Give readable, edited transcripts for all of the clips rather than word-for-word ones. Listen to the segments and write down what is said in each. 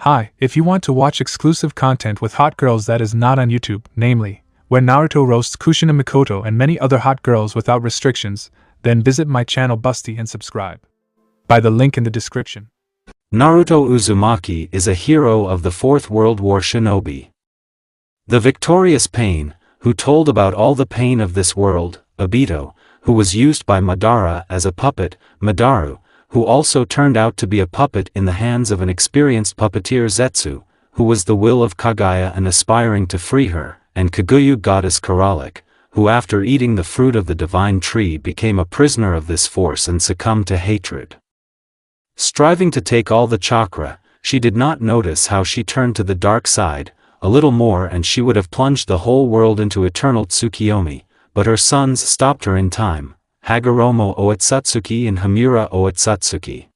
Hi, if you want to watch exclusive content with hot girls that is not on YouTube, namely, where Naruto roasts Kushina Mikoto and many other hot girls without restrictions, then visit my channel Busty and subscribe by the link in the description. Naruto Uzumaki is a hero of the Fourth World War shinobi. The victorious Pain, who told about all the pain of this world, Obito, who was used by Madara as a puppet, Madaru, who also turned out to be a puppet in the hands of an experienced puppeteer Zetsu, who was the will of Kaguya and aspiring to free her, and Kaguya goddess Karalik, who after eating the fruit of the divine tree became a prisoner of this force and succumbed to hatred. Striving to take all the chakra, she did not notice how she turned to the dark side, a little more and she would have plunged the whole world into eternal Tsukiyomi, but her sons stopped her in time, Hagoromo Oitsutsuki and Hamura Oitsutsuki.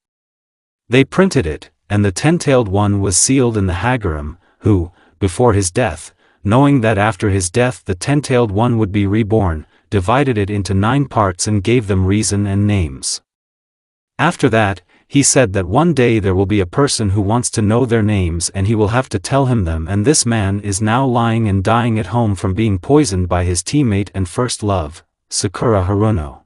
They printed it, and the ten-tailed one was sealed in the Hagoromo, who, before his death, knowing that after his death the ten-tailed one would be reborn, divided it into 9 parts and gave them reason and names. After that, he said that one day there will be a person who wants to know their names and he will have to tell him them, and this man is now lying and dying at home from being poisoned by his teammate and first love, Sakura Haruno.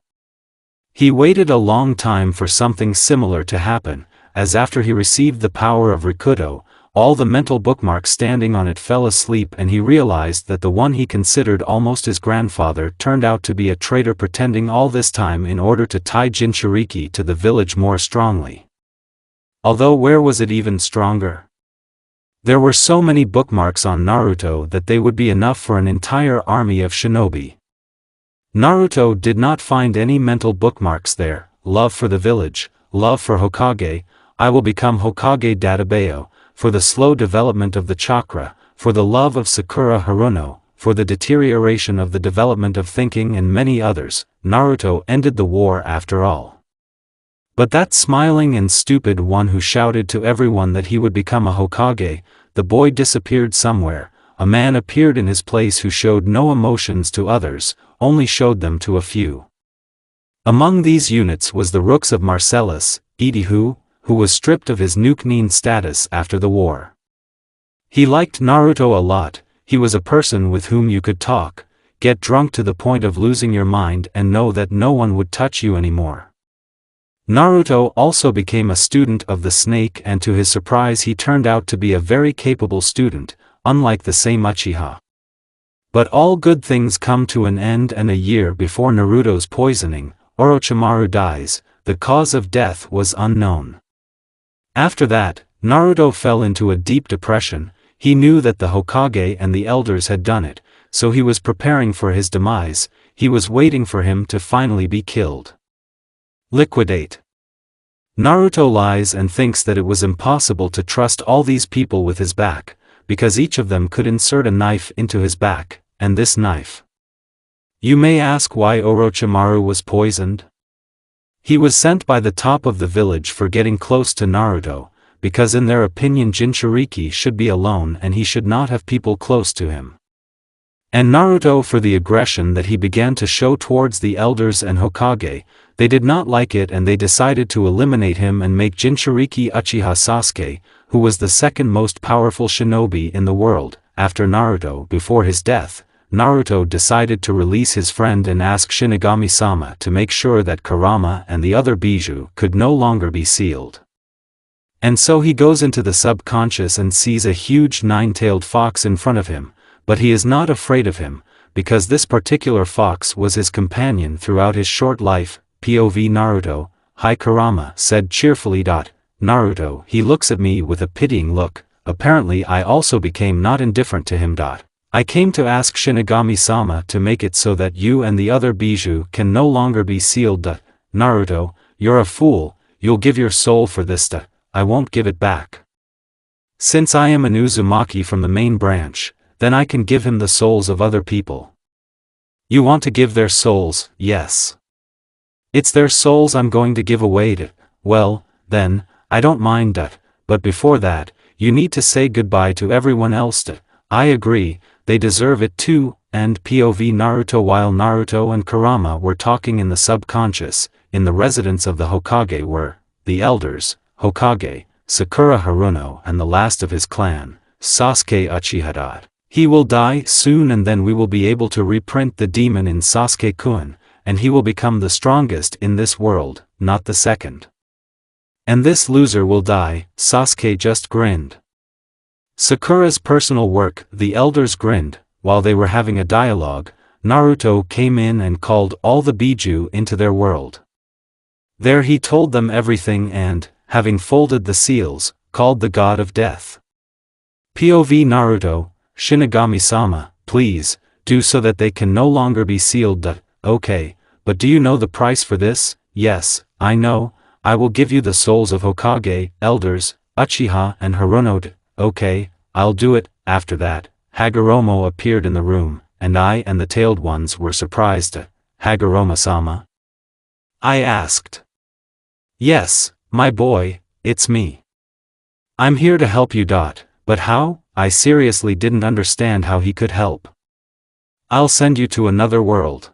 He waited a long time for something similar to happen, as after he received the power of Rikudo, all the mental bookmarks standing on it fell asleep and he realized that the one he considered almost his grandfather turned out to be a traitor pretending all this time in order to tie Jinchuriki to the village more strongly. Although where was it even stronger? There were so many bookmarks on Naruto that they would be enough for an entire army of shinobi. Naruto did not find any mental bookmarks there: love for the village, love for Hokage, I will become Hokage Databeo, for the slow development of the chakra, for the love of Sakura Haruno, for the deterioration of the development of thinking and many others. Naruto ended the war after all. But that smiling and stupid one who shouted to everyone that he would become a Hokage, the boy disappeared somewhere. A man appeared in his place who showed no emotions to others, only showed them to a few. Among these units was the Rooks of Marcellus, Idihu, who was stripped of his Nukenin status after the war. He liked Naruto a lot. He was a person with whom you could talk, get drunk to the point of losing your mind and know that no one would touch you anymore. Naruto also became a student of the snake, and to his surprise he turned out to be a very capable student, unlike the same Uchiha. But all good things come to an end, and a year before Naruto's poisoning, Orochimaru dies. The cause of death was unknown. After that, Naruto fell into a deep depression. He knew that the Hokage and the elders had done it, so he was preparing for his demise. He was waiting for him to finally be killed. Liquidate. Naruto lies and thinks that it was impossible to trust all these people with his back, because each of them could insert a knife into his back, and this knife. You may ask why Orochimaru was poisoned? He was sent by the top of the village for getting close to Naruto, because in their opinion Jinchuriki should be alone and he should not have people close to him. And Naruto for the aggression that he began to show towards the elders and Hokage. They did not like it and they decided to eliminate him and make Jinchuriki Uchiha Sasuke, who was the second most powerful shinobi in the world, after Naruto. Before his death, Naruto decided to release his friend and ask Shinigami-sama to make sure that Kurama and the other Bijou could no longer be sealed. And so he goes into the subconscious and sees a huge 9-tailed fox in front of him, but he is not afraid of him, because this particular fox was his companion throughout his short life. POV Naruto, "Hi Kurama," said cheerfully. Naruto, he looks at me with a pitying look. Apparently I also became not indifferent to him. I came to ask Shinigami-sama to make it so that you and the other Bijou can no longer be sealed. Naruto, you're a fool, you'll give your soul for this. I won't give it back. Since I am an Uzumaki from the main branch, then I can give him the souls of other people. You want to give their souls? Yes. It's their souls I'm going to give away. Well, then, I don't mind. But before that, you need to say goodbye to everyone else. I agree, they deserve it too. And POV Naruto. While Naruto and Kurama were talking in the subconscious, in the residence of the Hokage were the elders, Hokage, Sakura Haruno and the last of his clan, Sasuke Uchiha. He will die soon and then we will be able to reprint the demon in Sasuke-kun, and he will become the strongest in this world, not the second. And this loser will die, Sasuke just grinned. Sakura's personal work, the elders grinned. While they were having a dialogue, Naruto came in and called all the Biju into their world. There he told them everything and, having folded the seals, called the god of death. POV Naruto, Shinigami-sama, please, do so that they can no longer be sealed. Okay, but do you know the price for this? Yes, I know, I will give you the souls of Hokage, elders, Uchiha and Haruno. Okay, I'll do it. After that, Hagoromo appeared in the room, and I and the tailed ones were surprised. Hagoromo-sama? I asked. Yes, my boy, it's me. I'm here to help you. But how? I seriously didn't understand how he could help. I'll send you to another world.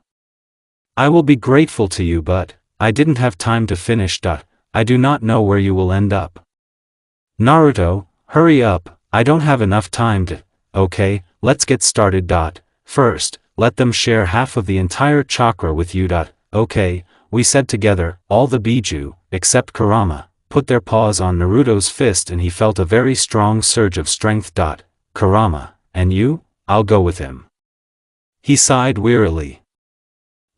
I will be grateful to you, but I didn't have time to finish. I do not know where you will end up. Naruto, hurry up, I don't have enough time to. Okay, let's get started. First, let them share half of the entire chakra with you. Okay, we said together, all the Biju, except Kurama, put their paws on Naruto's fist and he felt a very strong surge of strength. Kurama, and you? I'll go with him. He sighed wearily.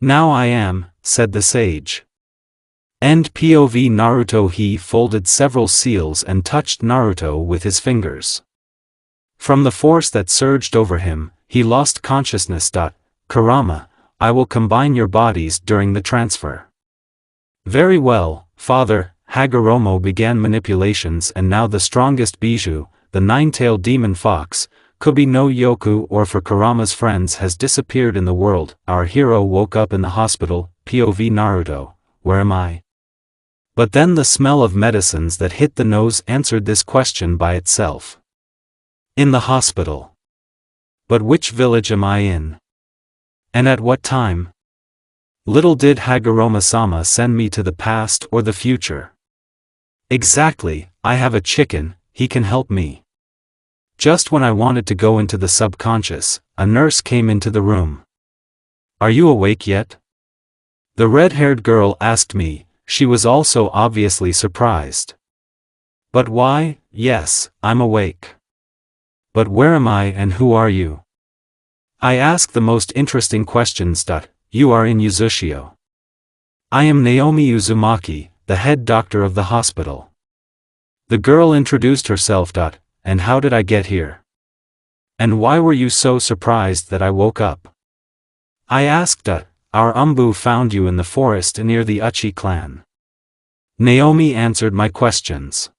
Now I am, said the sage. End POV Naruto. He folded several seals and touched Naruto with his fingers. From the force that surged over him, he lost consciousness. Kurama, I will combine your bodies during the transfer. Very well, father. Hagoromo began manipulations and now the strongest Biju, the nine-tailed demon fox, Kubi no Yoku or for Kurama's friends has disappeared in the world. Our hero woke up in the hospital. POV Naruto, where am I? But then the smell of medicines that hit the nose answered this question by itself. In the hospital. But which village am I in? And at what time? Little did Hagoromo-sama send me to the past or the future. Exactly, I have a chicken, he can help me. Just when I wanted to go into the subconscious, a nurse came into the room. Are you awake yet? The red-haired girl asked me. She was also obviously surprised. But why? Yes, I'm awake. But where am I and who are you? I ask the most interesting questions. You are in Uzushio. I am Naomi Uzumaki, the head doctor of the hospital. The girl introduced herself. And how did I get here? And why were you so surprised that I woke up? I asked. Our Umbu found you in the forest near the Uchi clan. Naomi answered my questions.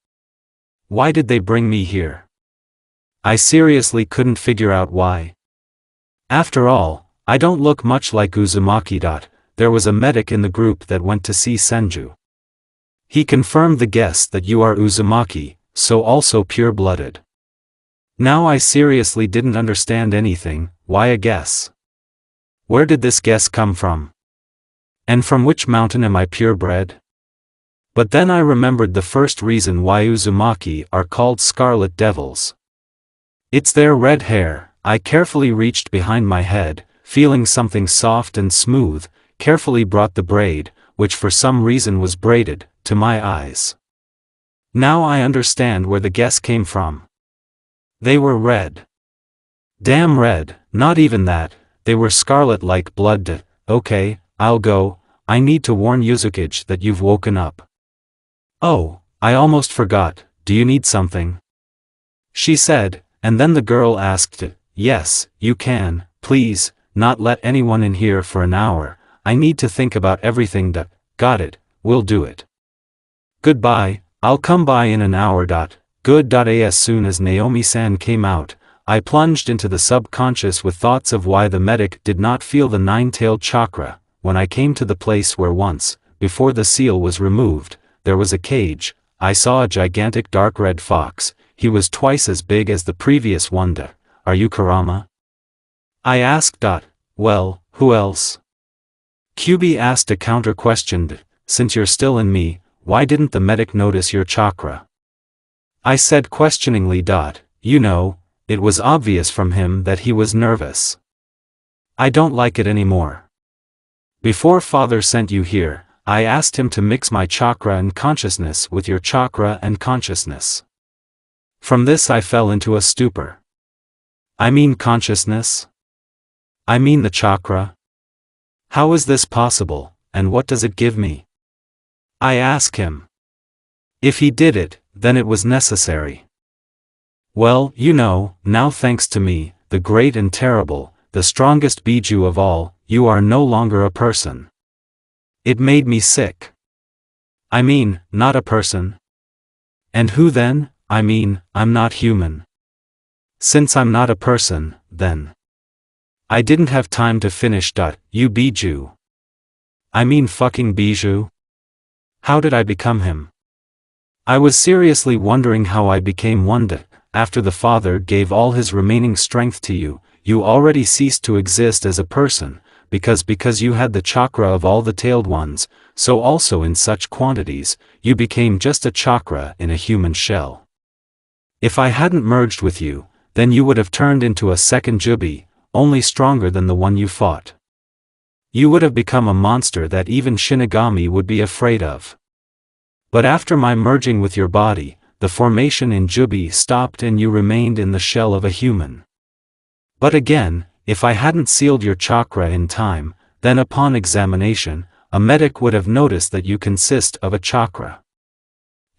Why did they bring me here? I seriously couldn't figure out why. After all, I don't look much like Uzumaki. There was a medic in the group that went to see Senju. He confirmed the guess that you are Uzumaki, so also pure-blooded. Now I seriously didn't understand anything. Why a guess? Where did this guess come from? And from which mountain am I purebred? But then I remembered the first reason why Uzumaki are called Scarlet Devils. It's their red hair. I carefully reached behind my head, feeling something soft and smooth, carefully brought the braid, which for some reason was braided, to my eyes. Now I understand where the guess came from. They were red. Damn red, not even that. They were scarlet like blood. Okay, I'll go. I need to warn Yuzukage that you've woken up. Oh, I almost forgot. Do you need something? She said, and then the girl asked. Yes, you can, please, not let anyone in here for an hour. I need to think about everything. Got it, we'll do it. Goodbye, I'll come by in an hour. Good. As soon as Naomi-san came out, I plunged into the subconscious with thoughts of why the medic did not feel the nine-tailed chakra. When I came to the place where once, before the seal was removed, there was a cage, I saw a gigantic dark red fox. He was twice as big as the previous one. Are you Kurama? I asked. Well, who else? QB asked a counter question. Since you're still in me, why didn't the medic notice your chakra? I said questioningly. You know, it was obvious from him that he was nervous. I don't like it anymore. Before father sent you here, I asked him to mix my chakra and consciousness with your chakra and consciousness. From this I fell into a stupor. I mean consciousness? I mean the chakra? How is this possible, and what does it give me? I ask him. If he did it, then it was necessary. Well, you know, now thanks to me, the great and terrible, the strongest Biju of all, you are no longer a person. It made me sick. I mean, not a person. And who then? I mean, I'm not human. Since I'm not a person, then. I didn't have time to finish. You Biju. I mean fucking Biju? How did I become him? I was seriously wondering how I became one. After the father gave all his remaining strength to you, you already ceased to exist as a person, because you had the chakra of all the tailed ones, so also in such quantities, you became just a chakra in a human shell. If I hadn't merged with you, then you would have turned into a second Jubi, only stronger than the one you fought. You would have become a monster that even Shinigami would be afraid of. But after my merging with your body, the formation in Jubi stopped and you remained in the shell of a human. But again, if I hadn't sealed your chakra in time, then upon examination, a medic would have noticed that you consist of a chakra.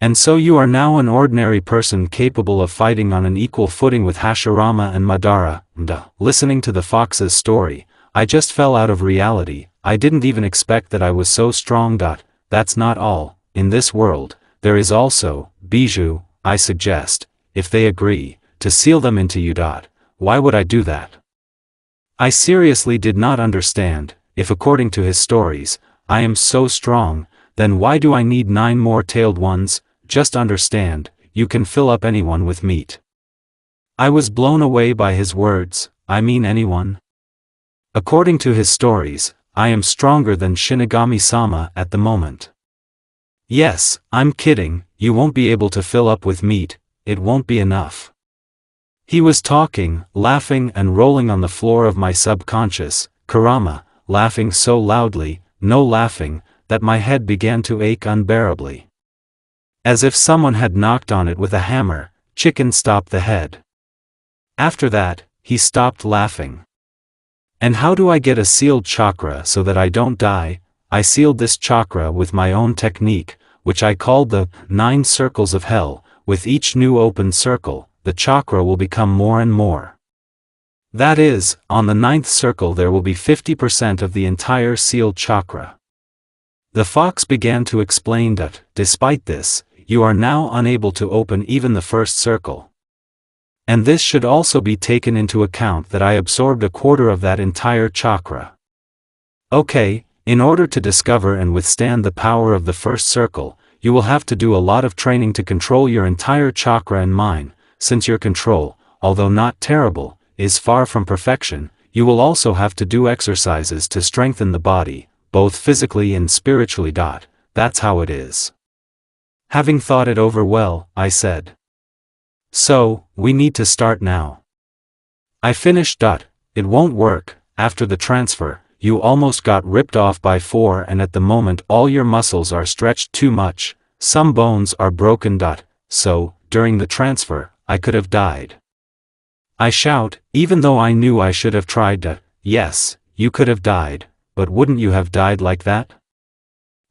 And so you are now an ordinary person capable of fighting on an equal footing with Hashirama and Madara. Listening to the fox's story, I just fell out of reality. I didn't even expect that I was so strong. That's not all. In this world, there is also, Biju, I suggest, if they agree, to seal them into you. Why would I do that? I seriously did not understand. If according to his stories, I am so strong, then why do I need 9 more tailed ones? Just understand, you can fill up anyone with meat. I was blown away by his words. I mean anyone? According to his stories, I am stronger than Shinigami-sama at the moment. Yes, I'm kidding, you won't be able to fill up with meat, it won't be enough. He was talking, laughing and rolling on the floor of my subconscious, kurama, laughing so loudly, no laughing, that my head began to ache unbearably. As if someone had knocked on it with a hammer, chicken stopped the head. After that, he stopped laughing. And how do I get a sealed chakra so that I don't die? I sealed this chakra with my own technique, which I called the 9 circles of hell. With each new open circle, the chakra will become more and more. That is, on the 9th circle there will be 50% of the entire sealed chakra. The fox began to explain that, despite this, you are now unable to open even the first circle. And this should also be taken into account that I absorbed a quarter of that entire chakra. Okay, in order to discover and withstand the power of the first circle, you will have to do a lot of training to control your entire chakra and mine. Since your control, although not terrible, is far from perfection, you will also have to do exercises to strengthen the body, both physically and spiritually. That's how it is. Having thought it over well, I said. So, we need to start now. I finished. It won't work. After the transfer, you almost got ripped off by 4 and at the moment all your muscles are stretched too much, some bones are broken. So, during the transfer, I could have died. I shout, even though I knew I should have tried. Yes, you could have died, but wouldn't you have died like that?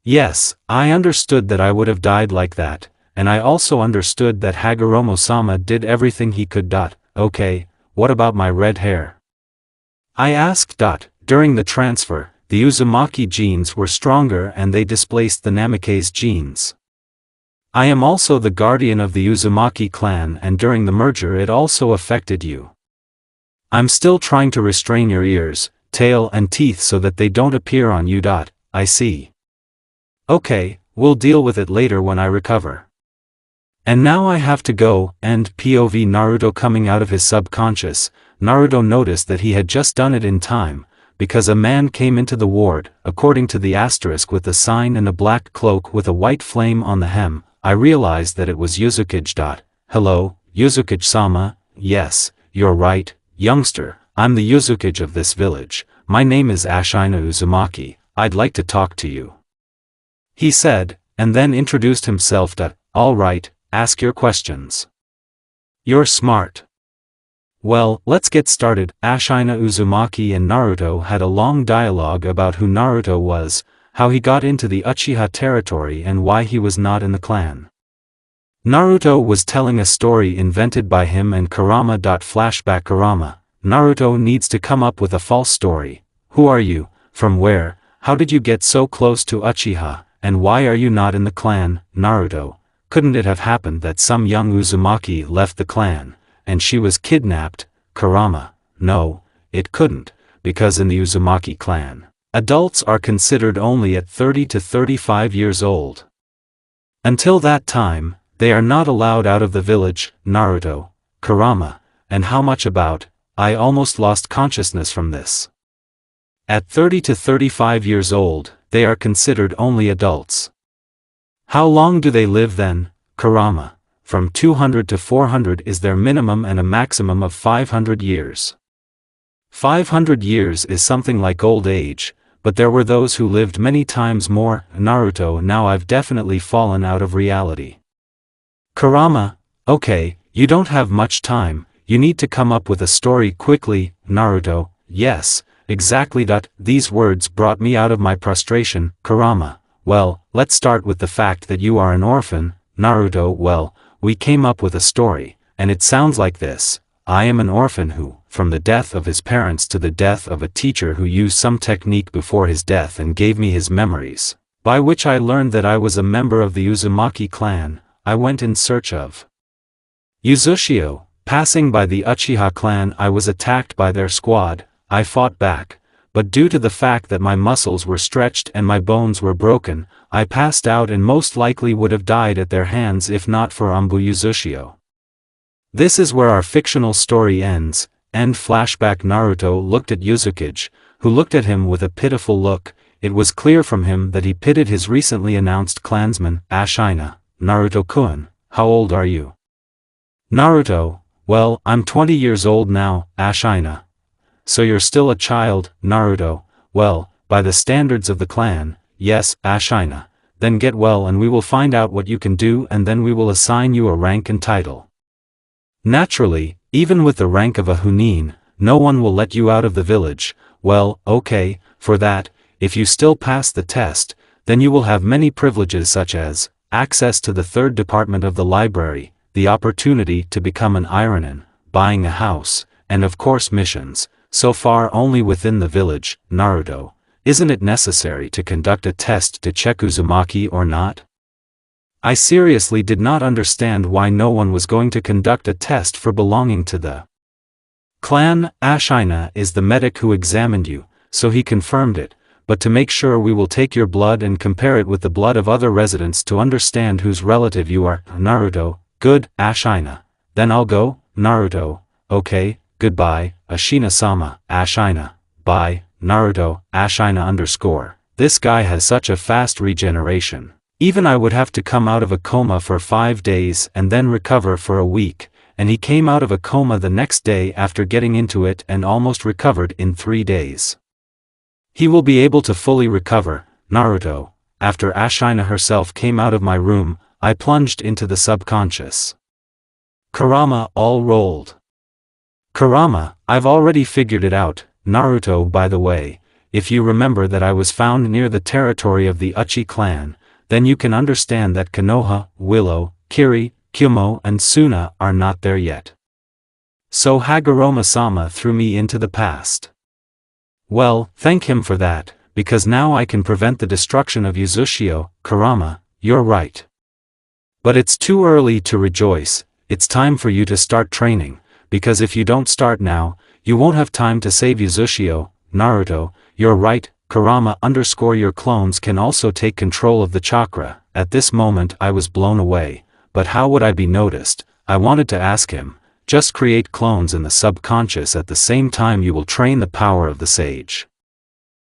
Yes, I understood that I would have died like that, and I also understood that Hagoromo-sama did everything he could. Okay, what about my red hair? I asked. During the transfer, the Uzumaki genes were stronger and they displaced the Namikaze genes. I am also the guardian of the Uzumaki clan and during the merger it also affected you. I'm still trying to restrain your ears, tail and teeth so that they don't appear on you. I see. Okay, we'll deal with it later when I recover. And now I have to go. And POV Naruto coming out of his subconscious. Naruto noticed that he had just done it in time, because a man came into the ward, according to the asterisk with a sign and a black cloak with a white flame on the hem. I realized that it was Yuzukage. hello, Yuzukage-sama, yes, you're right, youngster, I'm the Yuzukage of this village, my name is Ashina Uzumaki, I'd like to talk to you. He said, and then introduced himself to, all right, ask your questions. You're smart. Well, let's get started. Ashina Uzumaki and Naruto had a long dialogue about who Naruto was, how he got into the Uchiha territory and why he was not in the clan. Naruto was telling a story invented by him and Kurama. Flashback Kurama, Naruto needs to come up with a false story. Who are you, from where, how did you get so close to Uchiha, and why are you not in the clan? Naruto, couldn't it have happened that some young Uzumaki left the clan, and she was kidnapped? Kurama, no, it couldn't, because in the Uzumaki clan, adults are considered only at 30 to 35 years old. Until that time, they are not allowed out of the village. Naruto, Kurama, and how much about, I almost lost consciousness from this. At 30 to 35 years old, they are considered only adults. How long do they live then? Kurama, from 200 to 400 is their minimum and a maximum of 500 years. 500 years is something like old age, but there were those who lived many times more. Naruto, now I've definitely fallen out of reality. Kurama, okay, you don't have much time, you need to come up with a story quickly. Naruto, yes, exactly. These words brought me out of my prostration. Kurama, well, let's start with the fact that you are an orphan. Naruto, well, we came up with a story, and it sounds like this. I am an orphan who, from the death of his parents to the death of a teacher who used some technique before his death and gave me his memories, by which I learned that I was a member of the Uzumaki clan, I went in search of Uzushio. Passing by the Uchiha clan, I was attacked by their squad. I fought back, but due to the fact that my muscles were stretched and my bones were broken, I passed out and most likely would have died at their hands if not for Uzushio. This is where our fictional story ends. End flashback. Naruto looked at Yuzukage, who looked at him with a pitiful look. It was clear from him that he pitied his recently announced clansman. Ashina, Naruto-kun, how old are you? Naruto, well, I'm 20 years old now. Ashina, so you're still a child. Naruto, well, by the standards of the clan, yes. Ashina, then get well and we will find out what you can do and then we will assign you a rank and title. Naturally, even with the rank of a Chunin, no one will let you out of the village. Well, okay, for that, if you still pass the test, then you will have many privileges such as access to the third department of the library, the opportunity to become an Ironin, buying a house, and of course missions, so far only within the village. Naruto, isn't it necessary to conduct a test to check Uzumaki or not? I seriously did not understand why no one was going to conduct a test for belonging to the clan. Ashina is the medic who examined you, so he confirmed it, but to make sure we will take your blood and compare it with the blood of other residents to understand whose relative you are. Naruto, good. Ashina, then I'll go. Naruto, okay, goodbye. Ashina-sama, Ashina, bye. Naruto, Ashina_. This guy has such a fast regeneration. Even I would have to come out of a coma for 5 days and then recover for a week, and he came out of a coma the next day after getting into it and almost recovered in 3 days. He will be able to fully recover. Naruto, after Ashina herself came out of my room, I plunged into the subconscious. Kurama, all rolled. Kurama, I've already figured it out. Naruto, by the way, if you remember that I was found near the territory of the Uchi clan, then you can understand that Konoha, Willow, Kiri, Kyumo and Suna are not there yet. So Hagoromo-sama threw me into the past. Well, thank him for that, because now I can prevent the destruction of Uzushio. Kurama, you're right. But it's too early to rejoice, it's time for you to start training, because if you don't start now, you won't have time to save Uzushio. Naruto, you're right. Kurama_ your clones can also take control of the chakra. At this moment I was blown away, but how would I be noticed? I wanted to ask him, just create clones in the subconscious at the same time you will train the power of the sage.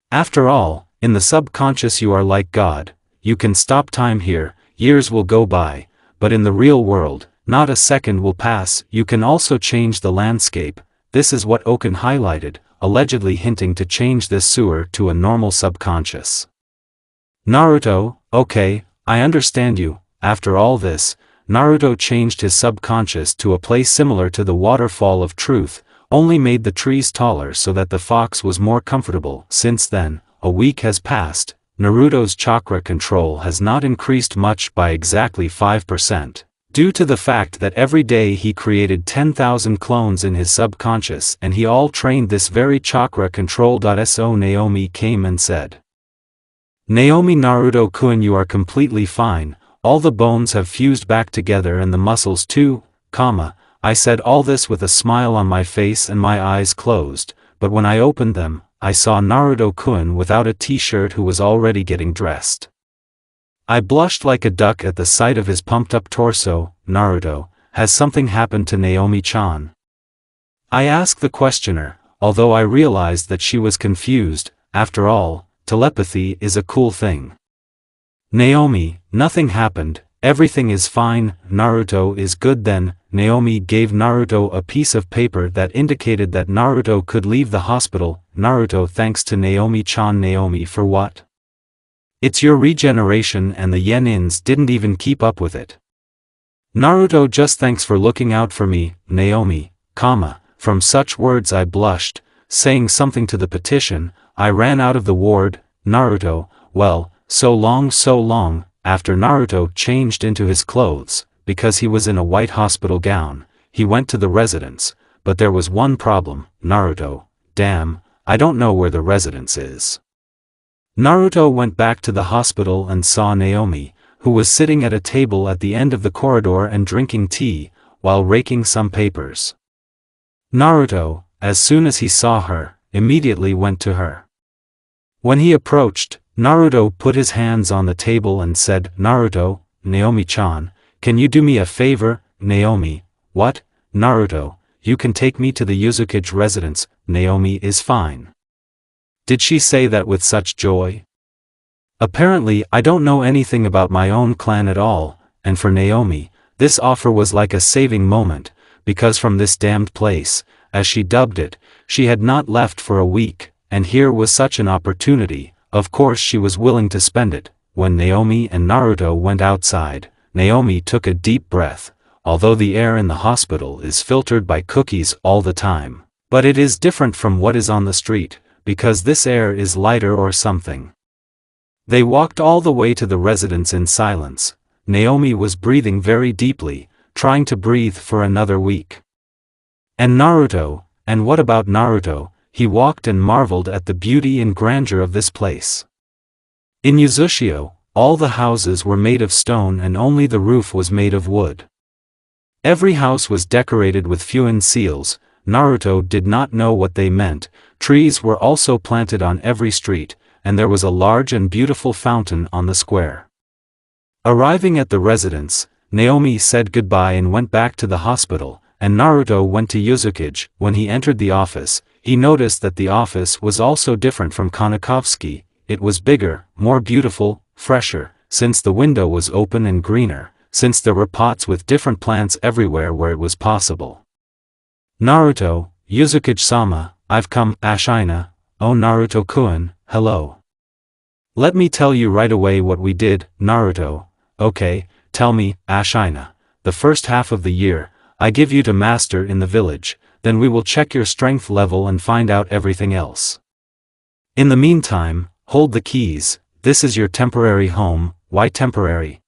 After all, in the subconscious you are like God, you can stop time here, years will go by, but in the real world, not a second will pass. You can also change the landscape. This is what Okan highlighted, allegedly hinting to change this sewer to a normal subconscious. Naruto, okay, I understand you. After all this, Naruto changed his subconscious to a place similar to the waterfall of truth, only made the trees taller so that the fox was more comfortable. Since then, a week has passed. Naruto's chakra control has not increased much by exactly 5%, due to the fact that every day he created 10,000 clones in his subconscious and he all trained this very chakra control. So Naomi came and said, "Naomi, Naruto-kun, you are completely fine, all the bones have fused back together and the muscles too, I said all this with a smile on my face and my eyes closed, but when I opened them, I saw Naruto-kun without a t-shirt who was already getting dressed. I blushed like a duck at the sight of his pumped-up torso. Naruto, has something happened to Naomi-chan?" I asked the questioner, although I realized that she was confused. After all, telepathy is a cool thing. Naomi, nothing happened, everything is fine, Naruto is good. Then, Naomi gave Naruto a piece of paper that indicated that Naruto could leave the hospital. Naruto, thanks to Naomi-chan. Naomi, for what? It's your regeneration, and the Yenins didn't even keep up with it. Naruto, just thanks for looking out for me, Naomi, From such words I blushed, saying something to the petition. I ran out of the ward. Naruto, well, so long. After Naruto changed into his clothes, because he was in a white hospital gown, he went to the residence, but there was one problem. Naruto, damn, I don't know where the residence is. Naruto went back to the hospital and saw Naomi, who was sitting at a table at the end of the corridor and drinking tea, while raking some papers. Naruto, as soon as he saw her, immediately went to her. When he approached, Naruto put his hands on the table and said, "Naruto, Naomi-chan, can you do me a favor?" Naomi, what? Naruto, you can take me to the Uzumaki residence. Naomi is fine. Did she say that with such joy? Apparently I don't know anything about my own clan at all, and for Naomi, this offer was like a saving moment, because from this damned place, as she dubbed it, she had not left for a week, and here was such an opportunity. Of course she was willing to spend it. When Naomi and Naruto went outside, Naomi took a deep breath, although the air in the hospital is filtered by cookies all the time. But it is different from what is on the street, because this air is lighter or something. They walked all the way to the residence in silence. Naomi was breathing very deeply, trying to breathe for another week. And Naruto, and what about Naruto? He walked and marveled at the beauty and grandeur of this place. In Uzushio, all the houses were made of stone and only the roof was made of wood. Every house was decorated with fuin seals. Naruto did not know what they meant. Trees were also planted on every street, and there was a large and beautiful fountain on the square. Arriving at the residence, Naomi said goodbye and went back to the hospital, and Naruto went to Uzumaki. When he entered the office, he noticed that the office was also different from Kanakovsky. It was bigger, more beautiful, fresher, since the window was open, and greener, since there were pots with different plants everywhere where it was possible. Naruto, Uzumaki-sama, I've come. Ashina, oh Naruto-kun, hello. Let me tell you right away what we did. Naruto, okay, tell me. Ashina, the first half of the year, I give you to master in the village, then we will check your strength level and find out everything else. In the meantime, hold the keys. This is your temporary home. Why temporary?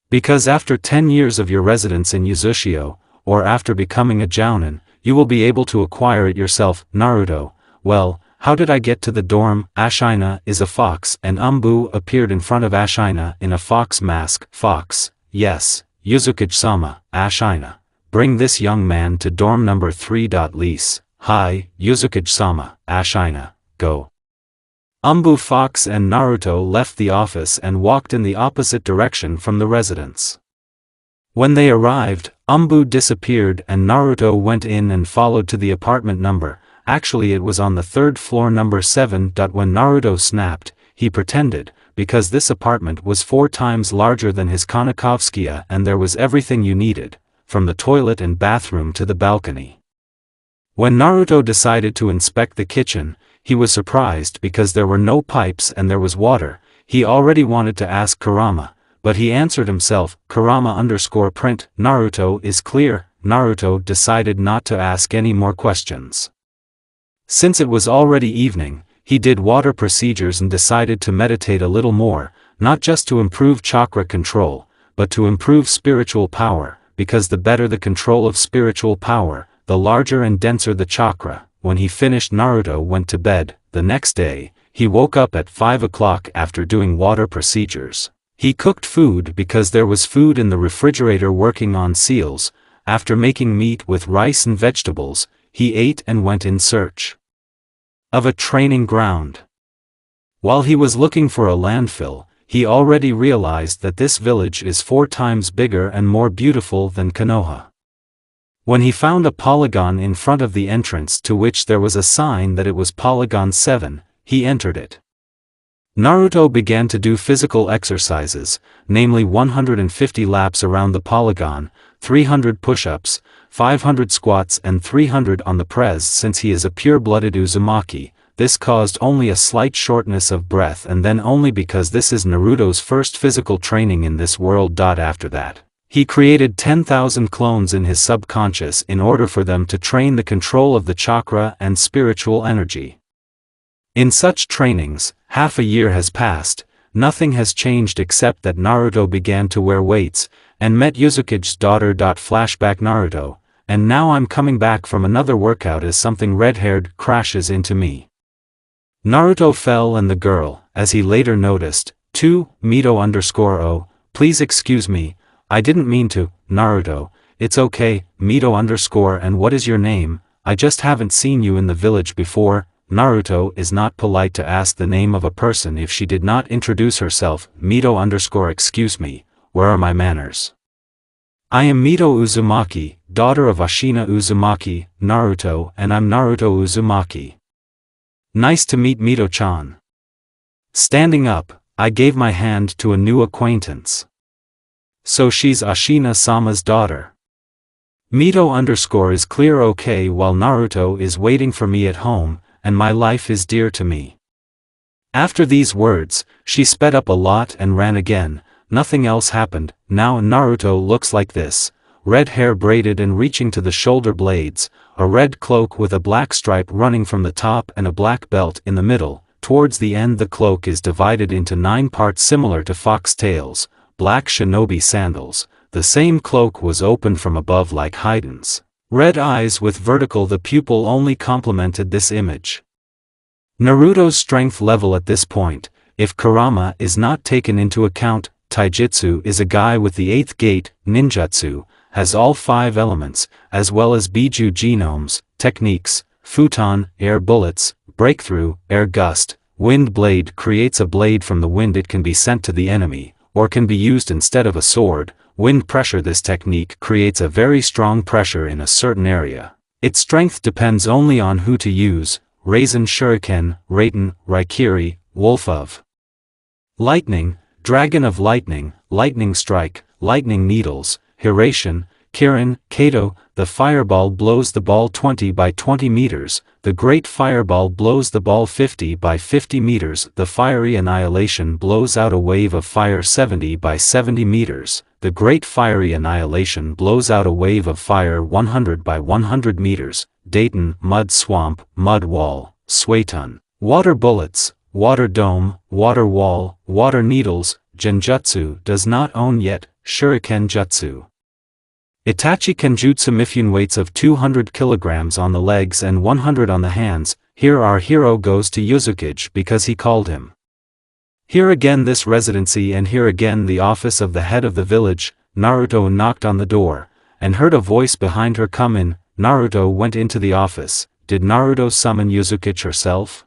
Because after 10 years of your residence in Uzushio, or after becoming a jounin, you will be able to acquire it yourself. Naruto, well, how did I get to the dorm? Ashina is a fox, and Umbu appeared in front of Ashina in a fox mask. Fox, yes, Uzumaki-sama. Ashina, bring this young man to dorm number 3. Lease, hi, Uzumaki-sama. Ashina, go. Umbu Fox and Naruto left the office and walked in the opposite direction from the residence. When they arrived, Umbu disappeared and Naruto went in and followed to the apartment number. Actually it was on the 3rd floor, number 7. When Naruto snapped, he pretended, because this apartment was 4 times larger than his Kanakovskaya and there was everything you needed. from the toilet and bathroom to the balcony. When Naruto decided to inspect the kitchen, he was surprised because there were no pipes and there was water. He already wanted to ask Kurama, but he answered himself, Kurama_print, Naruto is clear. Naruto decided not to ask any more questions. Since it was already evening, he did water procedures and decided to meditate a little more, not just to improve chakra control, but to improve spiritual power, because the better the control of spiritual power, the larger and denser the chakra. When he finished, Naruto went to bed. The next day, he woke up at 5 o'clock after doing water procedures. He cooked food because there was food in the refrigerator. Working on seals, after making meat with rice and vegetables, he ate and went in search of a training ground. While he was looking for a landfill, he already realized that this village is 4 times bigger and more beautiful than Konoha. When he found a polygon in front of the entrance to which there was a sign that it was Polygon 7, he entered it. Naruto began to do physical exercises, namely 150 laps around the polygon, 300 push-ups, 500 squats and 300 on the press. Since he is a pure-blooded Uzumaki, this caused only a slight shortness of breath, and then only because this is Naruto's first physical training in this world. After that, he created 10,000 clones in his subconscious in order for them to train the control of the chakra and spiritual energy. In such trainings, half a year has passed, nothing has changed except that Naruto began to wear weights, and met Uzukage's daughter. Flashback Naruto, and now I'm coming back from another workout as something red-haired crashes into me. Naruto fell and the girl, as he later noticed, Mito_o, please excuse me, I didn't mean to. Naruto, it's okay, Mito_, and what is your name? I just haven't seen you in the village before. Naruto is not polite to ask the name of a person if she did not introduce herself. Mito_, excuse me, where are my manners? I am Mito Uzumaki, daughter of Ashina Uzumaki, Naruto, and I'm Naruto Uzumaki. Nice to meet Mito-chan. Standing up, I gave my hand to a new acquaintance. So she's Ashina-sama's daughter. Mito_ is clear. Okay, while Naruto is waiting for me at home, and my life is dear to me. After these words, she sped up a lot and ran again. Nothing else happened. Now Naruto looks like this: red hair braided and reaching to the shoulder blades, a red cloak with a black stripe running from the top and a black belt in the middle. Towards the end the cloak is divided into 9 parts similar to fox tails, black shinobi sandals. The same cloak was opened from above like Haiden's. Red eyes with vertical, the pupil only complemented this image. Naruto's strength level at this point, if Kurama is not taken into account, Taijutsu is a guy with the 8th gate. Ninjutsu has all 5 elements, as well as Biju genomes, techniques, futon, air bullets, breakthrough, air gust, wind blade creates a blade from the wind. It can be sent to the enemy, or can be used instead of a sword. Wind pressure, this technique creates a very strong pressure in a certain area. Its strength depends only on who to use. Raisin Shuriken, Raiten, Raikiri, Wolf of Lightning, Dragon of Lightning, Lightning Strike, Lightning Needles, Hiration, Kirin, Kato. The fireball blows the ball 20 by 20 meters, the Great Fireball blows the ball 50 by 50 meters, the Fiery Annihilation blows out a wave of fire 70 by 70 meters, the Great Fiery Annihilation blows out a wave of fire 100 by 100 meters, Dayton, Mud Swamp, Mud Wall, Suetun, Water Bullets, Water Dome, Water Wall, Water Needles. Genjutsu does not own yet, Shuriken Jutsu. Itachi Kenjutsu Mifune, weights of 200 kilograms on the legs and 100 on the hands. Here our hero goes to Uzukage because he called him. Here again this residency, and here again the office of the head of the village. Naruto knocked on the door, and heard a voice behind her, come in. Naruto went into the office. Did Naruto summon Uzukage herself?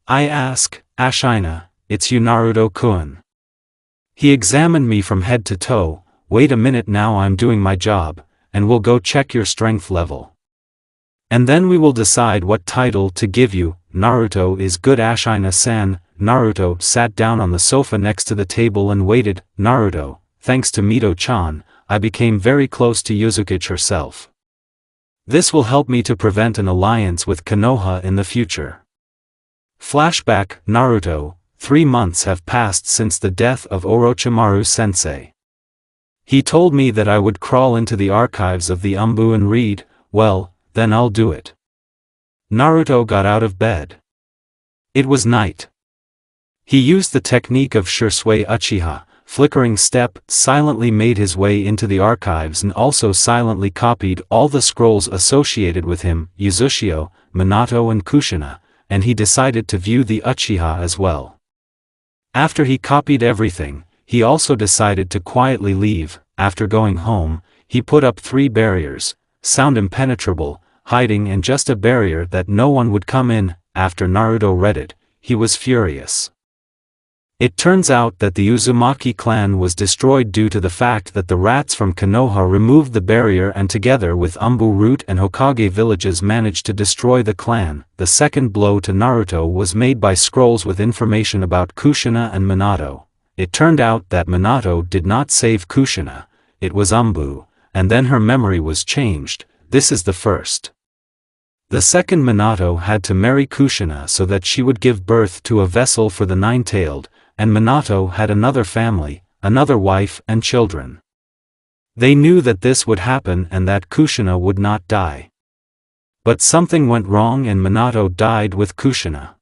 I ask, Ashina, it's you Naruto-kun. He examined me from head to toe. Wait a minute, now I'm doing my job, and we'll go check your strength level. And then we will decide what title to give you. Naruto is good, Ashina-san. Naruto sat down on the sofa next to the table and waited. Naruto, thanks to Mito-chan, I became very close to Uzumaki herself. This will help me to prevent an alliance with Konoha in the future. Flashback, Naruto. 3 months have passed since the death of Orochimaru sensei. He told me that I would crawl into the archives of the Umbu and read. Well, then I'll do it. Naruto got out of bed. It was night. He used the technique of Shursui Uchiha, flickering step, silently made his way into the archives and also silently copied all the scrolls associated with him, Uzushio, Minato and Kushina, and he decided to view the Uchiha as well. After he copied everything, he also decided to quietly leave. After going home, he put up 3 barriers, sound impenetrable, hiding and just a barrier that no one would come in. After Naruto read it, he was furious. It turns out that the Uzumaki clan was destroyed due to the fact that the rats from Konoha removed the barrier and together with Umbu Root and Hokage villages managed to destroy the clan. The second blow to Naruto was made by scrolls with information about Kushina and Minato. It turned out that Minato did not save Kushina, it was Umbu, and then her memory was changed. This is the first. The second, Minato had to marry Kushina so that she would give birth to a vessel for the nine-tailed, and Minato had another family, another wife and children. They knew that this would happen and that Kushina would not die. But something went wrong and Minato died with Kushina.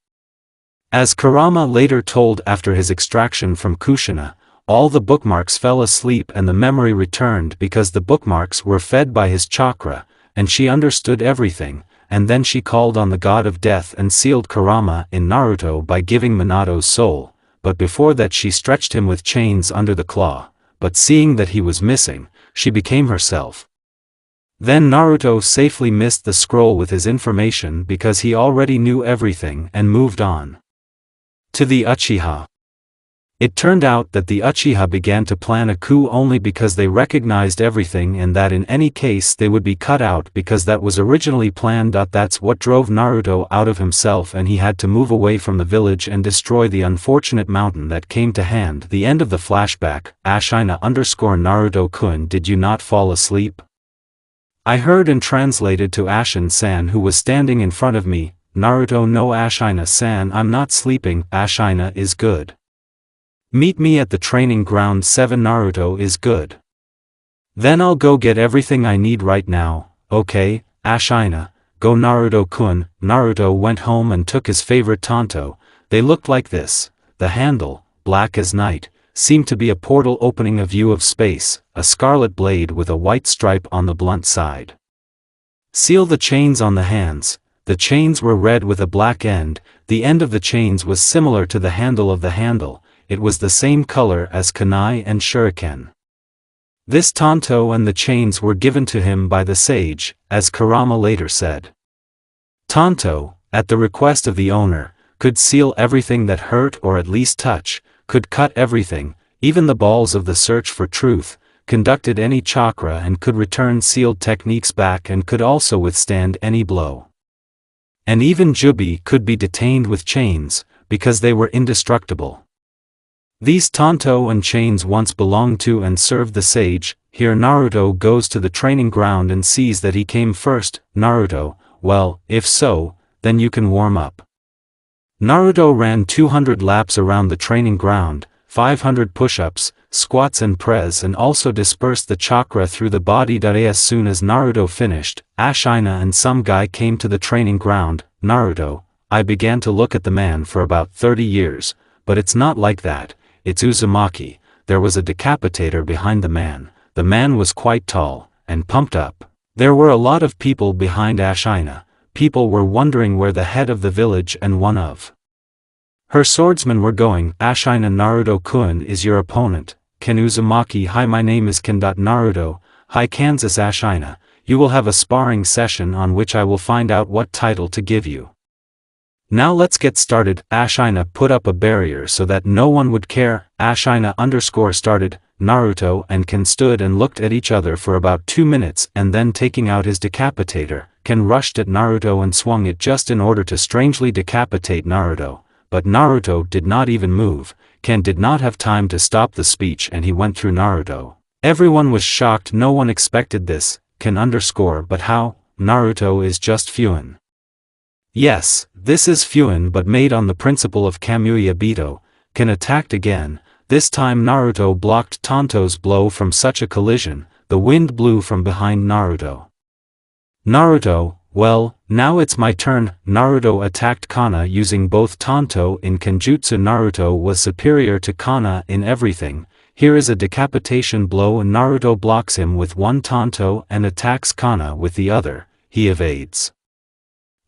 As Kurama later told, after his extraction from Kushina, all the bookmarks fell asleep and the memory returned because the bookmarks were fed by his chakra, and she understood everything, and then she called on the god of death and sealed Kurama in Naruto by giving Minato's soul, but before that she stretched him with chains under the claw, but seeing that he was missing, she became herself. Then Naruto safely missed the scroll with his information because he already knew everything and moved on. To the Uchiha. It turned out that the Uchiha began to plan a coup only because they recognized everything and that in any case they would be cut out because that was originally planned. That's what drove Naruto out of himself and he had to move away from the village and destroy the unfortunate mountain that came to hand. The end of the flashback. Ashina_Naruto-kun, did you not fall asleep? I heard and translated to Ashin-san, who was standing in front of me. Naruto, no Ashina-san, I'm not sleeping. Ashina is good. Meet me at the training ground 7. Naruto is good. Then I'll go get everything I need right now. Okay, Ashina, go Naruto-kun. Naruto went home and took his favorite tanto. They looked like this. The handle, black as night, seemed to be a portal opening a view of space, a scarlet blade with a white stripe on the blunt side. Seal the chains on the hands. The chains were red with a black end. The end of the chains was similar to the handle of the handle. It was the same color as kunai and shuriken. This tanto and the chains were given to him by the sage, as Kurama later said. Tanto, at the request of the owner, could seal everything that hurt or at least touch, could cut everything, even the balls of the search for truth, conducted any chakra and could return sealed techniques back and could also withstand any blow. And even Jubi could be detained with chains, because they were indestructible. These tanto and chains once belonged to and served the sage. Here Naruto goes to the training ground and sees that he came first. Naruto, well, if so, then you can warm up. Naruto ran 200 laps around the training ground, 500 push-ups, squats and press, and also dispersed the chakra through the body. As soon as Naruto finished, Ashina and some guy came to the training ground. Naruto, I began to look at the man for about 30 years, but it's not like that. It's Uzumaki. There was a decapitator behind the man. The man was quite tall, and pumped up. There were a lot of people behind Ashina. People were wondering where the head of the village and one of her swordsmen were going. Ashina, Naruto-kun is your opponent. Ken Uzumaki, hi, my name is Ken. Naruto, hi Kansas. Ashina, you will have a sparring session on which I will find out what title to give you. Now let's get started. Ashina put up a barrier so that no one would care. Ashina_started. Naruto and Ken stood and looked at each other for about 2 minutes and then taking out his decapitator, Ken rushed at Naruto and swung it just in order to strangely decapitate Naruto. But Naruto did not even move. Ken did not have time to stop the speech and he went through Naruto. Everyone was shocked, no one expected this, but how, Naruto is just Fuin. Yes, this is Fuin but made on the principle of Kamui Obito, can attack again. This time Naruto blocked Tonto's blow from such a collision, the wind blew from behind Naruto. Naruto, well, now it's my turn. Naruto attacked Kana using both Tonto in Kenjutsu. Naruto was superior to Kana in everything. Here is a decapitation blow and Naruto blocks him with one Tonto and attacks Kana with the other, he evades.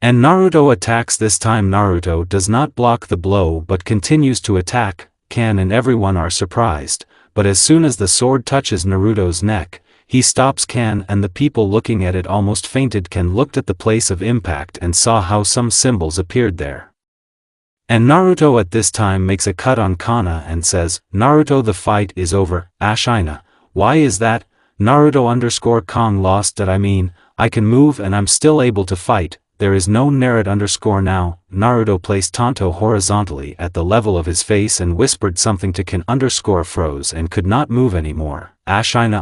And Naruto attacks this time. Naruto does not block the blow but continues to attack. Kan and everyone are surprised, but as soon as the sword touches Naruto's neck, he stops Kan and the people looking at it almost fainted. Kan looked at the place of impact and saw how some symbols appeared there. And Naruto at this time makes a cut on Kana and says, Naruto, the fight is over. Ashina, why is that? Naruto Kong lost that I can move and I'm still able to fight. There is no Naruto now. Naruto placed Tonto horizontally at the level of his face and whispered something to Kan froze and could not move anymore. Ashina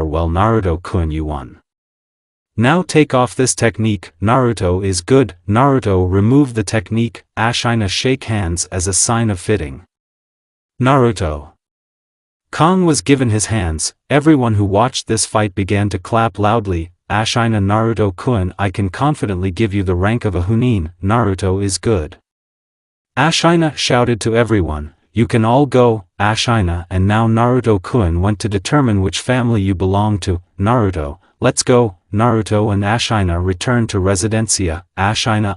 well, Naruto-kun, you won. Now take off this technique. Naruto is good. Naruto remove the technique. Ashina shake hands as a sign of fitting. Naruto. Kong was given his hands. Everyone who watched this fight began to clap loudly. Ashina, Naruto-kun, I can confidently give you the rank of a Chunin. Naruto is good. Ashina shouted to everyone, you can all go. Ashina and now Naruto-kun went to determine which family you belong to. Naruto, let's go. Naruto and Ashina returned to Residencia. Ashina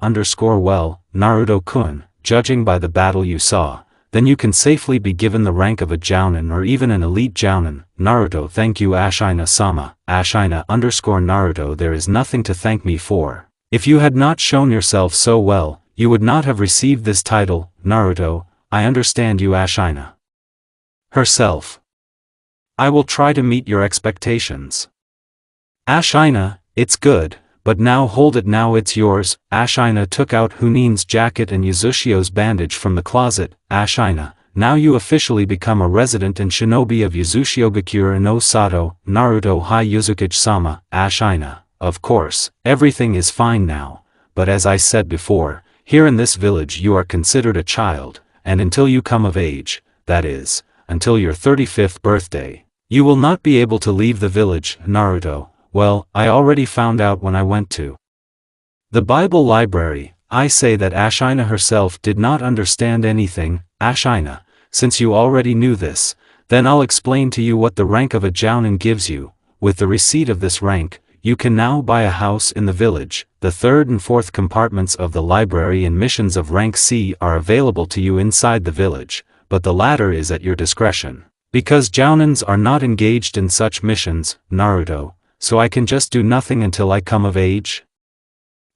well, Naruto-kun, judging by the battle you saw, then you can safely be given the rank of a Jounin or even an elite Jounin. Naruto, thank you Ashina-sama. Ashina Naruto, there is nothing to thank me for. If you had not shown yourself so well, you would not have received this title. Naruto, I understand you. Ashina herself. I will try to meet your expectations. Ashina, it's good, but now hold it, now it's yours. Ashina took out Chunin's jacket and Yuzushiyo's bandage from the closet. Ashina, now you officially become a resident and shinobi of Yuzushiogakure no Sato. Naruto, hi Yuzukage-sama. Ashina, of course, everything is fine now, but as I said before, here in this village you are considered a child, and until you come of age, that is, until your 35th birthday, you will not be able to leave the village. Naruto, well, I already found out when I went to the Bible library. I say that Ashina herself did not understand anything. Ashina, since you already knew this, then I'll explain to you what the rank of a Jounin gives you. With the receipt of this rank, you can now buy a house in the village. The third and fourth compartments of the library and missions of rank C are available to you inside the village, but the latter is at your discretion, because Jounins are not engaged in such missions. Naruto, so I can just do nothing until I come of age?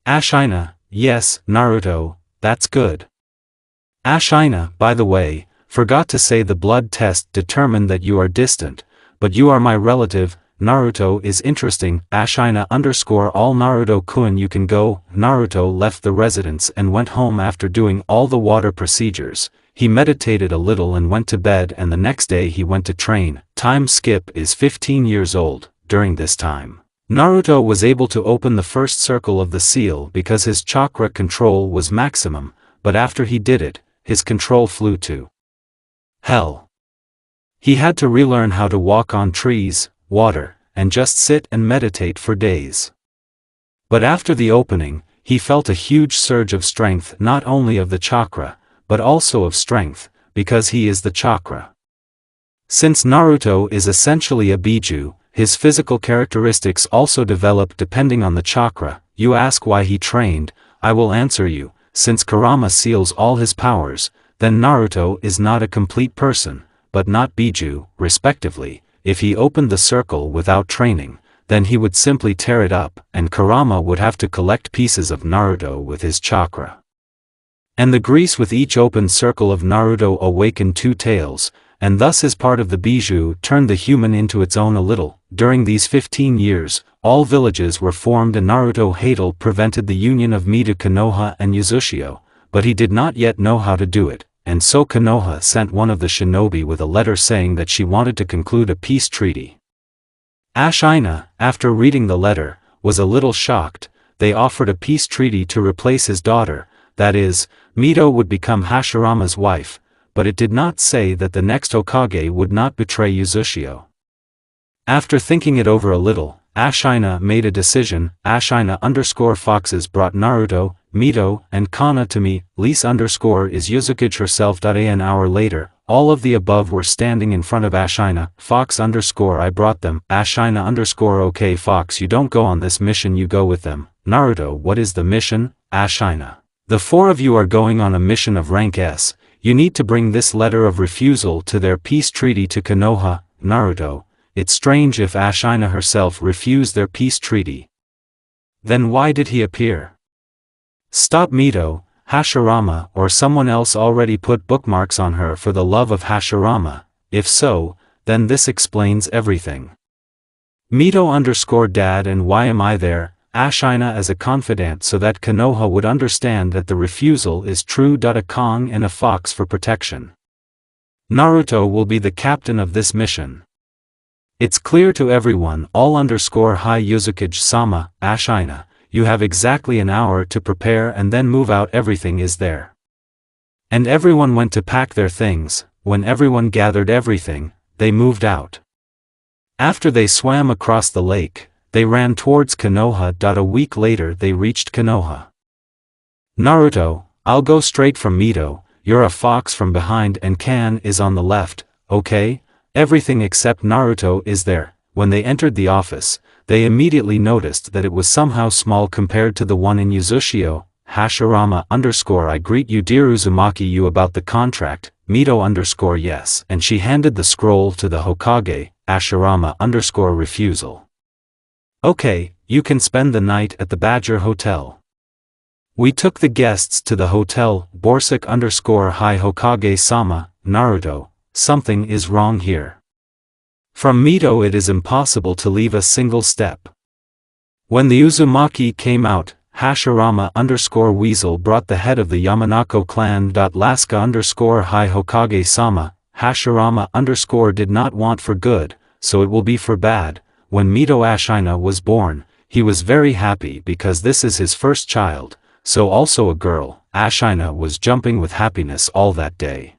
Ashina, yes. Naruto, that's good. Ashina, by the way, forgot to say the blood test determined that you are distant, but you are my relative. Naruto is interesting. Ashina all Naruto-kun, you can go. Naruto left the residence and went home after doing all the water procedures. He meditated a little and went to bed, and the next day he went to train. Time skip is 15 years old. During this time, Naruto was able to open the first circle of the seal because his chakra control was maximum, but after he did it, his control flew to hell. He had to relearn how to walk on trees, water, and just sit and meditate for days. But after the opening, he felt a huge surge of strength, not only of the chakra, but also of strength, because he is the chakra. Since Naruto is essentially a Biju, his physical characteristics also develop depending on the chakra. You ask why he trained, I will answer you, since Kurama seals all his powers, then Naruto is not a complete person, but not Biju, respectively. If he opened the circle without training, then he would simply tear it up, and Kurama would have to collect pieces of Naruto with his chakra. And the grease with each open circle of Naruto awakened two tails, and thus his part of the Biju turned the human into its own a little. During these 15 years, all villages were formed and Naruto Hadal prevented the union of Midu Konoha and Yuzushiyo, but he did not yet know how to do it, and so Konoha sent one of the shinobi with a letter saying that she wanted to conclude a peace treaty. Ashina, after reading the letter, was a little shocked. They offered a peace treaty to replace his daughter, that is, Mito would become Hashirama's wife, but it did not say that the next Hokage would not betray Uzushio. After thinking it over a little, Ashina made a decision. Ashina_Foxes brought Naruto, Mito, and Kana to me. Lise_ is Uzukage herself. An hour later, all of the above were standing in front of Ashina. Fox_ I brought them. Ashina_ okay Fox, you don't go on this mission, you go with them. Naruto, what is the mission? Ashina. The four of you are going on a mission of rank S. You need to bring this letter of refusal to their peace treaty to Konoha. Naruto, it's strange if Ashina herself refused their peace treaty. Then why did he appear? Stop Mito, Hashirama or someone else already put bookmarks on her for the love of Hashirama. If so, then this explains everything. Mito_dad, and why am I there? Ashina as a confidant so that Konoha would understand that the refusal is true. A Kong and a fox for protection. Naruto will be the captain of this mission. It's clear to everyone. All_hi Uzukage-sama, Ashina, you have exactly an hour to prepare and then move out. Everything is there. And everyone went to pack their things. When everyone gathered everything, they moved out. After they swam across the lake, they ran towards Konoha. A week later they reached Konoha. Naruto, I'll go straight from Mito, you're a fox from behind and Kan is on the left, okay? Everything except Naruto is there. When they entered the office, they immediately noticed that it was somehow small compared to the one in Uzushio. Hashirama_ I greet you dear Uzumaki, you about the contract. Mito_ yes, and she handed the scroll to the Hokage. Hashirama_ refusal. Okay, you can spend the night at the Badger Hotel. We took the guests to the hotel. Borsuk_hi Hokage-sama. Naruto, something is wrong here. From Mito it is impossible to leave a single step. When the Uzumaki came out, Hashirama_weasel brought the head of the Yamanako clan. Laska_hi Hokage-sama. Hashirama_ did not want for good, so it will be for bad. When Mito Ashina was born, he was very happy because this is his first child, so also a girl. Ashina was jumping with happiness all that day.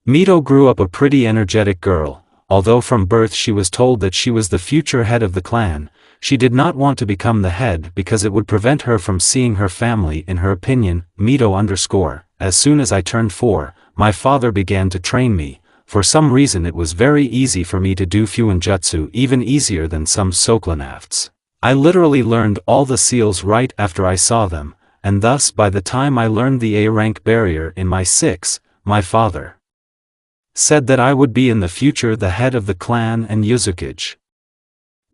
Mito grew up a pretty energetic girl. Although from birth she was told that she was the future head of the clan, she did not want to become the head because it would prevent her from seeing her family. In her opinion, Mito_, as soon as I turned 4, my father began to train me. For some reason it was very easy for me to do Fuinjutsu, even easier than some Soklanafts. I literally learned all the seals right after I saw them, and thus by the time I learned the A rank barrier in my 6, my father said that I would be in the future the head of the clan and Uzukage.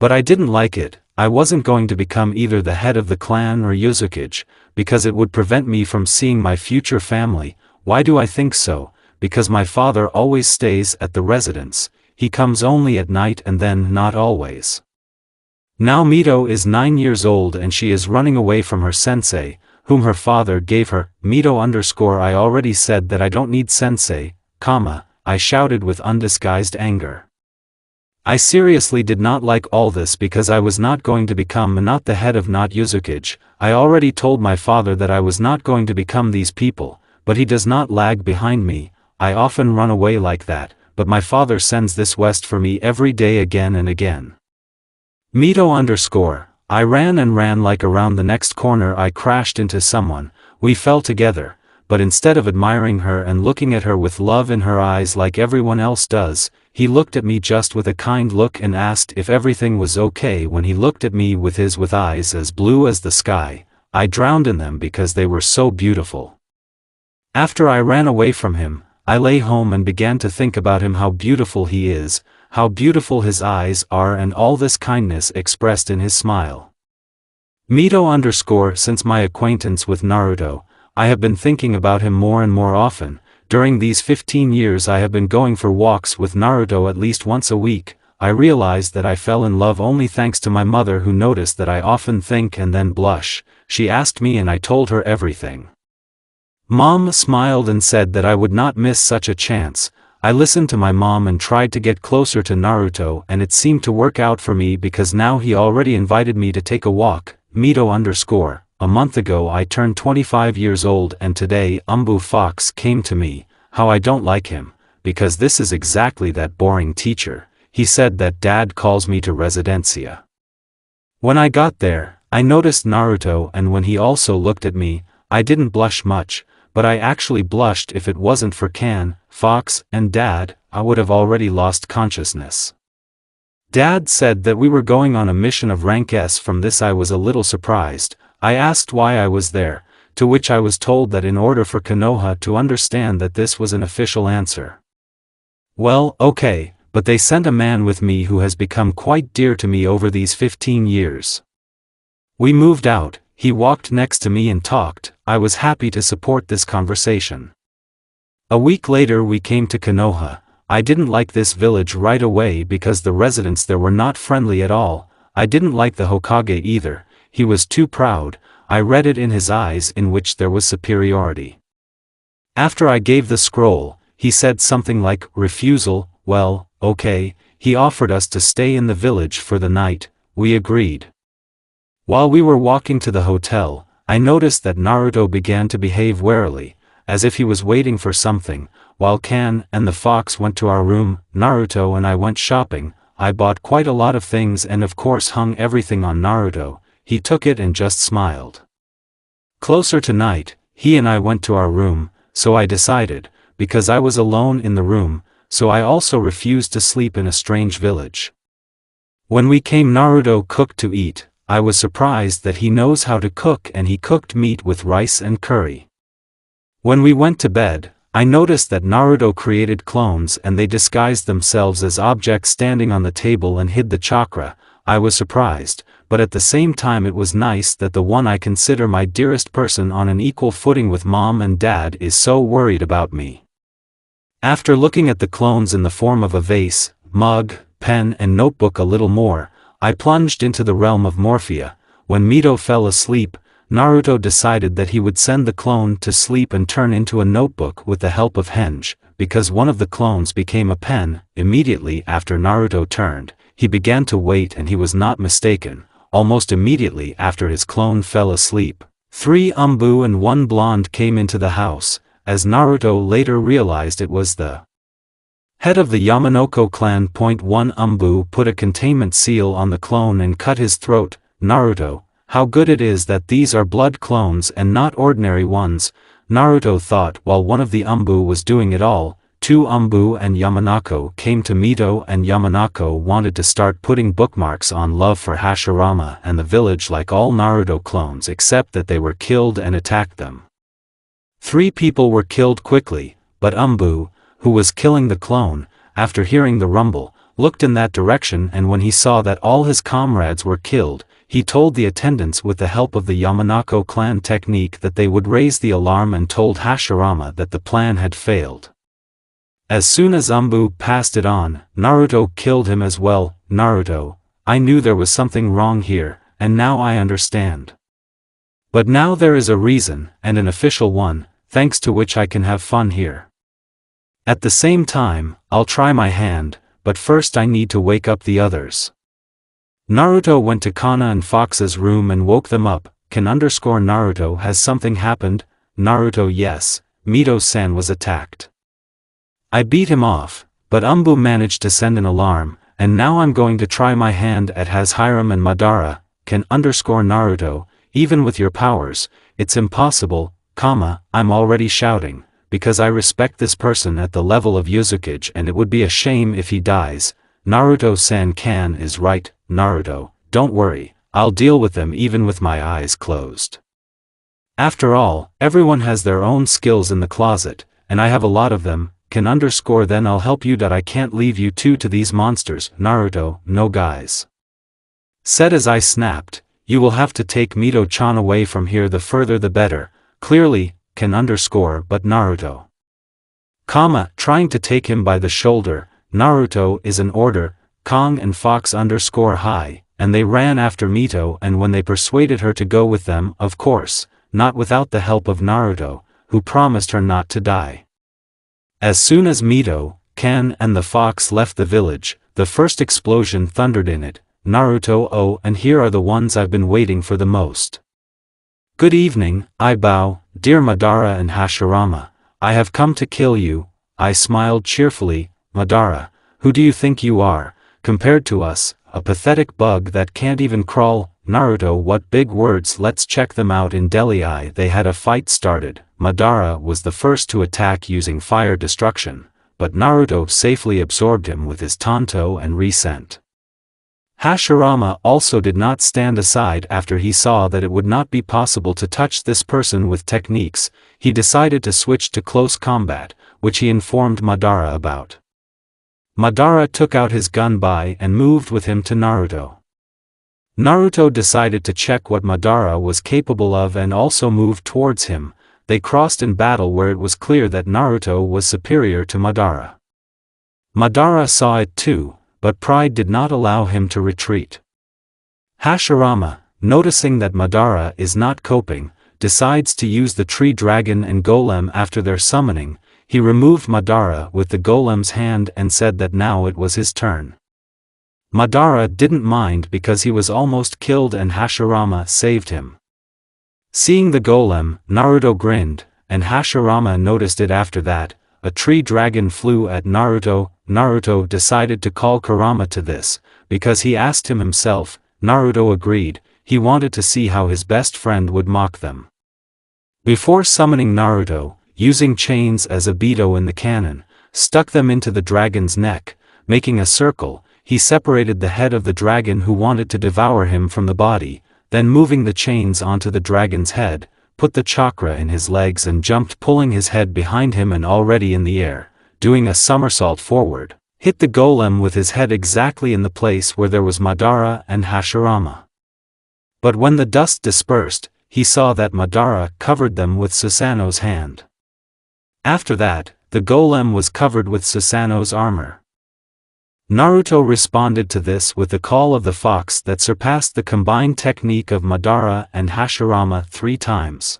But I didn't like it. I wasn't going to become either the head of the clan or Uzukage, because it would prevent me from seeing my future family. Why do I think so? Because my father always stays at the residence, he comes only at night and then not always. Now Mito is 9 years old and she is running away from her sensei, whom her father gave her. Mito_ I already said that I don't need sensei, I shouted with undisguised anger. I seriously did not like all this because I was not going to become not the head of not Uzukage. I already told my father that I was not going to become these people, but he does not lag behind me. I often run away like that, but my father sends this west for me every day again and again. Mito_, I ran and ran like around the next corner I crashed into someone, we fell together, but instead of admiring her and looking at her with love in her eyes like everyone else does, he looked at me just with a kind look and asked if everything was okay. When he looked at me with eyes as blue as the sky, I drowned in them because they were so beautiful. After I ran away from him, I lay home and began to think about him, how beautiful he is, how beautiful his eyes are, and all this kindness expressed in his smile. Mito_, since my acquaintance with Naruto, I have been thinking about him more and more often. During these 15 years I have been going for walks with Naruto at least once a week. I realized that I fell in love only thanks to my mother, who noticed that I often think and then blush. She asked me and I told her everything. Mom smiled and said that I would not miss such a chance. I listened to my mom and tried to get closer to Naruto, and it seemed to work out for me because now he already invited me to take a walk. Mito_. A month ago I turned 25 years old and today Fox came to me. How I don't like him, because this is exactly that boring teacher. He said that dad calls me to residencia. When I got there, I noticed Naruto, and when he also looked at me, I didn't blush much, but I actually blushed. If it wasn't for Fox, and Dad, I would have already lost consciousness. Dad said that we were going on a mission of rank S. From this I was a little surprised. I asked why I was there, to which I was told that in order for Konoha to understand that this was an official answer. Well, okay, but they sent a man with me who has become quite dear to me over these 15 years. We moved out, he walked next to me and talked. I was happy to support this conversation. A week later we came to Konoha. I didn't like this village right away because the residents there were not friendly at all. I didn't like the Hokage either, he was too proud. I read it in his eyes, in which there was superiority. After I gave the scroll, he said something like, refusal. Well, okay, he offered us to stay in the village for the night. We agreed. While we were walking to the hotel, I noticed that Naruto began to behave warily, as if he was waiting for something. While and the fox went to our room, Naruto and I went shopping. I bought quite a lot of things and of course hung everything on Naruto. He took it and just smiled. Closer to night, he and I went to our room, so I decided, because I was alone in the room, so I also refused to sleep in a strange village. When we came, Naruto cooked to eat. I was surprised that he knows how to cook, and he cooked meat with rice and curry. When we went to bed, I noticed that Naruto created clones and they disguised themselves as objects standing on the table and hid the chakra. I was surprised, but at the same time it was nice that the one I consider my dearest person on an equal footing with mom and dad is so worried about me. After looking at the clones in the form of a vase, mug, pen and notebook a little more, I plunged into the realm of Morphia. When Mito fell asleep, Naruto decided that he would send the clone to sleep and turn into a notebook with the help of Henge, because one of the clones became a pen. Immediately after Naruto turned, he began to wait, and he was not mistaken. Almost immediately after his clone fell asleep, 3 Umbu and 1 blonde came into the house. As Naruto later realized, it was the head of the Yamanoko clan. 1 Umbu put a containment seal on the clone and cut his throat. Naruto, how good it is that these are blood clones and not ordinary ones, Naruto thought while one of the Umbu was doing it all. 2 Umbu and Yamanako came to Mito, and Yamanako wanted to start putting bookmarks on love for Hashirama and the village like all Naruto clones, except that they were killed and attacked them. 3 people were killed quickly, but Umbu, who was killing the clone, after hearing the rumble, looked in that direction, and when he saw that all his comrades were killed, he told the attendants with the help of the Yamanako clan technique that they would raise the alarm and told Hashirama that the plan had failed. As soon as Umbu passed it on, Naruto killed him as well. Naruto, I knew there was something wrong here, and now I understand. But now there is a reason, and an official one, thanks to which I can have fun here. At the same time, I'll try my hand, but first I need to wake up the others. Naruto went to Kana and Fox's room and woke them up. Naruto, has something happened? Naruto, yes, Mito-san was attacked. I beat him off, but Umbu managed to send an alarm, and now I'm going to try my hand at Hashirama and Madara. Naruto, even with your powers, it's impossible, I'm already shouting, because I respect this person at the level of Uzumaki, and it would be a shame if he dies. Naruto-san is right. Naruto, don't worry, I'll deal with them even with my eyes closed. After all, everyone has their own skills in the closet, and I have a lot of them. Then I'll help you. I can't leave you two to these monsters. Naruto, no guys. Said as I snapped, you will have to take Mito-chan away from here, the further the better. Clearly, but Naruto. Trying to take him by the shoulder. Naruto is an order. Kong and Fox _hi, and they ran after Mito, and when they persuaded her to go with them, of course, not without the help of Naruto, who promised her not to die. As soon as Mito, can and the fox left the village, the first explosion thundered in it. Naruto, oh, and here are the ones I've been waiting for the most. Good evening, I bow, dear Madara and Hashirama. I have come to kill you. I smiled cheerfully. Madara, who do you think you are, compared to us, a pathetic bug that can't even crawl? Naruto, what big words, let's check them out in Delhi. They had a fight started. Madara was the first to attack using fire destruction, but Naruto safely absorbed him with his tanto and resent. Hashirama also did not stand aside after he saw that it would not be possible to touch this person with techniques. He decided to switch to close combat, which he informed Madara about. Madara took out his gun and moved with him to Naruto. Naruto decided to check what Madara was capable of and also moved towards him. They crossed in battle where it was clear that Naruto was superior to Madara. Madara saw it too, but pride did not allow him to retreat. Hashirama, noticing that Madara is not coping, decides to use the tree dragon and golem after their summoning. He removed Madara with the golem's hand and said that now it was his turn. Madara didn't mind because he was almost killed and Hashirama saved him. Seeing the golem, Naruto grinned, and Hashirama noticed it after that. A tree dragon flew at Naruto. Naruto decided to call Kurama to this, because he asked him himself. Naruto agreed, he wanted to see how his best friend would mock them. Before summoning Naruto, using chains as a beto in the cannon, stuck them into the dragon's neck, making a circle. He separated the head of the dragon who wanted to devour him from the body, then moving the chains onto the dragon's head, put the chakra in his legs and jumped, pulling his head behind him and already in the air, doing a somersault forward, hit the golem with his head exactly in the place where there was Madara and Hashirama. But when the dust dispersed, he saw that Madara covered them with Susanoo's hand. After that, the golem was covered with Susanoo's armor. Naruto responded to this with the call of the fox that surpassed the combined technique of Madara and Hashirama 3 times.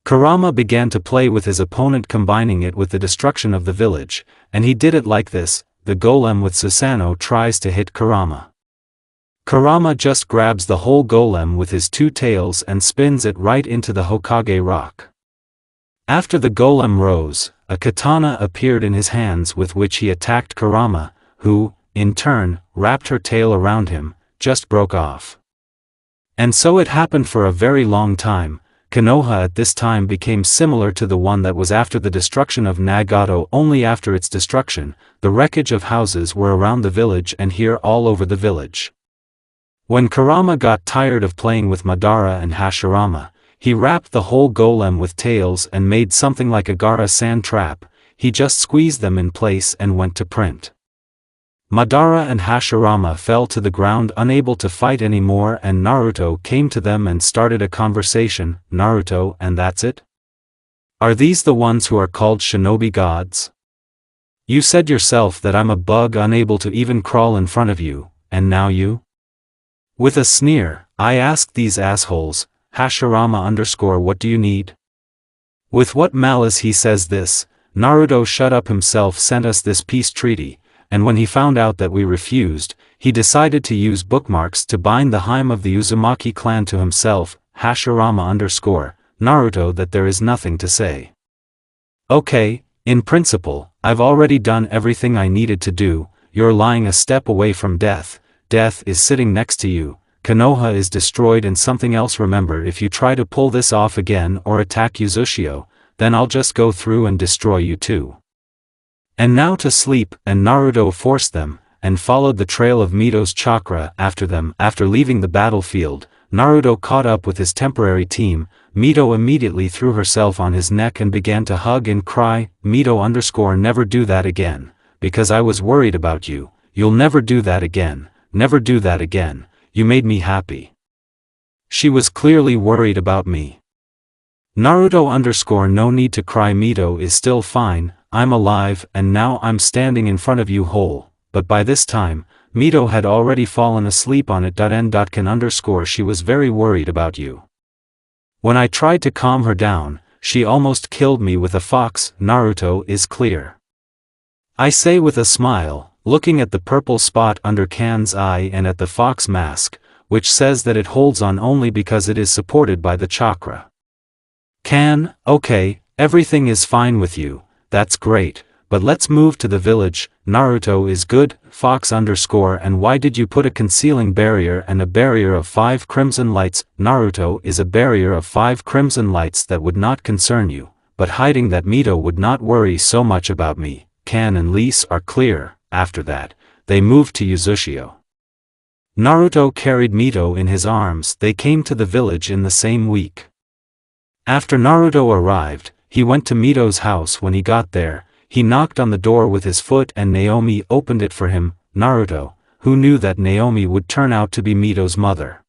Kurama began to play with his opponent, combining it with the destruction of the village, and he did it like this. The golem with Susanoo tries to hit Kurama. Kurama just grabs the whole golem with his 2 tails and spins it right into the Hokage rock. After the golem rose, a katana appeared in his hands with which he attacked Kurama, who, in turn, wrapped her tail around him, just broke off. And so it happened for a very long time. Konoha at this time became similar to the one that was after the destruction of Nagato. Only after its destruction, the wreckage of houses were around the village and here all over the village. When Kurama got tired of playing with Madara and Hashirama, he wrapped the whole golem with tails and made something like a Gaara sand trap. He just squeezed them in place and went to print. Madara and Hashirama fell to the ground unable to fight anymore, and Naruto came to them and started a conversation. Naruto, and that's it? Are these the ones who are called shinobi gods? You said yourself that I'm a bug unable to even crawl in front of you, and now you? With a sneer, I asked these assholes, Hashirama what do you need? With what malice he says this. Naruto shut up himself sent us this peace treaty, and when he found out that we refused, he decided to use bookmarks to bind the hime of the Uzumaki clan to himself. Hashirama Naruto that there is nothing to say. Okay, in principle, I've already done everything I needed to do. You're lying a step away from death. Death is sitting next to you. Konoha is destroyed and something else. Remember, if you try to pull this off again or attack Uzushio, then I'll just go through and destroy you too. And now to sleep. And Naruto forced them, and followed the trail of Mito's chakra after them. After leaving the battlefield, Naruto caught up with his temporary team. Mito immediately threw herself on his neck and began to hug and cry. Mito never do that again, because I was worried about you. You'll never do that again, never do that again, you made me happy. She was clearly worried about me. Naruto no need to cry, Mito is still fine, I'm alive, and now I'm standing in front of you whole. But by this time, Mito had already fallen asleep on it. N. She was very worried about you. When I tried to calm her down, she almost killed me with a fox. Naruto is clear. I say with a smile, looking at the purple spot under Kan's eye and at the fox mask, which says that it holds on only because it is supported by the chakra. Kan, okay, everything is fine with you, that's great, but let's move to the village. Naruto is good, fox_, and why did you put a concealing barrier and a barrier of 5 crimson lights? Naruto is a barrier of 5 crimson lights that would not concern you, but hiding that Mito would not worry so much about me. Kan and Lise are clear. After that, they moved to Uzushio. Naruto carried Mito in his arms. They came to the village in the same week. After Naruto arrived, he went to Mito's house. When he got there, he knocked on the door with his foot and Naomi opened it for him. Naruto, who knew that Naomi would turn out to be Mito's mother.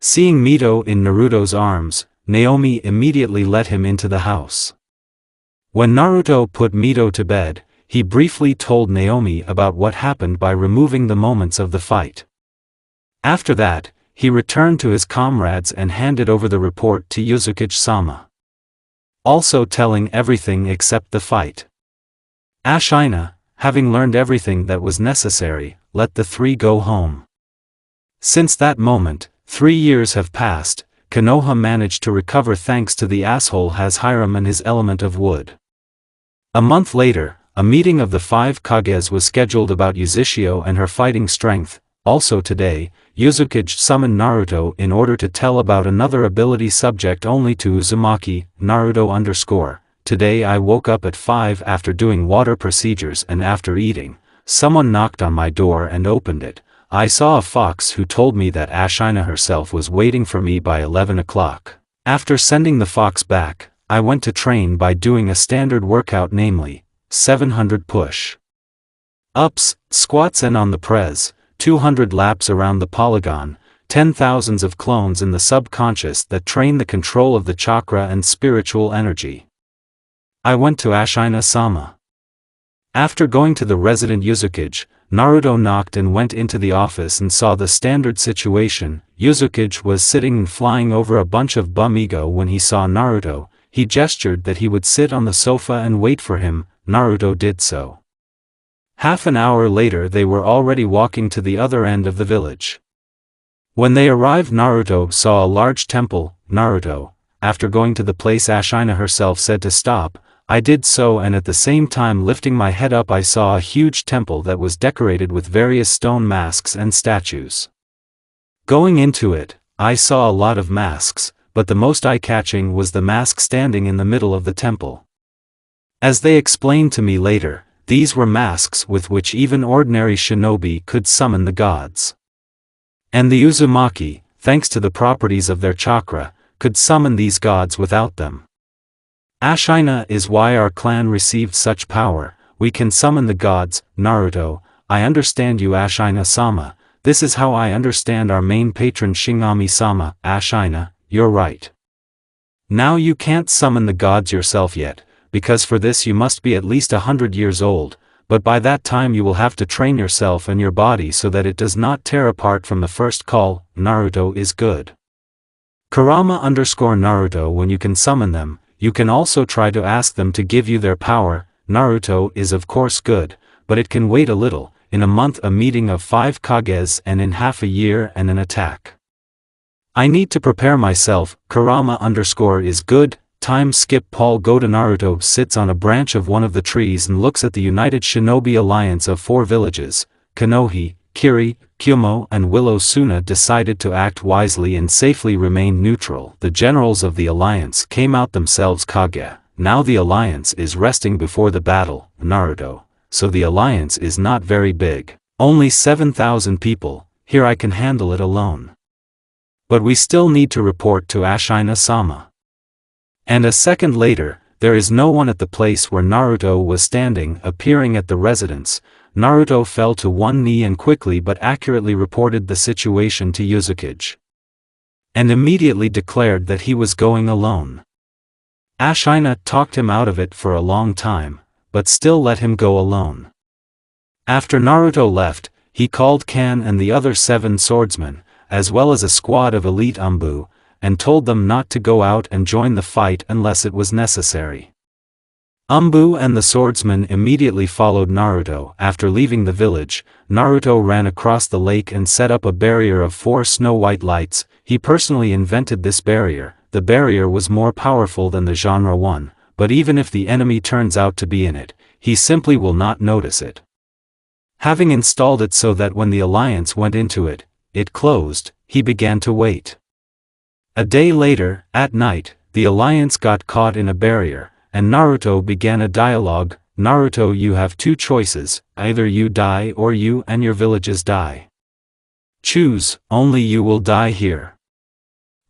Seeing Mito in Naruto's arms, Naomi immediately let him into the house. When Naruto put Mito to bed, he briefly told Naomi about what happened by removing the moments of the fight. After that, he returned to his comrades and handed over the report to Uzumaki-sama. Also telling everything except the fight. Ashina, having learned everything that was necessary, let the three go home. Since that moment, 3 years have passed. Konoha managed to recover thanks to the asshole has Hiram and his element of wood. A month later, a meeting of the 5 Kages was scheduled about Uzushio and her fighting strength. Also today, Uzumaki summoned Naruto in order to tell about another ability subject only to Uzumaki. Naruto_. Today I woke up at 5 after doing water procedures and after eating. Someone knocked on my door and opened it. I saw a fox who told me that Ashina herself was waiting for me by 11 o'clock. After sending the fox back, I went to train by doing a standard workout, namely 700 push-ups, squats and on the press, 200 laps around the polygon, 10,000s of clones in the subconscious that train the control of the chakra and spiritual energy. I went to Ashina-sama. After going to the resident Uzumaki, Naruto knocked and went into the office and saw the standard situation. Uzumaki was sitting and flying over a bunch of bum ego. When he saw Naruto, he gestured that he would sit on the sofa and wait for him. Naruto did so. Half an hour later they were already walking to the other end of the village. When they arrived, Naruto saw a large temple. Naruto, after going to the place Ashina herself said to stop, I did so, and at the same time lifting my head up I saw a huge temple that was decorated with various stone masks and statues. Going into it, I saw a lot of masks, but the most eye-catching was the mask standing in the middle of the temple. As they explained to me later, these were masks with which even ordinary shinobi could summon the gods. And the Uzumaki, thanks to the properties of their chakra, could summon these gods without them. Ashina is why our clan received such power. We can summon the gods. Naruto, I understand you. Ashina-sama, this is how I understand our main patron Shinigami-sama. Ashina, you're right. Now you can't summon the gods yourself yet, because for this you must be at least 100 years old, but by that time you will have to train yourself and your body so that it does not tear apart from the first call. Naruto is good. Kurama_Naruto, when you can summon them, you can also try to ask them to give you their power. Naruto is of course good, but it can wait a little, in a month a meeting of 5 Kages and in half a year and an attack. I need to prepare myself. Kurama_is good. Time skip. Paul go to Naruto sits on a branch of one of the trees and looks at the United Shinobi Alliance of 4 villages. Konohi, Kiri, Kyumo and Willow Suna decided to act wisely and safely remain neutral. The generals of the alliance came out themselves. Kage. Now the alliance is resting before the battle. Naruto. So the alliance is not very big. Only 7,000 people. Here I can handle it alone. But we still need to report to Ashina-sama. And a second later, there is no one at the place where Naruto was standing. Appearing at the residence, Naruto fell to one knee and quickly but accurately reported the situation to Uzumaki. And immediately declared that he was going alone. Ashina talked him out of it for a long time, but still let him go alone. After Naruto left, he called Kan and the other 7 swordsmen, as well as a squad of elite Umbu, and told them not to go out and join the fight unless it was necessary. Umbu and the swordsman immediately followed Naruto. After leaving the village, Naruto ran across the lake and set up a barrier of 4 snow-white lights. He personally invented this barrier. The barrier was more powerful than the genre one, but even if the enemy turns out to be in it, he simply will not notice it. Having installed it so that when the alliance went into it, it closed, he began to wait. A day later, at night, the alliance got caught in a barrier, and Naruto began a dialogue. Naruto, you have 2 choices, either you die or you and your villages die. Choose, only you will die here.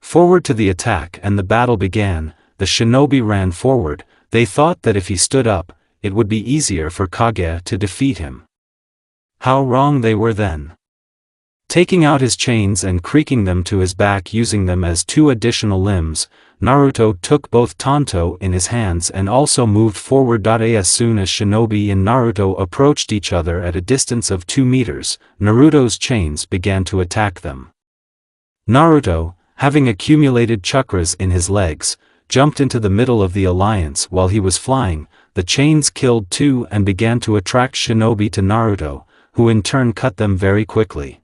Forward to the attack, and the battle began. The shinobi ran forward. They thought that if he stood up, it would be easier for Kage to defeat him. How wrong they were then. Taking out his chains and creaking them to his back using them as 2 additional limbs, Naruto took both tanto in his hands and also moved forward. As soon as shinobi and Naruto approached each other at a distance of 2 meters, Naruto's chains began to attack them. Naruto, having accumulated chakras in his legs, jumped into the middle of the alliance while he was flying. The chains killed 2 and began to attract shinobi to Naruto, who in turn cut them very quickly.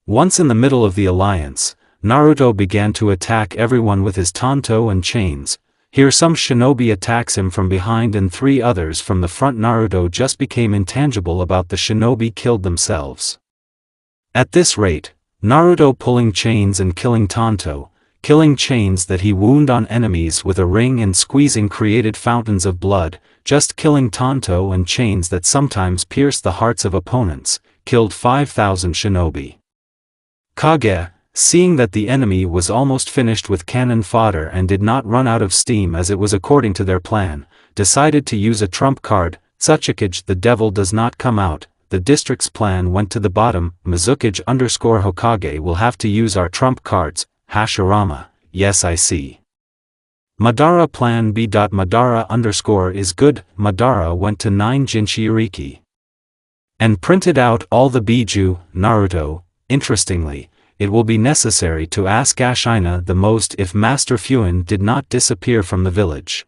Once in the middle of the alliance, Naruto began to attack everyone with his tanto and chains. Here some shinobi attacks him from behind and 3 others from the front. Naruto just became intangible about the shinobi killed themselves. At this rate, Naruto pulling chains and killing tanto, killing chains that he wound on enemies with a ring and squeezing created fountains of blood, just killing tanto and chains that sometimes pierced the hearts of opponents, killed 5,000 shinobi. Kage, seeing that the enemy was almost finished with cannon fodder and did not run out of steam as it was according to their plan, decided to use a trump card. Tsukage, the devil does not come out. The district's plan went to the bottom. Mizukage_Hokage will have to use our trump cards. Hashirama, yes I see. Madara plan B. Madara_ is good. Madara went to 9 Jinchuriki and printed out all the biju. Naruto, interestingly, it will be necessary to ask Ashina the most if Master Fuin did not disappear from the village.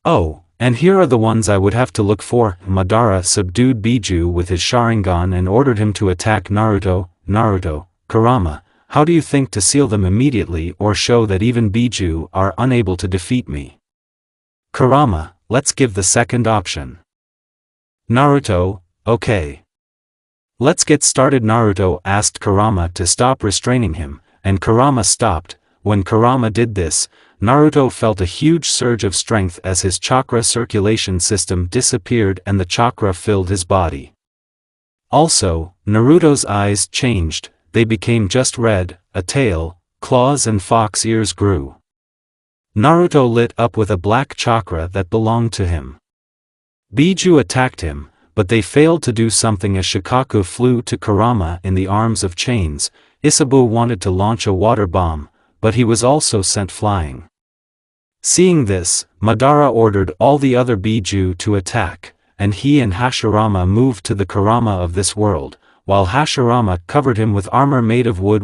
Oh, and here are the ones I would have to look for. Madara subdued Biju with his Sharingan and ordered him to attack Naruto. Naruto, Kurama, how do you think to seal them immediately or show that even Biju are unable to defeat me? Kurama, let's give the second option. Naruto, okay. Let's get started. Naruto asked Kurama to stop restraining him, and Kurama stopped. When Kurama did this, Naruto felt a huge surge of strength as his chakra circulation system disappeared and the chakra filled his body. Also, Naruto's eyes changed, they became just red, a tail, claws and fox ears grew. Naruto lit up with a black chakra that belonged to him. Biju attacked him, but they failed to do something as Shikaku flew to Kurama in the arms of chains. Isabu wanted to launch a water bomb, but he was also sent flying. Seeing this, Madara ordered all the other Biju to attack, and he and Hashirama moved to the Kurama of this world, while Hashirama covered him with armor made of wood,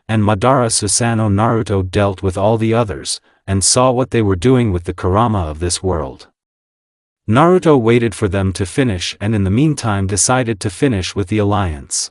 and Madara Susanoo Naruto dealt with all the others, and saw what they were doing with the Kurama of this world. Naruto waited for them to finish and in the meantime decided to finish with the alliance.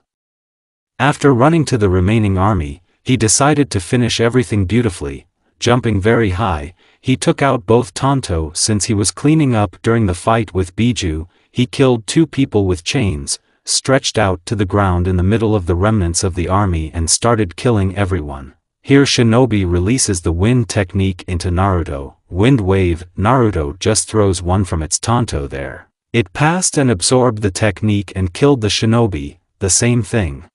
After running to the remaining army, he decided to finish everything beautifully. Jumping very high, he took out both Tanto since he was cleaning up during the fight with Biju. He killed 2 people with chains, stretched out to the ground in the middle of the remnants of the army and started killing everyone. Here Shinobi releases the wind technique into Naruto. Wind wave, Naruto just throws one from its Tanto there. It passed and absorbed the technique and killed the Shinobi. The same thing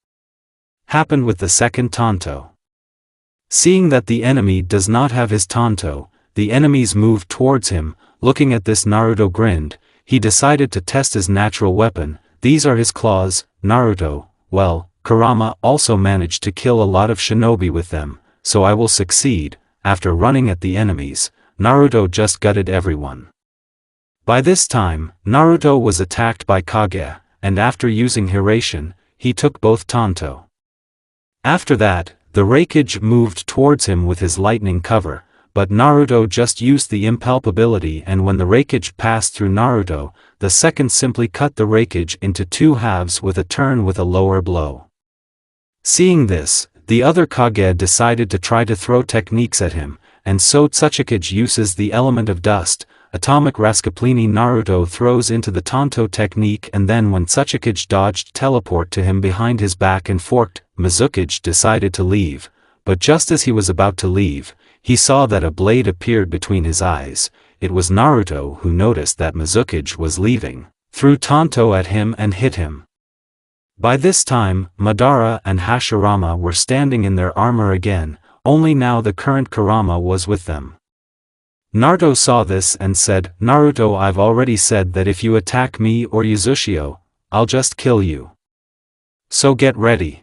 happened with the second Tanto. Seeing that the enemy does not have his Tanto, the enemies moved towards him. Looking at this, Naruto grinned. He decided to test his natural weapon. These are his claws. Naruto, well, Kurama also managed to kill a lot of shinobi with them, so I will succeed. After running at the enemies, Naruto just gutted everyone. By this time, Naruto was attacked by Kage, and after using Hiration, he took both Tanto. After that, the Raikage moved towards him with his lightning cover, but Naruto just used the impalpability, and when the raikage passed through Naruto, the second simply cut the raikage into two halves with a turn with a lower blow. Seeing this, the other Kage decided to try to throw techniques at him, and so Tsuchikage uses the element of dust. Atomic Rascaplini Naruto throws into the Tanto technique, and then when Tsuchikage dodged teleport to him behind his back and forked, Mizukage decided to leave, but just as he was about to leave, he saw that a blade appeared between his eyes. It was Naruto who noticed that Mizukage was leaving, threw Tanto at him and hit him. By this time, Madara and Hashirama were standing in their armor again, only now the current Kurama was with them. Naruto saw this and said, "Naruto, I've already said that if you attack me or Uzushio, I'll just kill you. So get ready."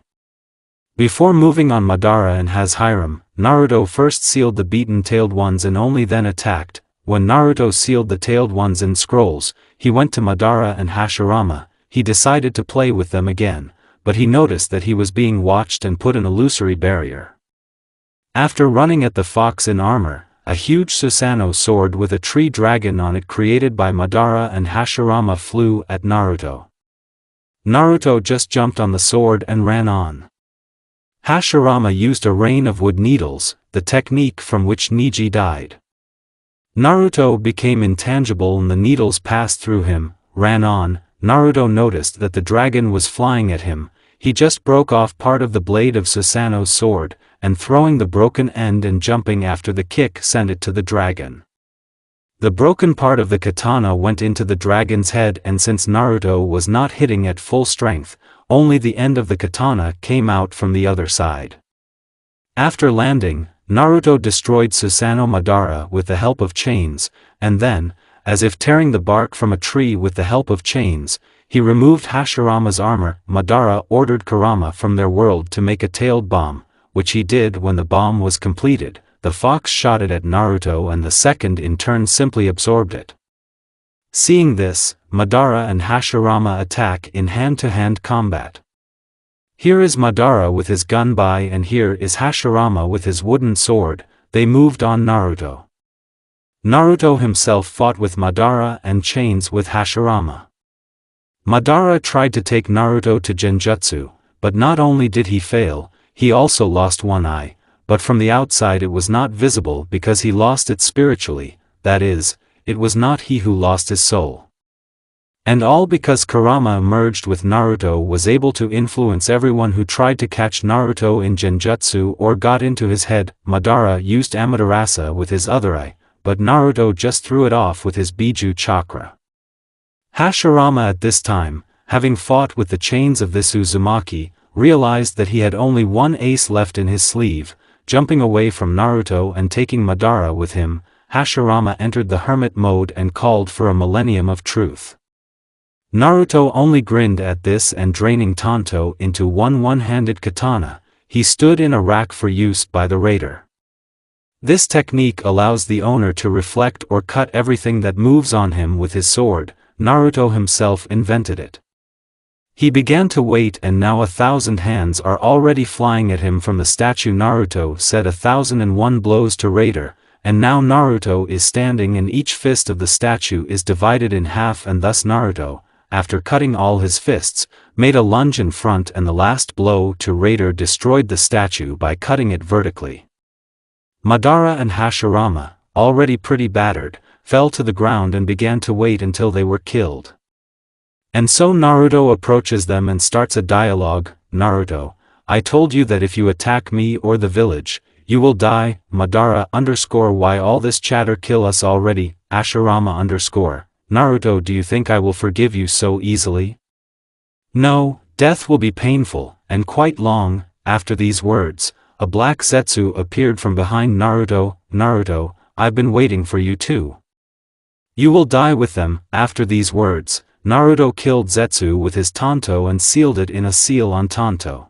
Before moving on Madara and Hashirama, Naruto first sealed the beaten tailed ones and only then attacked. When Naruto sealed the tailed ones in scrolls, he went to Madara and Hashirama. He decided to play with them again, but he noticed that he was being watched and put an illusory barrier. After running at the fox in armor, a huge Susanoo sword with a tree dragon on it created by Madara and Hashirama flew at Naruto. Naruto just jumped on the sword and ran on. Hashirama used a rain of wood needles, the technique from which Neji died. Naruto became intangible and the needles passed through him, ran on. Naruto noticed that the dragon was flying at him. He just broke off part of the blade of Susanoo's sword, and throwing the broken end and jumping after the kick sent it to the dragon. The broken part of the katana went into the dragon's head, and since Naruto was not hitting at full strength, only the end of the katana came out from the other side. After landing, Naruto destroyed Susanoo Madara with the help of chains, and then, as if tearing the bark from a tree with the help of chains, he removed Hashirama's armor. Madara ordered Kurama from their world to make a tailed bomb, which he did. When the bomb was completed, the fox shot it at Naruto and the second in turn simply absorbed it. Seeing this, Madara and Hashirama attack in hand-to-hand combat. Here is Madara with his gun by and here is Hashirama with his wooden sword. They moved on Naruto. Naruto himself fought with Madara and chains with Hashirama. Madara tried to take Naruto to Genjutsu, but not only did he fail, he also lost one eye, but from the outside it was not visible because he lost it spiritually, that is, it was not he who lost his soul. And all because Kurama merged with Naruto was able to influence everyone who tried to catch Naruto in Genjutsu or got into his head. Madara used Amaterasu with his other eye, but Naruto just threw it off with his Biju chakra. Hashirama at this time, having fought with the chains of this Uzumaki, realized that he had only one ace left in his sleeve. Jumping away from Naruto and taking Madara with him, Hashirama entered the hermit mode and called for a millennium of truth. Naruto only grinned at this and draining Tanto into one-handed katana, he stood in a rack for use by the raider. This technique allows the owner to reflect or cut everything that moves on him with his sword. Naruto himself invented it. He began to wait and now 1,000 hands are already flying at him from the statue. Naruto said 1,001 blows to Raider, and now Naruto is standing and each fist of the statue is divided in half, and thus Naruto, after cutting all his fists, made a lunge in front and the last blow to Raider destroyed the statue by cutting it vertically. Madara and Hashirama, already pretty battered, fell to the ground and began to wait until they were killed. And so Naruto approaches them and starts a dialogue. Naruto, I told you that if you attack me or the village, you will die. Madara why all this chatter, kill us already. Hashirama Naruto, do you think I will forgive you so easily? No, death will be painful, and quite long. After these words, a black Zetsu appeared from behind Naruto. Naruto, I've been waiting for you too. You will die with them. After these words, Naruto killed Zetsu with his Tanto and sealed it in a seal on Tanto.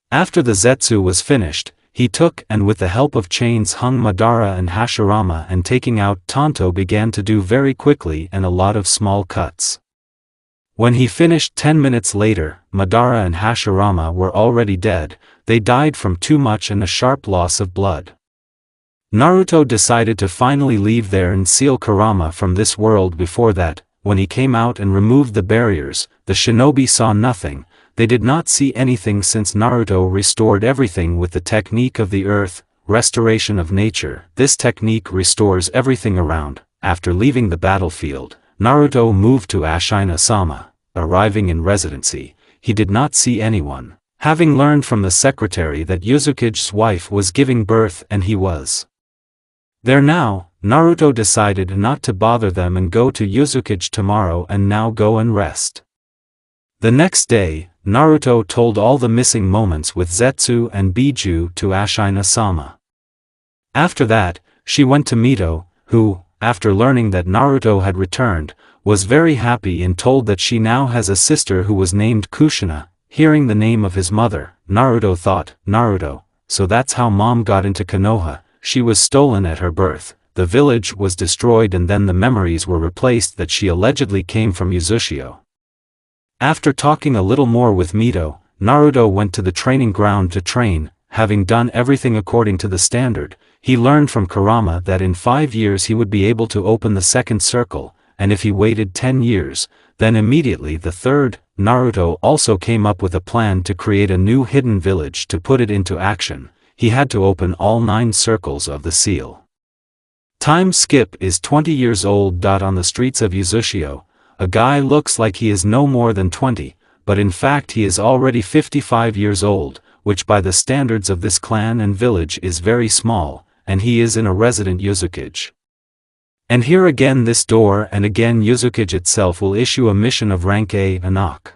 After the Zetsu was finished, he took and with the help of chains hung Madara and Hashirama, and taking out Tanto began to do very quickly and a lot of small cuts. When he finished 10 minutes later, Madara and Hashirama were already dead. They died from too much and a sharp loss of blood. Naruto decided to finally leave there and seal Kurama from this world. Before that, when he came out and removed the barriers, the shinobi saw nothing. They did not see anything since Naruto restored everything with the technique of the earth, restoration of nature. This technique restores everything around. After leaving the battlefield, Naruto moved to Ashina-sama. Arriving in residency, he did not see anyone, having learned from the secretary that Uzukage's wife was giving birth and he was there now. Naruto decided not to bother them and go to Uzukage tomorrow and now go and rest. The next day, Naruto told all the missing moments with Zetsu and Biju to Ashina-sama. After that, she went to Mito, who, after learning that Naruto had returned, was very happy and told that she now has a sister who was named Kushina. Hearing the name of his mother, Naruto thought, Naruto, so that's how mom got into Konoha. She was stolen at her birth, the village was destroyed and then the memories were replaced that she allegedly came from Uzushio. After talking a little more with Mito, Naruto went to the training ground to train. Having done everything according to the standard, he learned from Kurama that in 5 years he would be able to open the second circle, and if he waited 10 years, then immediately the third. Naruto also came up with a plan to create a new hidden village. To put it into action, he had to open all 9 circles of the seal. Time skip is 20 years old. On the streets of Uzushio, a guy looks like he is no more than 20, but in fact he is already 55 years old, which by the standards of this clan and village is very small, and he is in a resident Uzukage. And here again this door and again Uzukage itself will issue a mission of rank A knock.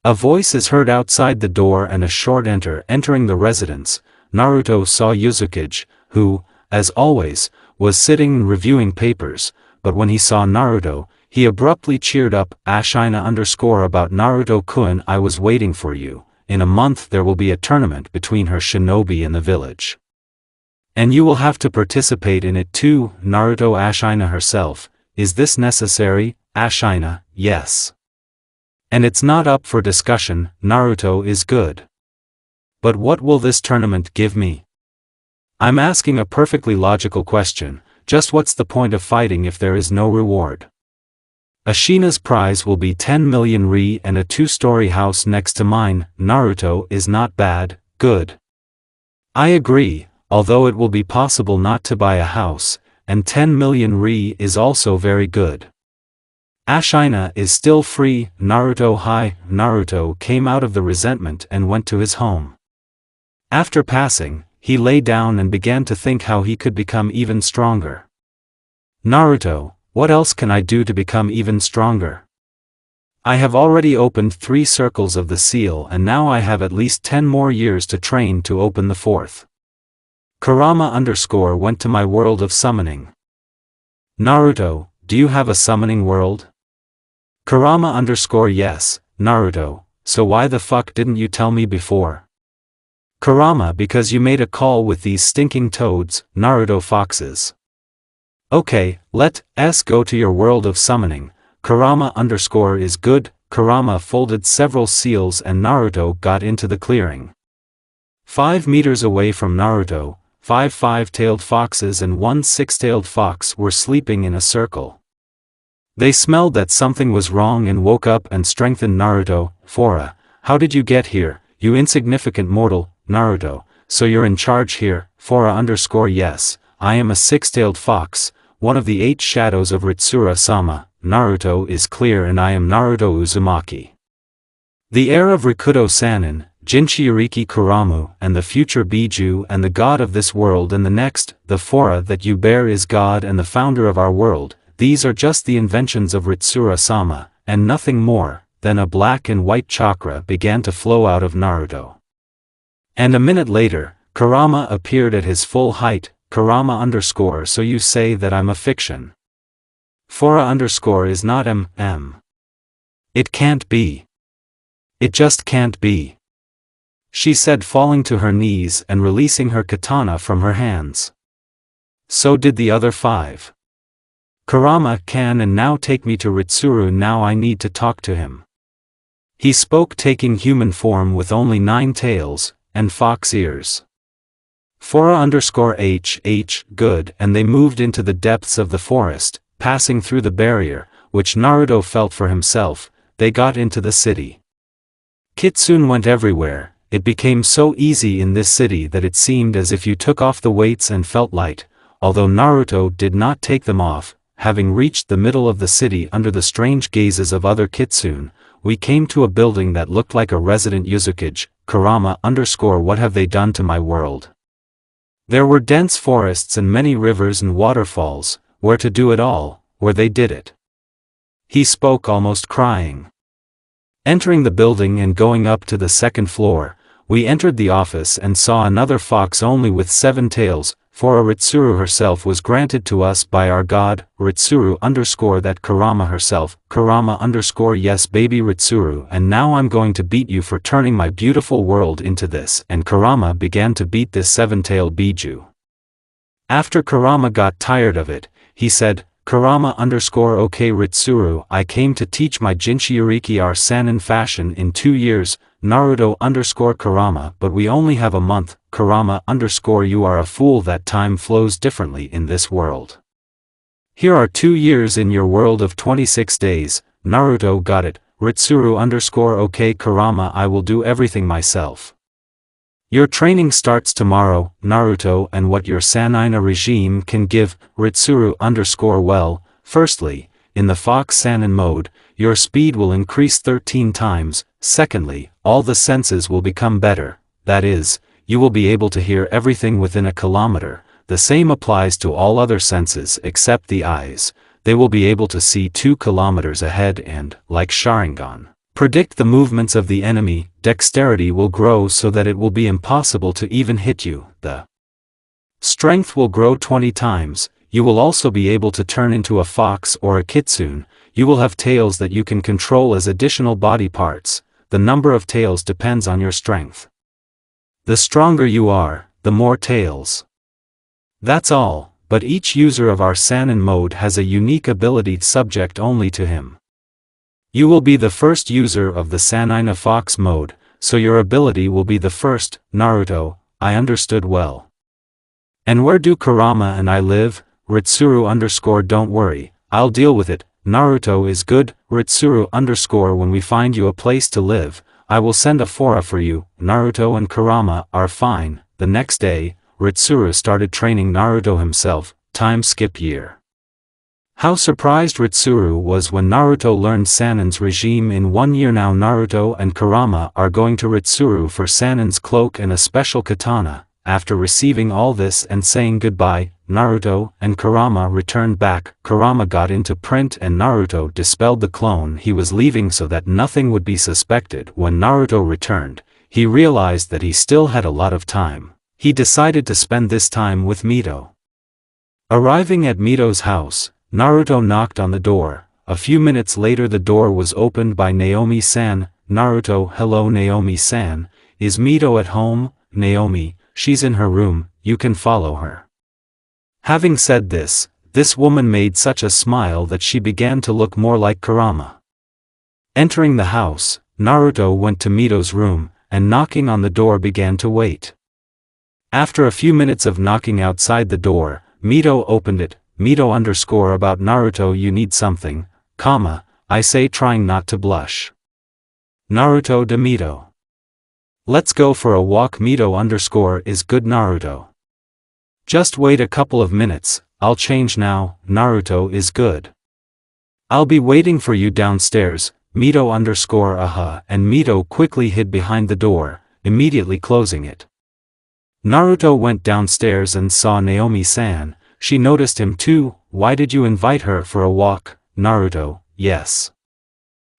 A voice is heard outside the door and a short entering the residence. Naruto saw Uzukage, who, as always, was sitting and reviewing papers, but when he saw Naruto, he abruptly cheered up. Ashina about Naruto-kun, I was waiting for you. In a month there will be a tournament between her shinobi and the village. And you will have to participate in it too. Naruto Ashina herself, is this necessary? Ashina, yes. And it's not up for discussion. Naruto is good. But what will this tournament give me? I'm asking a perfectly logical question, just what's the point of fighting if there is no reward? Ashina's prize will be 10 million Ri and a 2-story house next to mine. Naruto is not bad, good. I agree, although it will be possible not to buy a house, and 10 million Ri is also very good. Ashina is still free. Naruto hi. Naruto came out of the resentment and went to his home. After passing, he lay down and began to think how he could become even stronger. Naruto, what else can I do to become even stronger? I have already opened 3 circles of the seal and now I have at least 10 more years to train to open the 4th. Kurama went to my world of summoning. Naruto, do you have a summoning world? Kurama yes, Naruto, so why the fuck didn't you tell me before? Kurama, because you made a call with these stinking toads, Naruto foxes. Okay, let's go to your world of summoning. Kurama is good. Kurama folded several seals and Naruto got into the clearing. 5 meters away from Naruto, 5 5-tailed foxes and 1 6-tailed fox were sleeping in a circle. They smelled that something was wrong and woke up and strengthened Naruto. Fora, how did you get here, you insignificant mortal? Naruto, so you're in charge here? Fora yes, I am a 6-tailed fox, one of the 8 shadows of Ritsura-sama. Naruto is clear and I am Naruto Uzumaki. The heir of Rikudo Sannin, Jinchuriki Kuramu, and the future Biju and the god of this world and the next. The Fora that you bear is God and the founder of our world. These are just the inventions of Ritsura-sama, and nothing more. Then a black and white chakra began to flow out of Naruto. And a minute later, Kurama appeared at his full height. Kurama so you say that I'm a fiction. Fora is not M. It can't be. It just can't be. She said, falling to her knees and releasing her katana from her hands. So did the other 5. Kurama can and now take me to Ritsuru. Now I need to talk to him. He spoke taking human form with only 9 tails and fox ears. Fora_H, good, and they moved into the depths of the forest, passing through the barrier, which Naruto felt for himself. They got into the city. Kitsune went everywhere. It became so easy in this city that it seemed as if you took off the weights and felt light, although Naruto did not take them off. Having reached the middle of the city under the strange gazes of other Kitsune, we came to a building that looked like a resident Uzumaki. Kurama_what have they done to my world? There were dense forests and many rivers and waterfalls. Where to do it all, where they did it. He spoke almost crying. Entering the building and going up to the second floor, we entered the office and saw another fox only with 7 tails, for Ritsuru herself was granted to us by our god, Ritsuru_that Kurama herself, Kurama_yes baby Ritsuru, and now I'm going to beat you for turning my beautiful world into this, and Kurama began to beat this 7-tailed Biju. After Kurama got tired of it, he said, Kurama_okay Ritsuru, I came to teach my Jinchuriki our Sannin fashion in 2 years, Naruto_Kurama, but we only have a month, Kurama_you are a fool, that time flows differently in this world. Here are 2 years in your world of 26 days, Naruto got it, Ritsuru_okay Kurama, I will do everything myself. Your training starts tomorrow, Naruto, and what your Sannin regime can give, Ritsuru_well, firstly, in the Fox Sannin mode, your speed will increase 13 times, secondly, all the senses will become better, that is, you will be able to hear everything within a kilometer, the same applies to all other senses except the eyes, they will be able to see 2 kilometers ahead and, like Sharingan, predict the movements of the enemy. Dexterity will grow so that it will be impossible to even hit you, the strength will grow 20 times, you will also be able to turn into a fox or a kitsune, you will have tails that you can control as additional body parts, the number of tails depends on your strength. The stronger you are, the more tails. That's all, but each user of our Sannin mode has a unique ability subject only to him. You will be the first user of the Sannin Fox mode, so your ability will be the first, Naruto, I understood well. And where do Kurama and I live? Ritsuru_ don't worry, I'll deal with it, Naruto is good, Ritsuru_ when we find you a place to live, I will send a fora for you, Naruto and Kurama are fine. The next day, Ritsuru started training Naruto himself, time skip year. How surprised Ritsuru was when Naruto learned Sannin's regime in 1 year. Now Naruto and Kurama are going to Ritsuru for Sannin's cloak and a special katana. After receiving all this and saying goodbye, Naruto and Kurama returned back. Kurama got into print and Naruto dispelled the clone he was leaving so that nothing would be suspected. When Naruto returned, he realized that he still had a lot of time. He decided to spend this time with Mito. Arriving at Mito's house, Naruto knocked on the door. A few minutes later the door was opened by Naomi-san. Naruto, hello Naomi-san, is Mito at home? Naomi, she's in her room, you can follow her. Having said this, this woman made such a smile that she began to look more like Kurama. Entering the house, Naruto went to Mito's room, and knocking on the door began to wait. After a few minutes of knocking outside the door, Mito opened it. Mito_ about Naruto, you need something, I say trying not to blush. Naruto de Mito. Let's go for a walk. Mito_ is good Naruto. Just wait a couple of minutes, I'll change now, Naruto is good. I'll be waiting for you downstairs, Mito_ and Mito quickly hid behind the door, immediately closing it. Naruto went downstairs and saw Naomi-san. She noticed him too. Why did you invite her for a walk, Naruto? Yes.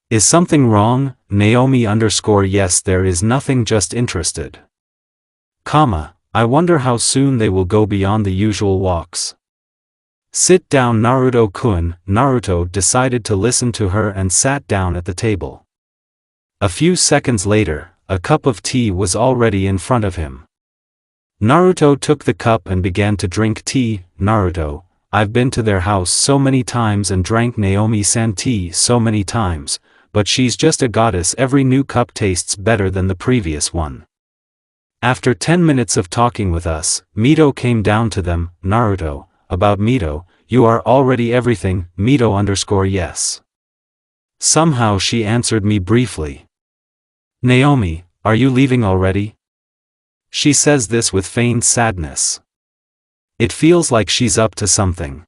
Is something wrong? Naomi_ yes, there is nothing, just interested. I wonder how soon they will go beyond the usual walks. Sit down Naruto-kun. Naruto decided to listen to her and sat down at the table. A few seconds later, a cup of tea was already in front of him. Naruto took the cup and began to drink tea. Naruto, I've been to their house so many times and drank Naomi-san tea so many times, but she's just a goddess. Every new cup tastes better than the previous one. After 10 minutes of talking with us, Mito came down to them. Naruto, about Mito, you are already everything, Mito_yes. Somehow she answered me briefly. Naomi, are you leaving already? She says this with feigned sadness. It feels like she's up to something.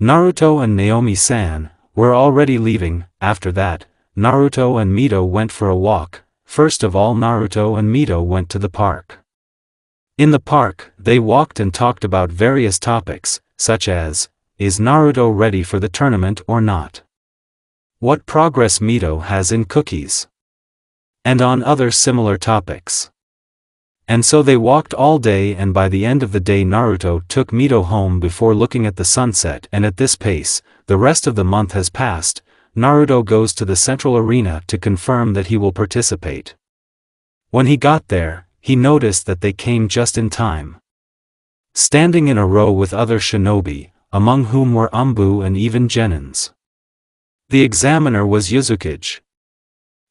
Naruto and Naomi-san were already leaving. After that, Naruto and Mito went for a walk. First of all, Naruto and Mito went to the park. In the park, they walked and talked about various topics, such as, is Naruto ready for the tournament or not? What progress Mito has in cookies? And on other similar topics. And so they walked all day, and by the end of the day Naruto took Mito home before looking at the sunset, and at this pace, the rest of the month has passed. Naruto goes to the central arena to confirm that he will participate. When he got there, he noticed that they came just in time. Standing in a row with other shinobi, among whom were Umbu and even Genins. The examiner was Uzumaki.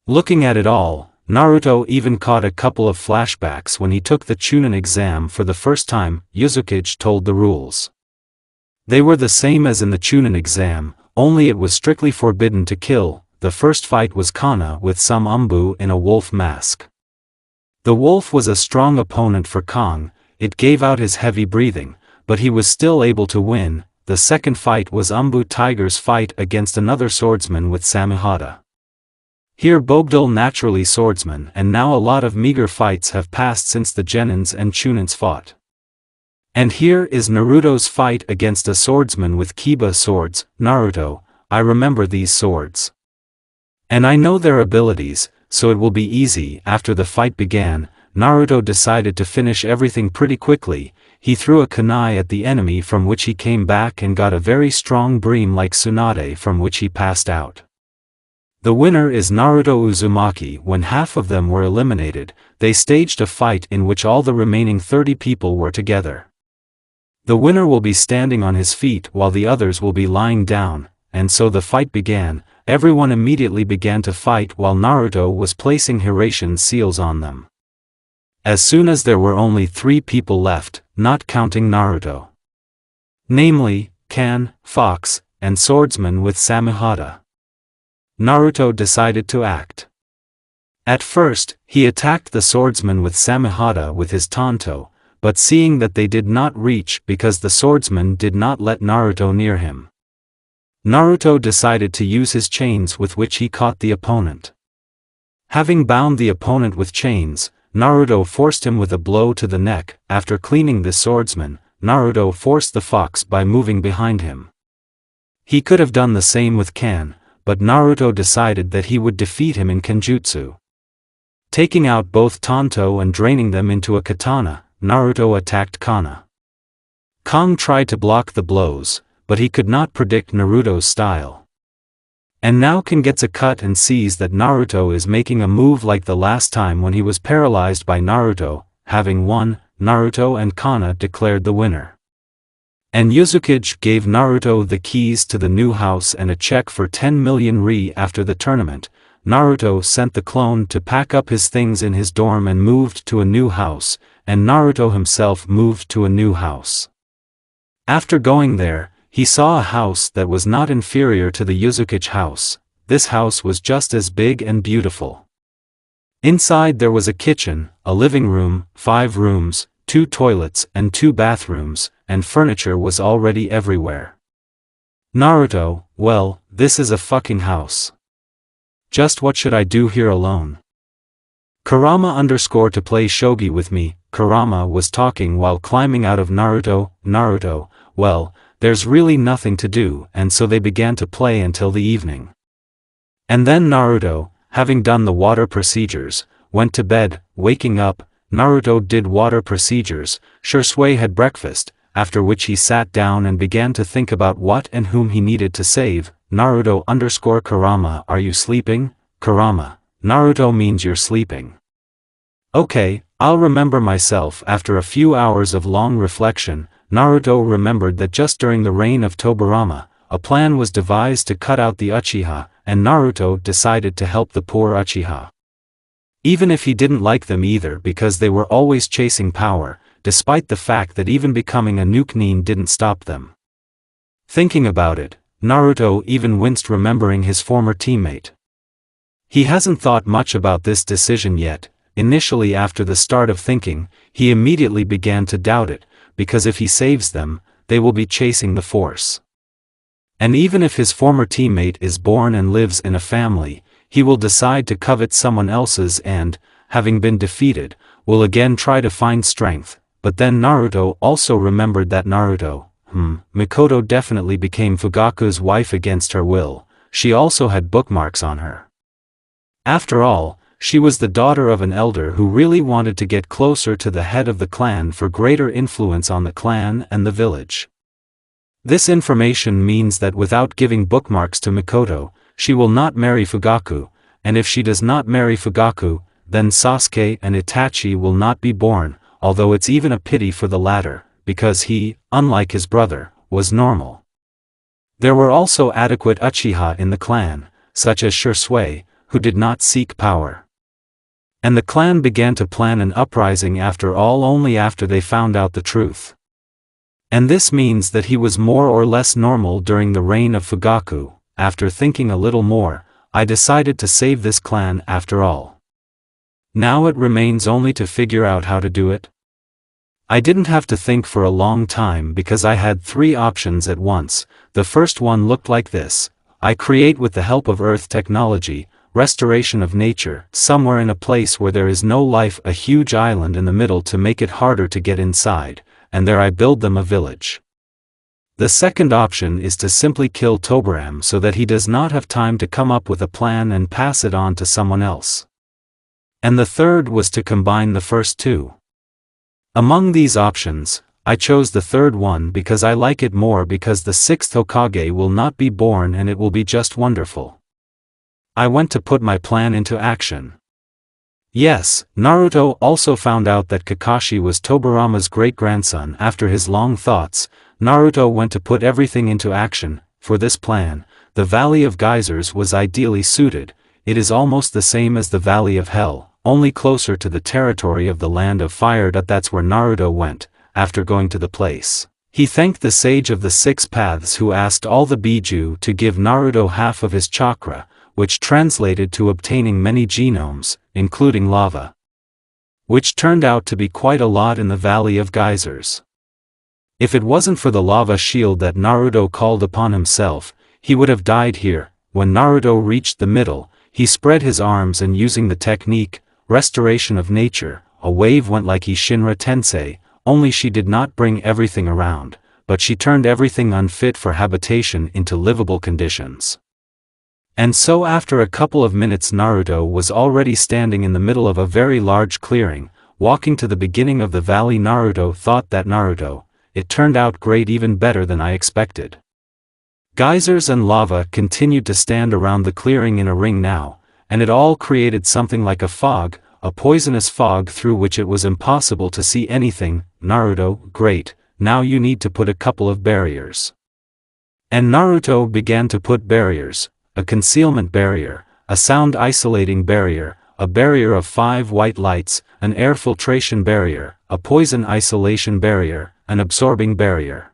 Looking at it all, Naruto even caught a couple of flashbacks when he took the Chunin exam for the first time. Uzumaki told the rules. They were the same as in the Chunin exam, only it was strictly forbidden to kill. The first fight was Kana with some Umbu in a wolf mask. The wolf was a strong opponent for Kong, it gave out his heavy breathing, but he was still able to win. The second fight was Umbu Tiger's fight against another swordsman with Samehada. Here Bogdal naturally swordsman, and now a lot of meager fights have passed since the Genins and Chunins fought. And here is Naruto's fight against a swordsman with Kiba swords. Naruto, I remember these swords. And I know their abilities, so it will be easy. After the fight began, Naruto decided to finish everything pretty quickly. He threw a kunai at the enemy from which he came back and got a very strong bream like Tsunade from which he passed out. The winner is Naruto Uzumaki. When half of them were eliminated, they staged a fight in which all the remaining 30 people were together. The winner will be standing on his feet while the others will be lying down, and so the fight began. Everyone immediately began to fight while Naruto was placing Hiraishin seals on them. As soon as there were only 3 people left, not counting Naruto. Namely, Kan, Fox, and swordsman with Samehada. Naruto decided to act. At first, he attacked the swordsman with Samehada with his tanto, but seeing that they did not reach because the swordsman did not let Naruto near him, Naruto decided to use his chains with which he caught the opponent. Having bound the opponent with chains, Naruto forced him with a blow to the neck. After cleaning the swordsman, Naruto forced the fox by moving behind him. He could have done the same with Kan, but Naruto decided that he would defeat him in Kenjutsu. Taking out both tanto and draining them into a katana, Naruto attacked Kana. Kong tried to block the blows, but he could not predict Naruto's style. And now Kan gets a cut and sees that Naruto is making a move like the last time when he was paralyzed by Naruto. Having won, Naruto and Kana declared the winner. And Uzumaki gave Naruto the keys to the new house and a check for 10 million Ri. After the tournament, Naruto sent the clone to pack up his things in his dorm and moved to a new house, and Naruto himself moved to a new house. After going there, he saw a house that was not inferior to the Uzumaki house. This house was just as big and beautiful. Inside there was a kitchen, a living room, 5 rooms, 2 toilets and 2 bathrooms, and furniture was already everywhere. Naruto, well, this is a fucking house. Just what should I do here alone? Kurama to play shogi with me. Kurama was talking while climbing out of Naruto. Naruto, well, there's really nothing to do, and so they began to play until the evening. And then Naruto, having done the water procedures, went to bed. Waking up, Naruto did water procedures. Shursui had breakfast, after which he sat down and began to think about what and whom he needed to save. Naruto Kurama, are you sleeping? Kurama, Naruto means you're sleeping. Okay, I'll remember myself. After a few hours of long reflection, Naruto remembered that just during the reign of Tobirama, a plan was devised to cut out the Uchiha, and Naruto decided to help the poor Uchiha. Even if he didn't like them either because they were always chasing power, despite the fact that even becoming a nuke nin didn't stop them. Thinking about it, Naruto even winced remembering his former teammate. He hasn't thought much about this decision yet. Initially, after the start of thinking, he immediately began to doubt it, because if he saves them, they will be chasing the force. And even if his former teammate is born and lives in a family, he will decide to covet someone else's and, having been defeated, will again try to find strength. But then Naruto also remembered that Mikoto definitely became Fugaku's wife against her will. She also had bookmarks on her. After all, she was the daughter of an elder who really wanted to get closer to the head of the clan for greater influence on the clan and the village. This information means that without giving bookmarks to Mikoto, she will not marry Fugaku, and if she does not marry Fugaku, then Sasuke and Itachi will not be born, although it's even a pity for the latter, because he, unlike his brother, was normal. There were also adequate Uchiha in the clan, such as Shisui, who did not seek power. And the clan began to plan an uprising after all only after they found out the truth. And this means that he was more or less normal during the reign of Fugaku. After thinking a little more, I decided to save this clan after all. Now it remains only to figure out how to do it. I didn't have to think for a long time because I had 3 options at once. The first one looked like this: I create with the help of earth technology, restoration of nature, somewhere in a place where there is no life, a huge island in the middle to make it harder to get inside, and there I build them a village. The second option is to simply kill Tobirama so that he does not have time to come up with a plan and pass it on to someone else. And the third was to combine the first 2. Among these options, I chose the third one because I like it more because the 6th Hokage will not be born and it will be just wonderful. I went to put my plan into action. Yes, Naruto also found out that Kakashi was Tobirama's great-grandson. After his long thoughts, Naruto went to put everything into action. For this plan, the Valley of Geysers was ideally suited. It is almost the same as the Valley of Hell, only closer to the territory of the Land of Fire. That's where Naruto went. After going to the place, he thanked the Sage of the 6 Paths who asked all the Biju to give Naruto half of his chakra, which translated to obtaining many genomes, including lava. Which turned out to be quite a lot in the Valley of Geysers. If it wasn't for the lava shield that Naruto called upon himself, he would have died here. When Naruto reached the middle, he spread his arms and using the technique, restoration of nature, a wave went like Shinra Tensei, only she did not bring everything around, but she turned everything unfit for habitation into livable conditions. And so after a couple of minutes Naruto was already standing in the middle of a very large clearing, walking to the beginning of the valley. Naruto thought that it turned out great, even better than I expected. Geysers and lava continued to stand around the clearing in a ring now, and it all created something like a fog, a poisonous fog through which it was impossible to see anything. Naruto, great, now you need to put a couple of barriers. And Naruto began to put barriers. A concealment barrier, a sound isolating barrier, a barrier of 5 white lights, an air filtration barrier, a poison isolation barrier, an absorbing barrier.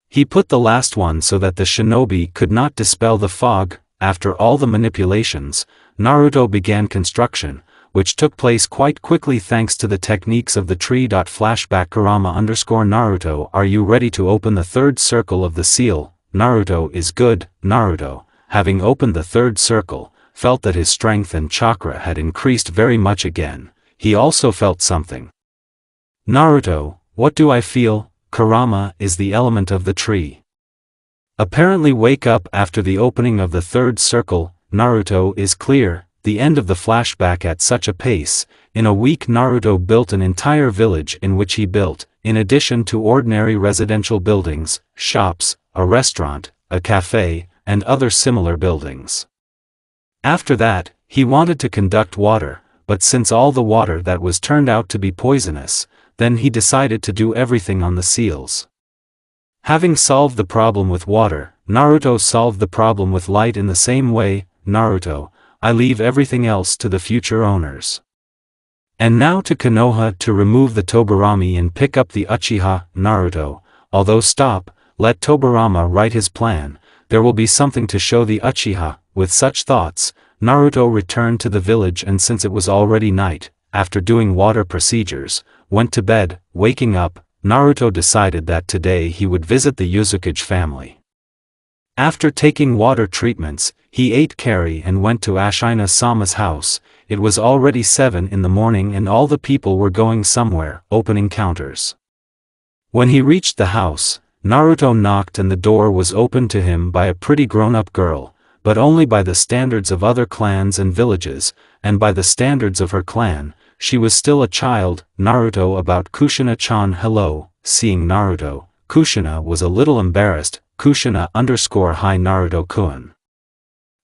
He put the last one so that the shinobi could not dispel the fog. After all the manipulations, Naruto began construction, which took place quite quickly thanks to the techniques of the tree. Flashback Kurama_Naruto, are you ready to open the 3rd circle of the seal? Naruto is good. Naruto, having opened the 3rd circle, felt that his strength and chakra had increased very much again. He also felt something. Naruto, what do I feel? Kurama is the element of the tree. Apparently wake up after the opening of the 3rd circle. Naruto is clear. The end of the flashback at such a pace. In a week Naruto built an entire village in which he built, in addition to ordinary residential buildings, shops, a restaurant, a cafe, and other similar buildings. After that, he wanted to conduct water, but since all the water that was turned out to be poisonous, then he decided to do everything on the seals. Having solved the problem with water, Naruto solved the problem with light in the same way. Naruto, I leave everything else to the future owners. And now to Konoha to remove the Tobirama and pick up the Uchiha, Naruto. Although stop, let Tobirama write his plan, there will be something to show the Uchiha. With such thoughts, Naruto returned to the village, and since it was already night, after doing water procedures, went to bed. Waking up, Naruto decided that today he would visit the Uzumaki family. After taking water treatments, he ate curry and went to Ashina-sama's house. It was already 7 in the morning and all the people were going somewhere, opening counters. When he reached the house, Naruto knocked and the door was opened to him by a pretty grown-up girl, but only by the standards of other clans and villages, and by the standards of her clan, she was still a child. Naruto about Kushina-chan. Hello. Seeing Naruto, Kushina was a little embarrassed. Kushina_hi Naruto-kun.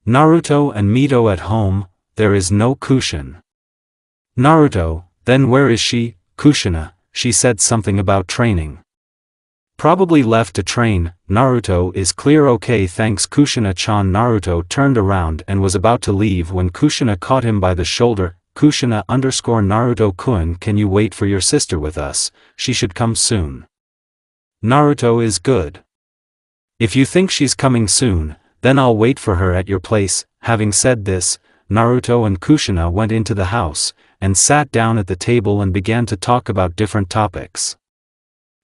Naruto and Mito at home, there is no Kushin. Naruto, then where is she? Kushina, she said something about training. Probably left to train. Naruto is clear. Okay, thanks Kushina-chan. Naruto turned around and was about to leave when Kushina caught him by the shoulder. Kushina_Naruto-kun, can you wait for your sister with us? She should come soon. Naruto is good. If you think she's coming soon, then I'll wait for her at your place. Having said this, Naruto and Kushina went into the house, and sat down at the table and began to talk about different topics.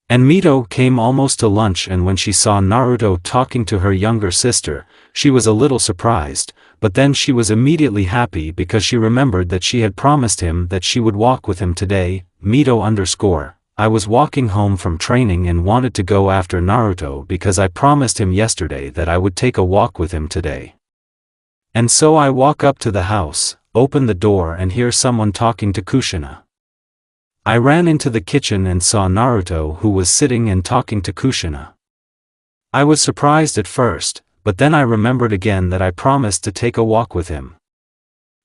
And Mito came almost to lunch, and when she saw Naruto talking to her younger sister, she was a little surprised, but then she was immediately happy because she remembered that she had promised him that she would walk with him today. Mito_, I was walking home from training and wanted to go after Naruto because I promised him yesterday that I would take a walk with him today. And so I walk up to the house, open the door and hear someone talking to Kushina. I ran into the kitchen and saw Naruto, who was sitting and talking to Kushina. I was surprised at first, but then I remembered again that I promised to take a walk with him.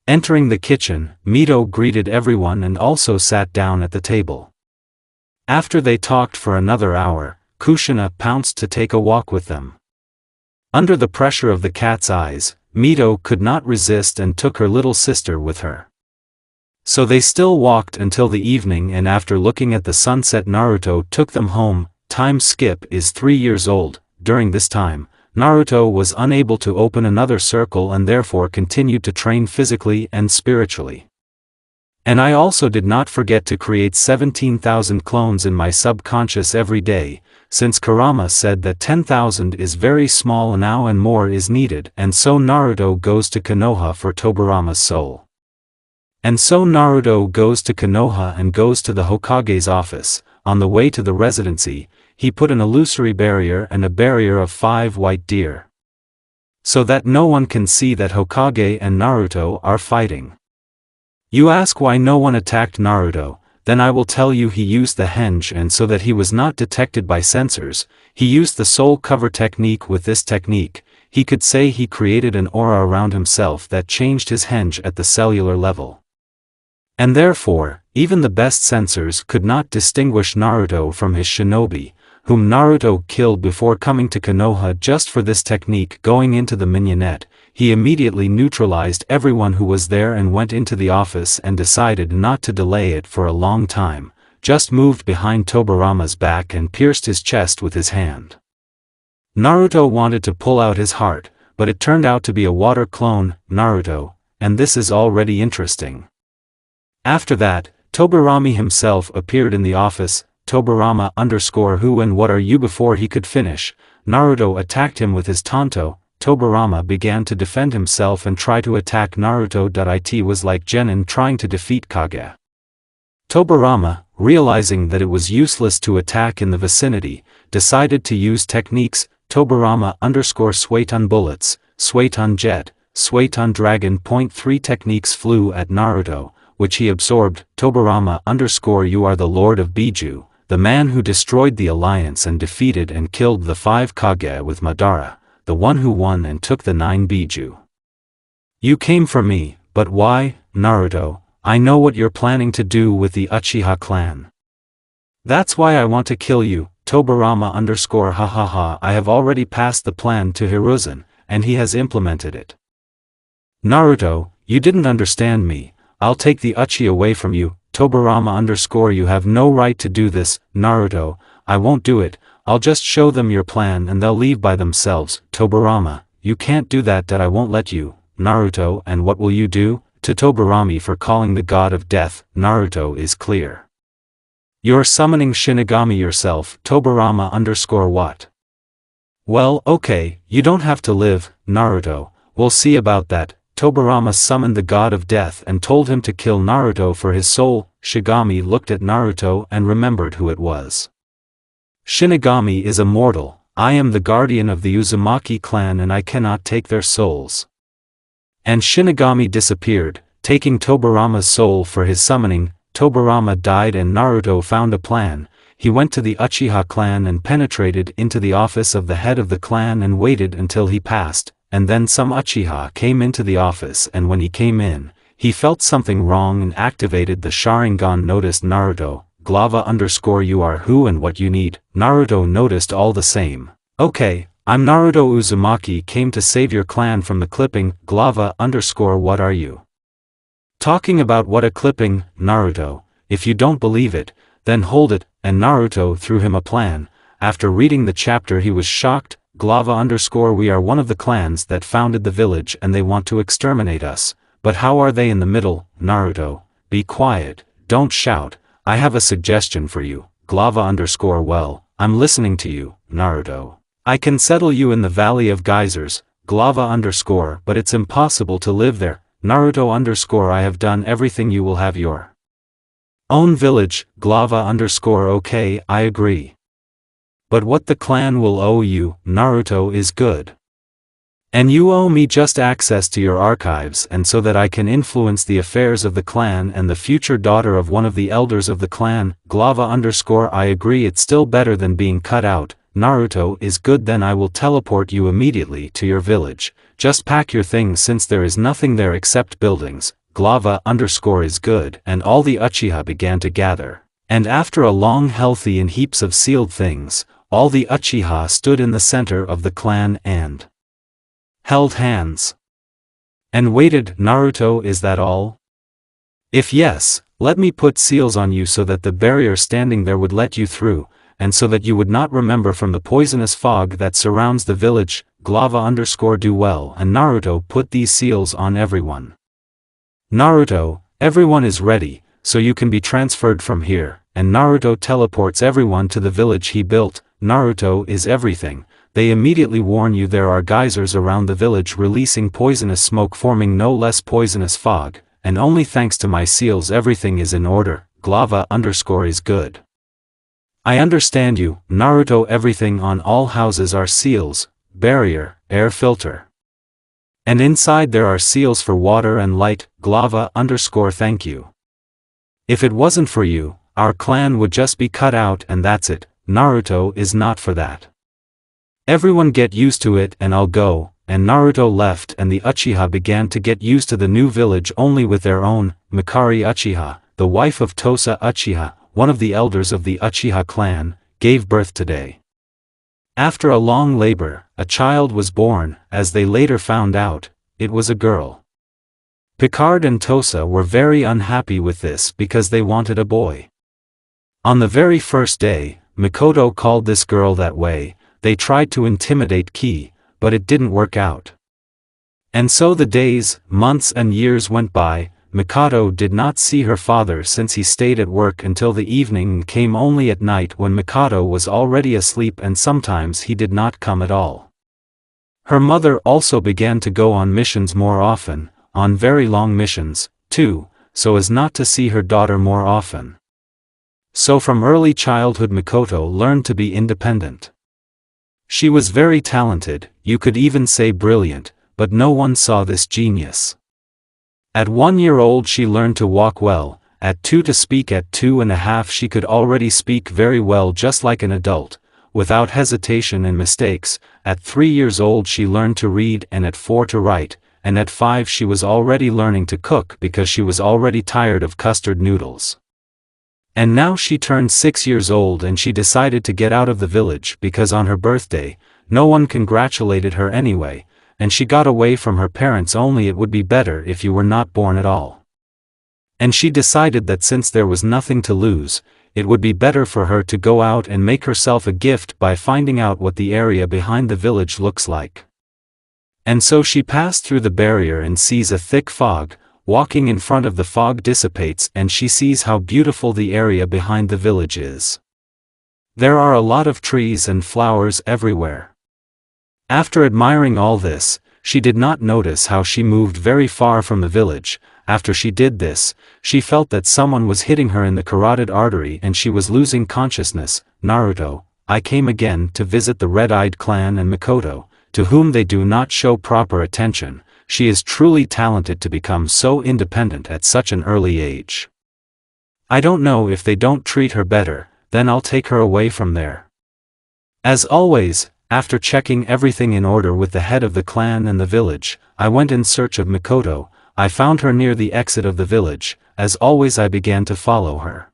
Entering the kitchen, Mito greeted everyone and also sat down at the table. After they talked for another hour, Kushina pounced to take a walk with them. Under the pressure of the cat's eyes, Mito could not resist and took her little sister with her. So they still walked until the evening, and after looking at the sunset, Naruto took them home. Time skip is 3 years old. During this time, Naruto was unable to open another circle and therefore continued to train physically and spiritually. And I also did not forget to create 17,000 clones in my subconscious every day, since Kurama said that 10,000 is very small now and more is needed, and so Naruto goes to Konoha for Tobirama's soul. And so Naruto goes to Konoha and goes to the Hokage's office. On the way to the residency, he put an illusory barrier and a barrier of 5 white deer, so that no one can see that Hokage and Naruto are fighting. You ask why no one attacked Naruto, then I will tell you he used the henge, and so that he was not detected by sensors, he used the soul cover technique. With this technique, he could say he created an aura around himself that changed his henge at the cellular level. And therefore, even the best sensors could not distinguish Naruto from his shinobi, whom Naruto killed before coming to Konoha. Just for this technique going into the mignonette, he immediately neutralized everyone who was there and went into the office and decided not to delay it for a long time, just moved behind Tobirama's back and pierced his chest with his hand. Naruto wanted to pull out his heart, but it turned out to be a water clone, Naruto, and this is already interesting. After that, Tobirama himself appeared in the office. Tobirama_who and what are you? Before he could finish, Naruto attacked him with his tanto. Tobirama began to defend himself and try to attack Naruto. It was like Genin trying to defeat Kage. Tobirama, realizing that it was useless to attack in the vicinity, decided to use techniques. Tobirama_Sueton bullets, Sueton jet, Sueton dragon. 3 techniques flew at Naruto, which he absorbed. Tobirama_ you are the Lord of Biju, the man who destroyed the alliance and defeated and killed the 5 Kage with Madara, the one who won and took the 9 Biju. You came for me, but why, Naruto? I know what you're planning to do with the Uchiha clan. That's why I want to kill you. Tobirama_ha. I have already passed the plan to Hiruzen, and he has implemented it. Naruto, You didn't understand me. I'll take the uchi away from you. Tobarama_ You have no right to do this, Naruto. I won't do it. I'll just show them your plan and they'll leave by themselves. Tobarama, you can't do that. I won't let you. Naruto, and what will you do? To Tobarami for calling the god of death. Naruto is clear. You're summoning Shinigami yourself. Tobarama_what? Well, okay, you don't have to live, Naruto. We'll see about that. Tobarama summoned the god of death and told him to kill Naruto for his soul. Shigami looked at Naruto and remembered who it was. Shinigami is immortal. I am the guardian of the Uzumaki clan and I cannot take their souls. And Shinigami disappeared, taking Tobarama's soul for his summoning. Tobarama died and Naruto found a plan. He went to the Uchiha clan and penetrated into the office of the head of the clan and waited until he passed, and then some Uchiha came into the office, and when he came in, he felt something wrong and activated the Sharingan. Noticed Naruto. Glava_ you are who and what you need. Naruto noticed all the same. Okay, I'm Naruto. Uzumaki came to save your clan from the clipping. Glava_ what are you talking about? What a clipping, Naruto? If you don't believe it, then hold it. And Naruto threw him a plan. After reading the chapter he was shocked. Glava_ we are one of the clans that founded the village and they want to exterminate us. But how are they in the middle? Naruto, be quiet, don't shout. I have a suggestion for you. Glava_ well, I'm listening to you, Naruto. I can settle you in the Valley of Geysers. Glava_ but it's impossible to live there. Naruto_ I have done everything. You will have your own village. Glava_ okay, I agree. But what the clan will owe you, Naruto, is good. And you owe me just access to your archives and so that I can influence the affairs of the clan and the future daughter of one of the elders of the clan. Glava_ I agree, it's still better than being cut out. Naruto is good, then I will teleport you immediately to your village. Just pack your things since there is nothing there except buildings. Glava_ is good, and all the Uchiha began to gather. And after a long healthy and heaps of sealed things, all the Uchiha stood in the center of the clan and held hands and waited. Naruto, is that all? If yes, let me put seals on you so that the barrier standing there would let you through, and so that you would not remember from the poisonous fog that surrounds the village. Glava_ do well, and Naruto put these seals on everyone. Naruto, everyone is ready, so you can be transferred from here, and Naruto teleports everyone to the village he built. Naruto is everything. They immediately warn you there are geysers around the village releasing poisonous smoke forming no less poisonous fog, and only thanks to my seals everything is in order. Glava_ is good. I understand you, Naruto. Everything on all houses are seals, barrier, air filter. And inside there are seals for water and light. Glava_ thank you. If it wasn't for you, our clan would just be cut out and that's it. Naruto is not for that. Everyone get used to it and I'll go. And Naruto left and the Uchiha began to get used to the new village only with their own. Mikari Uchiha, the wife of Tosa Uchiha, one of the elders of the Uchiha clan, gave birth today. After a long labor, a child was born. As they later found out, it was a girl. Picard and Tosa were very unhappy with this because they wanted a boy. On the very first day, Mikoto called this girl that way. They tried to intimidate Ki, but it didn't work out. And so the days, months and years went by. Mikoto did not see her father since he stayed at work until the evening and came only at night when Mikoto was already asleep, and sometimes he did not come at all. Her mother also began to go on missions more often, on very long missions, too, so as not to see her daughter more often. So from early childhood Mikoto learned to be independent. She was very talented, you could even say brilliant, but no one saw this genius. At 1 year old she learned to walk well, at 2 to speak, at 2.5 she could already speak very well just like an adult, without hesitation and mistakes. At 3 years old she learned to read, and at 4 to write, and at 5 she was already learning to cook because she was already tired of custard noodles. And now she turned 6 years old and she decided to get out of the village because on her birthday, no one congratulated her anyway, and she got away from her parents only. It would be better if you were not born at all. And she decided that since there was nothing to lose, it would be better for her to go out and make herself a gift by finding out what the area behind the village looks like. And so she passed through the barrier and sees a thick fog. Walking in front of the fog dissipates and she sees how beautiful the area behind the village is. There are a lot of trees and flowers everywhere. After admiring all this, she did not notice how she moved very far from the village. After she did this, she felt that someone was hitting her in the carotid artery and she was losing consciousness. Naruto, I came again to visit the red-eyed clan and Mikoto, to whom they do not show proper attention. She is truly talented to become so independent at such an early age. I don't know if they don't treat her better, then I'll take her away from there. As always, after checking everything in order with the head of the clan and the village, I went in search of Mikoto. I found her near the exit of the village. As always, I began to follow her.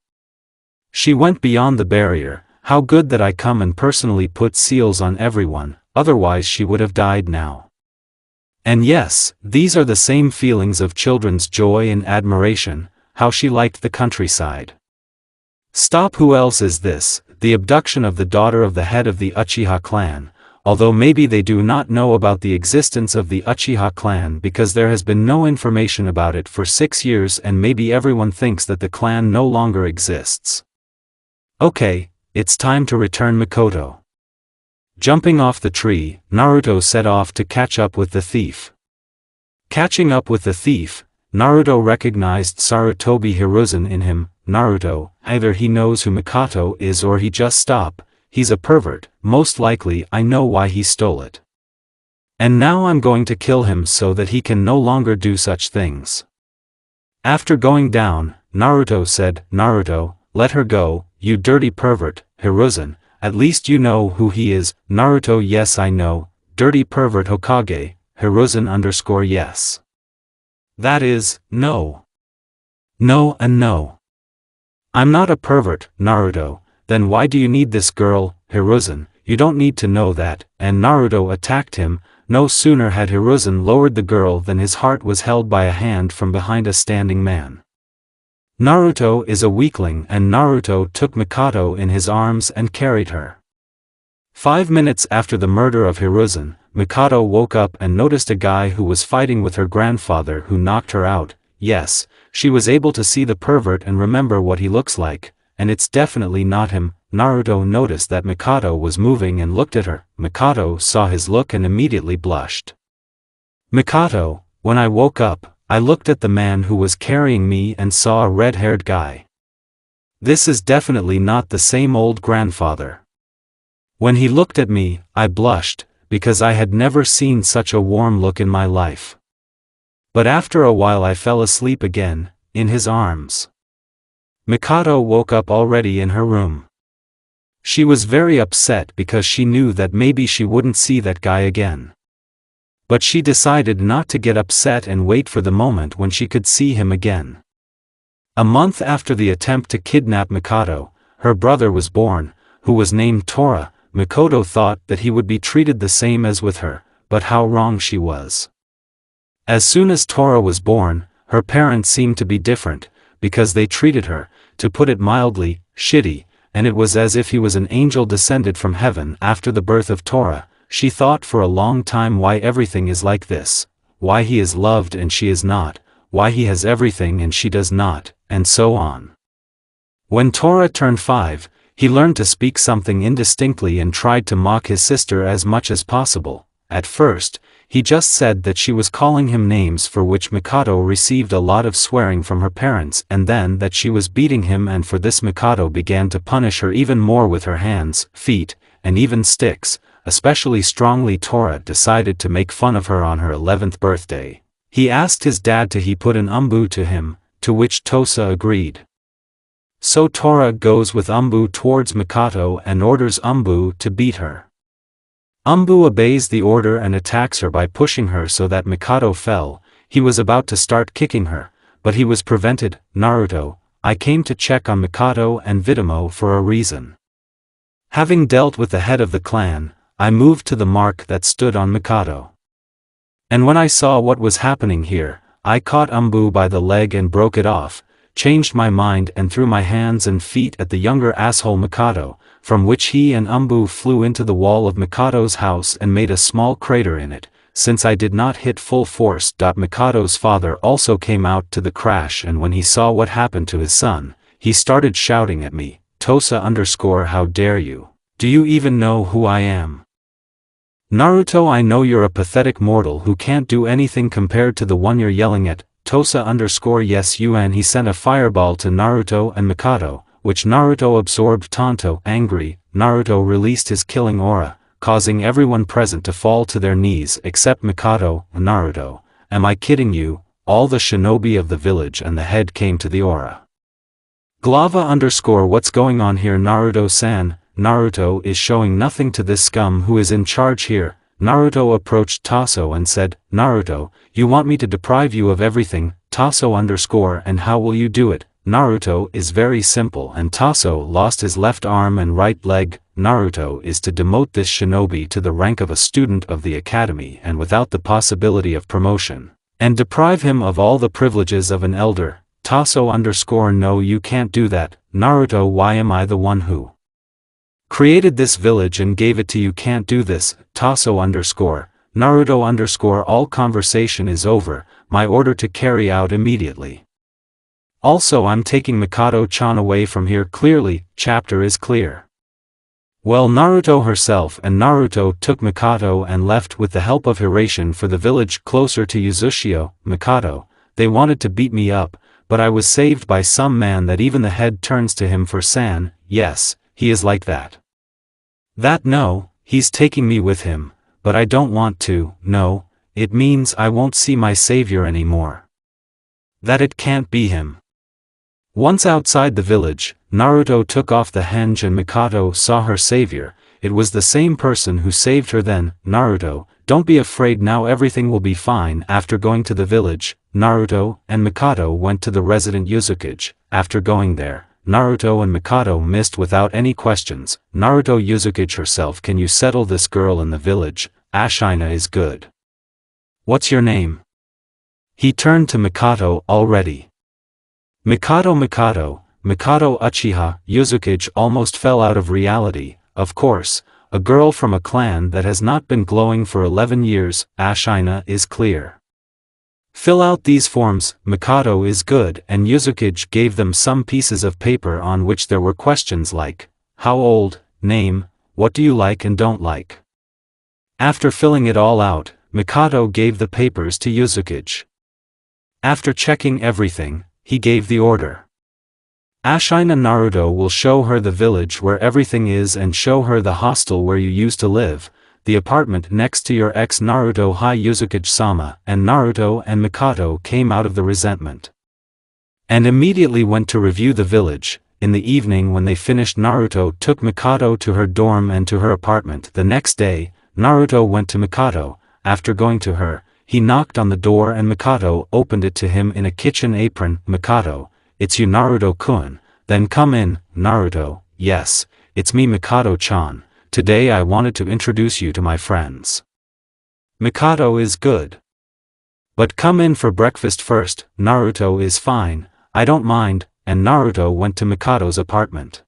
She went beyond the barrier. How good that I come and personally put seals on everyone, otherwise she would have died now. And yes, these are the same feelings of children's joy and admiration, how she liked the countryside. Stop, who else is this? The abduction of the daughter of the head of the Uchiha clan, although maybe they do not know about the existence of the Uchiha clan because there has been no information about it for 6 years and maybe everyone thinks that the clan no longer exists. Okay, it's time to return Mikoto. Jumping off the tree, Naruto set off to catch up with the thief. Catching up with the thief, Naruto recognized Sarutobi Hiruzen in him. Naruto, either he knows who Mikoto is or he just stopped. He's a pervert, most likely I know why he stole it. And now I'm going to kill him so that he can no longer do such things. After going down, Naruto said, Naruto, let her go, you dirty pervert, Hiruzen. At least you know who he is. Naruto, yes I know, dirty pervert Hokage. Hiruzen yes. That is, no. No and no. I'm not a pervert, Naruto, then why do you need this girl, Hiruzen? You don't need to know that. And Naruto attacked him. No sooner had Hiruzen lowered the girl than his heart was held by a hand from behind a standing man. Naruto is a weakling and Naruto took Mikoto in his arms and carried her. 5 minutes after the murder of Hiruzen, Mikoto woke up and noticed a guy who was fighting with her grandfather who knocked her out. Yes, she was able to see the pervert and remember what he looks like, and it's definitely not him. Naruto noticed that Mikoto was moving and looked at her. Mikoto saw his look and immediately blushed. Mikoto, when I woke up, I looked at the man who was carrying me and saw a red-haired guy. This is definitely not the same old grandfather. When he looked at me, I blushed, because I had never seen such a warm look in my life. But after a while I fell asleep again, in his arms. Mikoto woke up already in her room. She was very upset because she knew that maybe she wouldn't see that guy again. But she decided not to get upset and wait for the moment when she could see him again. A month after the attempt to kidnap Mikoto, her brother was born, who was named Tora. Mikoto thought that he would be treated the same as with her, but how wrong she was. As soon as Tora was born, her parents seemed to be different, because they treated her, to put it mildly, shitty, and it was as if he was an angel descended from heaven. After the birth of Tora, she thought for a long time why everything is like this, why he is loved and she is not, why he has everything and she does not, and so on. When Tora turned 5, he learned to speak something indistinctly and tried to mock his sister as much as possible. At first, he just said that she was calling him names for which Mikoto received a lot of swearing from her parents, and then that she was beating him, and for this Mikoto began to punish her even more with her hands, feet, and even sticks. Especially strongly, Tora decided to make fun of her on her 11th birthday. He asked his dad to put an umbu to him, to which Tosa agreed. So Tora goes with Umbu towards Mikoto and orders Umbu to beat her. Umbu obeys the order and attacks her by pushing her so that Mikoto fell. He was about to start kicking her, but he was prevented. Naruto, I came to check on Mikoto and Vitomo for a reason. Having dealt with the head of the clan, I moved to the mark that stood on Mikoto. And when I saw what was happening here, I caught Umbu by the leg and broke it off, changed my mind and threw my hands and feet at the younger asshole Mikado, from which he and Umbu flew into the wall of Mikado's house and made a small crater in it. Since I did not hit full force. Mikado's father also came out to the crash, and when he saw what happened to his son, he started shouting at me, Tosa _ how dare you? Do you even know who I am? Naruto, I know you're a pathetic mortal who can't do anything compared to the one you're yelling at, Tosa _ yes you. And he sent a fireball to Naruto and Mikado, which Naruto absorbed. Tonto, angry, Naruto released his killing aura, causing everyone present to fall to their knees except Mikado. Naruto, am I kidding you? All the shinobi of the village and the head came to the aura. Glava _ what's going on here? Naruto-san, Naruto is showing nothing to this scum who is in charge here. Naruto approached Tasso and said, Naruto, you want me to deprive you of everything? Tasso _ and how will you do it? Naruto is very simple, and Tasso lost his left arm and right leg. Naruto is to demote this shinobi to the rank of a student of the academy and without the possibility of promotion, and deprive him of all the privileges of an elder. Tasso _ no, you can't do that. Naruto, why am I the one who created this village and gave it to you? Can't do this. Tasso _ Naruto _ all conversation is over, my order to carry out immediately. Also, I'm taking Mikado-chan away from here. Clearly, chapter is clear. Well, Naruto herself and Naruto took Mikado and left with the help of Hiraition for the village closer to Uzushio. Mikado, they wanted to beat me up, but I was saved by some man that even the head turns to him for san. Yes, he is like that. No, he's taking me with him, but I don't want to. No, it means I won't see my savior anymore. That it can't be him. Once outside the village, Naruto took off the henge and Mikado saw her savior. It was the same person who saved her then. Naruto, don't be afraid, now everything will be fine. After going to the village, Naruto and Mikado went to the resident Uzukage. After going there, Naruto and Mikado missed without any questions. Naruto, Uzukage herself, can you settle this girl in the village? Ashina is good. What's your name? He turned to Mikado. Already. Mikado Uchiha. Uzukage almost fell out of reality. Of course, a girl from a clan that has not been glowing for 11 years. Ashina is clear. Fill out these forms. Mikado is good, and Uzukage gave them some pieces of paper on which there were questions like, how old, name, what do you like and don't like. After filling it all out, Mikado gave the papers to Uzukage. After checking everything, he gave the order. Ashina, Naruto will show her the village where everything is and show her the hostel where you used to live, the apartment next to your ex. Naruto, hi Uzukage-sama, and Naruto and Mikado came out of the resentment and immediately went to review the village. In the evening when they finished, Naruto took Mikado to her dorm and to her apartment. The next day, Naruto went to Mikado. After going to her, he knocked on the door and Mikado opened it to him in a kitchen apron. Mikado, it's you, Naruto-kun. Then come in. Naruto, yes, it's me, Mikado-chan. Today I wanted to introduce you to my friends. Mikado is good. But come in for breakfast first. Naruto is fine, I don't mind, and Naruto went to Mikado's apartment.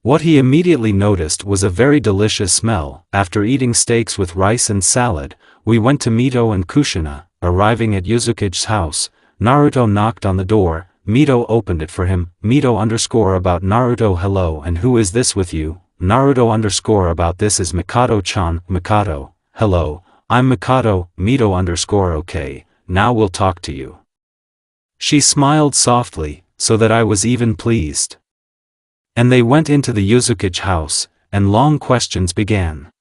What he immediately noticed was a very delicious smell. After eating steaks with rice and salad, we went to Mito and Kushina. Arriving at Uzukage's house, Naruto knocked on the door. Mito opened it for him. Mito _ about Naruto, hello, and who is this with you? Naruto _ about this is Mikado-chan. Mikado, hello, I'm Mikado. Mito _ okay, now we'll talk to you. She smiled softly, so that I was even pleased. And they went into the Uzukage house, and long questions began.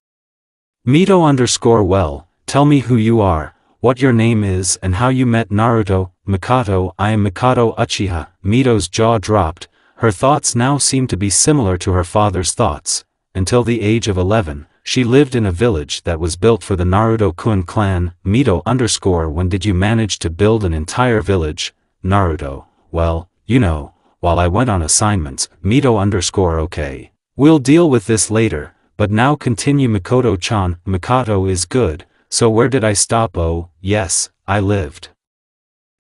Mito _ well, tell me who you are, what your name is and how you met Naruto. Mikado, I am Mikado Uchiha. Mito's jaw dropped, her thoughts now seemed to be similar to her father's thoughts. Until the age of 11, she lived in a village that was built for the Naruto-kun clan. Mito _ when did you manage to build an entire village? Naruto, well, you know, while I went on assignments. Mito _ okay. We'll deal with this later, but now continue. Mikado-chan. Mikado is good, so where did I stop? Oh, yes, I lived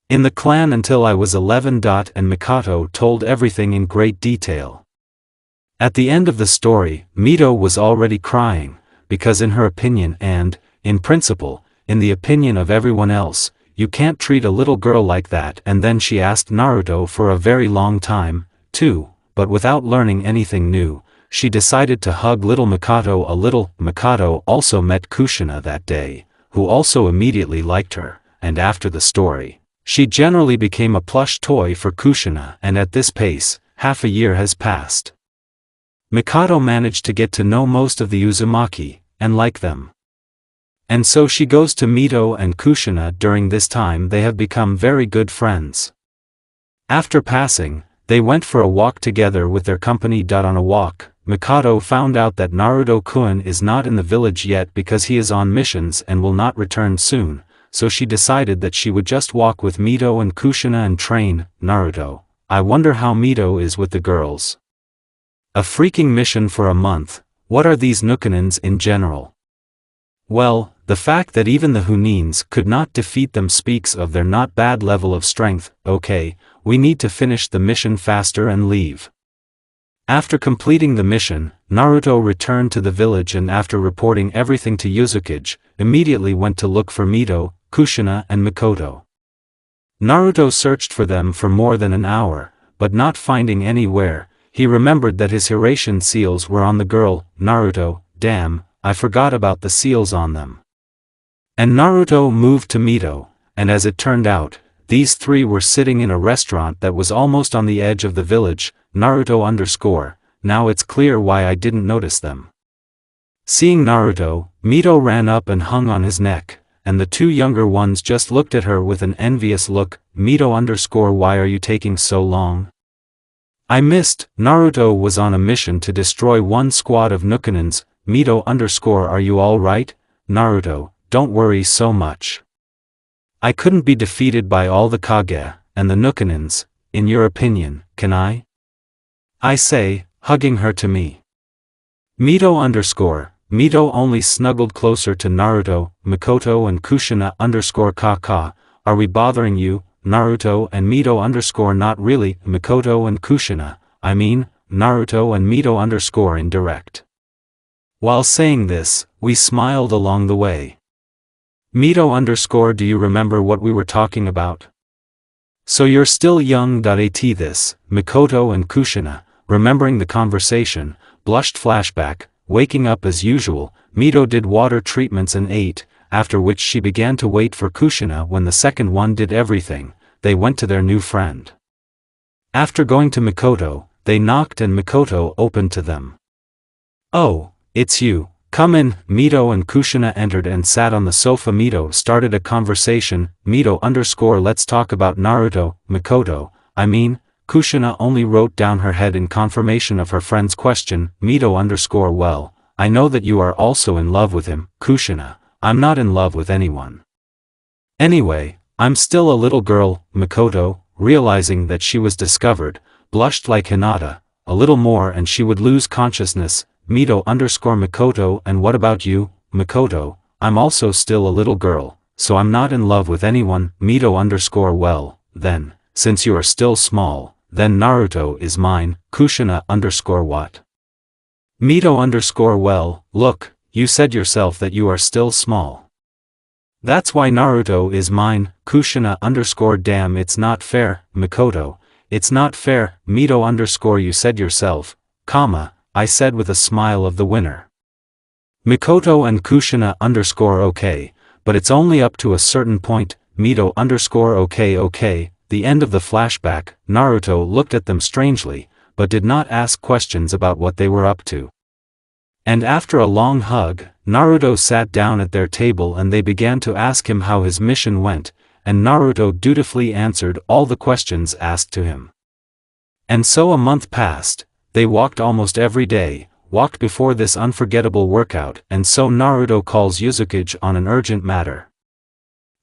in the clan until I was 11. And Mikoto told everything in great detail. At the end of the story, Mito was already crying, because in her opinion and, in principle, in the opinion of everyone else, you can't treat a little girl like that. And then she asked Naruto for a very long time, too, but without learning anything new, she decided to hug little Mikoto a little. Mikoto also met Kushina that day, who also immediately liked her, and after the story, she generally became a plush toy for Kushina. And at this pace, half a year has passed. Mikoto managed to get to know most of the Uzumaki, and like them. And so she goes to Mito and Kushina. During this time they have become very good friends. After passing, they went for a walk together with their company. On a walk, Mikoto found out that Naruto-kun is not in the village yet because he is on missions and will not return soon, so she decided that she would just walk with Mito and Kushina and train Naruto. I wonder how Mito is with the girls. A freaking mission for a month. What are these Nukanins in general? Well, the fact that even the Hunins could not defeat them speaks of their not bad level of strength. Okay, we need to finish the mission faster and leave. After completing the mission, Naruto returned to the village and after reporting everything to Uzukage, immediately went to look for Mito, Kushina and Mikoto. Naruto searched for them for more than an hour, but not finding anywhere, he remembered that his Hiratian seals were on the girl. Naruto, damn, I forgot about the seals on them. And Naruto moved to Mito, and as it turned out, these three were sitting in a restaurant that was almost on the edge of the village. Naruto_, now it's clear why I didn't notice them. Seeing Naruto, Mito ran up and hung on his neck, and the two younger ones just looked at her with an envious look. Mito_, why are you taking so long? I missed. Naruto was on a mission to destroy one squad of Nukanins. Mito_, are you alright? Naruto, don't worry so much. I couldn't be defeated by all the Kage, and the Nukanins, in your opinion, can I? I say, hugging her to me. Mito only snuggled closer to Naruto, Mikoto and Kushina_, are we bothering you, Naruto and Mito_, not really, Mikoto and Kushina, I mean, Naruto and Mito_ indirect. While saying this, we smiled along the way. Mito_, do you remember what we were talking about? So you're still young. At this, Mikoto and Kushina, remembering the conversation, blushed. Flashback, waking up as usual, Mito did water treatments and ate, after which she began to wait for Kushina. When the second one did everything, they went to their new friend. After going to Mikoto, they knocked and Mikoto opened to them. Oh, it's you, come in. Mito and Kushina entered and sat on the sofa. Mito started a conversation. Mito_, let's talk about Naruto. Mikoto, I mean, Kushina only wrote down her head in confirmation of her friend's question. Mito_, well, I know that you are also in love with him. Kushina, I'm not in love with anyone. Anyway, I'm still a little girl. Mikoto, realizing that she was discovered, blushed like Hinata, a little more and she would lose consciousness. Mito_, Mikoto, and what about you? Mikoto, I'm also still a little girl, so I'm not in love with anyone. Mito_, well, then, since you are still small, then Naruto is mine. Kushina_, what? Mito_, well, look, you said yourself that you are still small. That's why Naruto is mine. Kushina_, damn, it's not fair. Mikoto, it's not fair. Mito_, you said yourself, I said with a smile of the winner. Mikoto and Kushina_, okay, but it's only up to a certain point. Mito_, okay. The end of the flashback, Naruto looked at them strangely, but did not ask questions about what they were up to. And after a long hug, Naruto sat down at their table and they began to ask him how his mission went, and Naruto dutifully answered all the questions asked to him. And so a month passed. They walked almost every day, walked before this unforgettable workout, and so Naruto calls Uzukage on an urgent matter.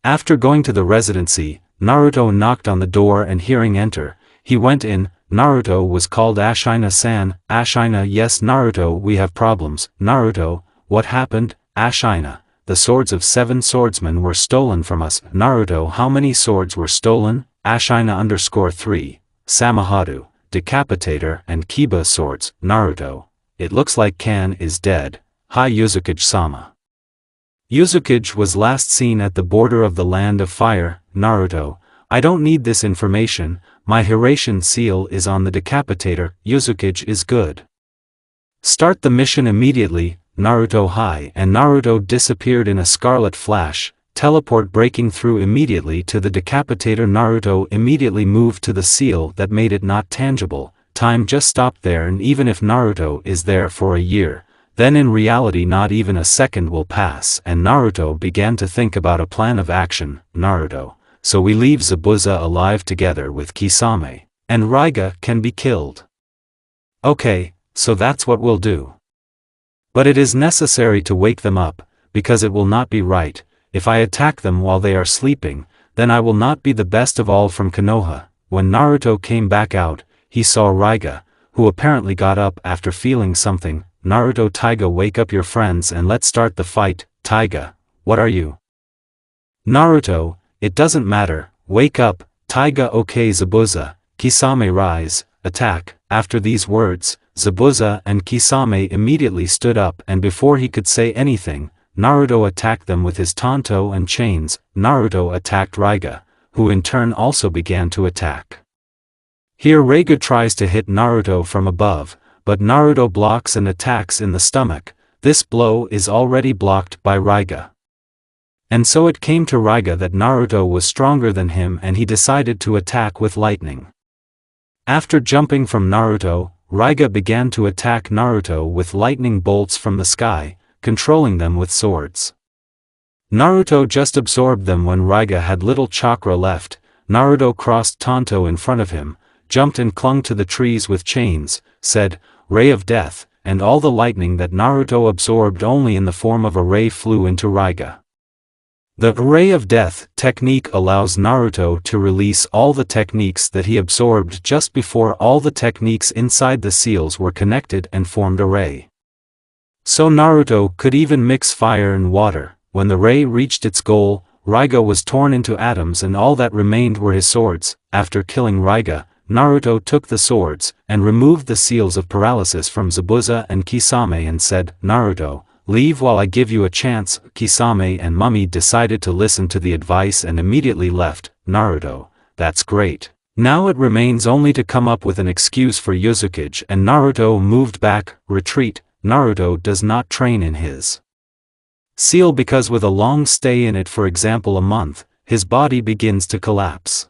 After going to the residency, Naruto knocked on the door and hearing enter, he went in. Naruto was called Ashina-san. Ashina, yes Naruto, we have problems. Naruto, what happened? Ashina, the swords of 7 swordsmen were stolen from us. Naruto, how many swords were stolen? Ashina_3, Samahadu, Decapitator and Kiba swords. Naruto, it looks like Kan is dead. Hi Uzukage-sama. Uzukage was last seen at the border of the Land of Fire. Naruto, I don't need this information, my Hiraishin seal is on the Decapitator. Uzukage is good. Start the mission immediately. Naruto, hi. And Naruto disappeared in a scarlet flash, teleport breaking through immediately to the Decapitator. Naruto immediately moved to the seal that made it not tangible. Time just stopped there, and even if Naruto is there for a year, then in reality not even a second will pass, and Naruto began to think about a plan of action. Naruto, so we leave Zabuza alive together with Kisame, and Raiga can be killed. Okay, so that's what we'll do. But it is necessary to wake them up, because it will not be right. If I attack them while they are sleeping, then I will not be the best of all. From Konoha. When Naruto came back out, he saw Raiga, who apparently got up after feeling something. Naruto, Taiga, wake up your friends and let's start the fight. Taiga, what are you? Naruto, it doesn't matter, wake up. Taiga, okay. Zabuza, Kisame, rise, attack. After these words, Zabuza and Kisame immediately stood up, and before he could say anything, Naruto attacked them with his tanto and chains. Naruto attacked Raiga, who in turn also began to attack. Here Raiga tries to hit Naruto from above, but Naruto blocks and attacks in the stomach. This blow is already blocked by Raiga. And so it came to Raiga that Naruto was stronger than him, and he decided to attack with lightning. After jumping from Naruto, Raiga began to attack Naruto with lightning bolts from the sky, controlling them with swords. Naruto just absorbed them. When Raiga had little chakra left, Naruto crossed Tanto in front of him, jumped and clung to the trees with chains, said, Ray of Death, and all the lightning that Naruto absorbed only in the form of a ray flew into Raiga. The Ray of Death technique allows Naruto to release all the techniques that he absorbed just before all the techniques inside the seals were connected and formed a ray. So Naruto could even mix fire and water. When the ray reached its goal, Raiga was torn into atoms and all that remained were his swords. After killing Raiga, Naruto took the swords and removed the seals of paralysis from Zabuza and Kisame and said, Naruto, leave while I give you a chance. Kisame and Mummy decided to listen to the advice and immediately left. Naruto, that's great. Now it remains only to come up with an excuse for Uzukage, and Naruto moved back. Retreat. Naruto does not train in his seal because with a long stay in it, for example a month, his body begins to collapse.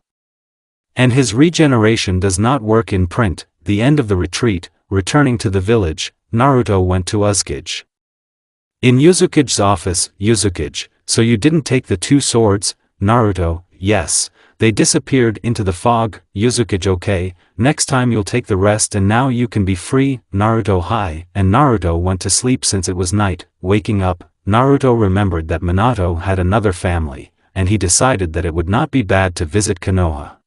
And his regeneration does not work in print. The end of the retreat. Returning to the village, Naruto went to Uzukage. In Uzukage's office. Uzukage, so you didn't take the 2 swords? Naruto, yes, they disappeared into the fog. Uzukage, okay, next time you'll take the rest and now you can be free. Naruto, hi. And Naruto went to sleep since it was night. Waking up, Naruto remembered that Minato had another family, and he decided that it would not be bad to visit Konoha.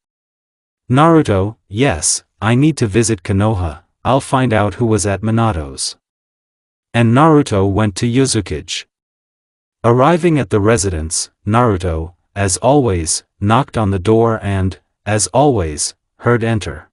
Naruto, yes, I need to visit Konoha. I'll find out who was at Minato's. And Naruto went to Uzukage. Arriving at the residence, Naruto, as always, knocked on the door and, as always, heard enter.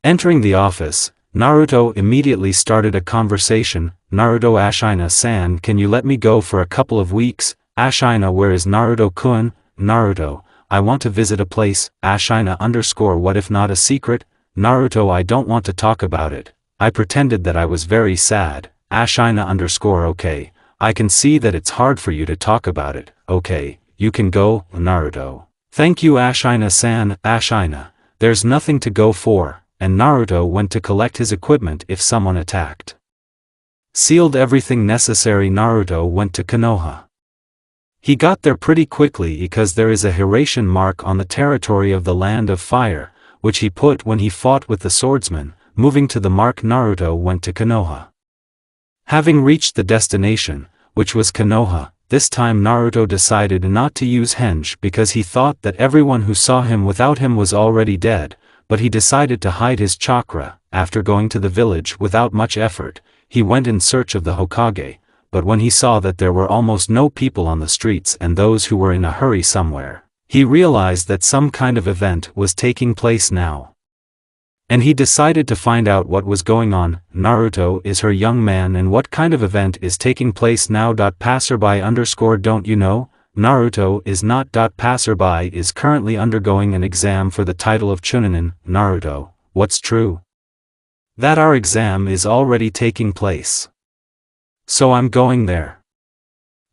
Entering the office, Naruto immediately started a conversation. Naruto, Ashina-san, can you let me go for a couple of weeks? Ashina, where is Naruto-kun? Naruto, I want to visit a place. Ashina_, what if not a secret? Naruto, I don't want to talk about it. I pretended that I was very sad. Ashina_, okay, I can see that it's hard for you to talk about it. Okay, you can go. Naruto, thank you Ashina-san. Ashina, there's nothing to go for. And Naruto went to collect his equipment if someone attacked. Sealed everything necessary. Naruto went to Konoha. He got there pretty quickly because there is a Hiraishin mark on the territory of the Land of Fire, which he put when he fought with the swordsman. Moving to the mark, Naruto went to Konoha. Having reached the destination, which was Konoha, this time Naruto decided not to use henge because he thought that everyone who saw him without him was already dead, but he decided to hide his chakra. After going to the village without much effort, he went in search of the Hokage, but when he saw that there were almost no people on the streets and those who were in a hurry somewhere, he realized that some kind of event was taking place now. And he decided to find out what was going on. Naruto is her young man, and what kind of event is taking place now? Passerby _ don't you know? Naruto is not. Passerby is currently undergoing an exam for the title of Chunin. Naruto, what's true? That our exam is already taking place. So I'm going there.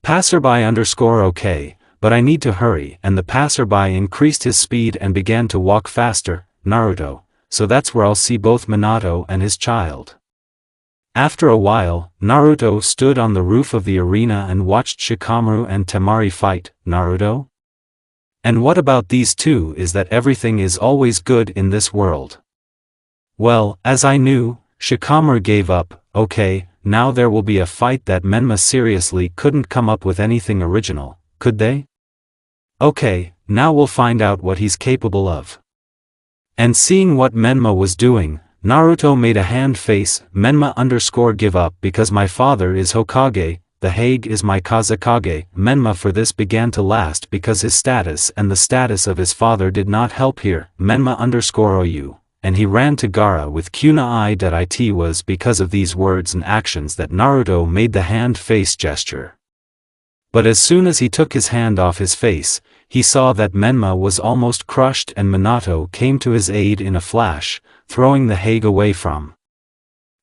Passerby _ okay, but I need to hurry. And the passerby increased his speed and began to walk faster. Naruto, so that's where I'll see both Minato and his child. After a while, Naruto stood on the roof of the arena and watched Shikamaru and Temari fight. Naruto? And what about these two is that everything is always good in this world. Well, as I knew, Shikamaru gave up. Okay, now there will be a fight. That Menma seriously couldn't come up with anything original, could they? Okay, now we'll find out what he's capable of. And seeing what Menma was doing, Naruto made a hand face. Menma _ give up because my father is Hokage, the Hage is my Kazekage. Menma for this began to last because his status and the status of his father did not help here. Menma _ OU. And he ran to Gaara with Kuna it was because of these words and actions that Naruto made the hand face gesture. But as soon as he took his hand off his face, he saw that Menma was almost crushed, and Minato came to his aid in a flash, throwing the Hage away from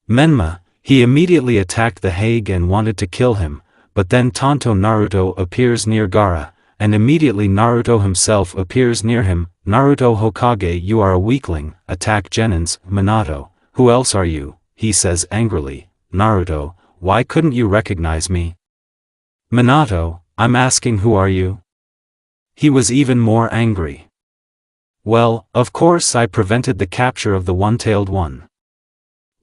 Menma. He immediately attacked the Hage and wanted to kill him, but then Tonto Naruto appears near Gaara, and immediately Naruto himself appears near him. Naruto Hokage, you are a weakling, attack Genins. Minato, who else are you? He says angrily. Naruto, why couldn't you recognize me? Minato, I'm asking who are you? He was even more angry. Well, of course I prevented the capture of the one-tailed one.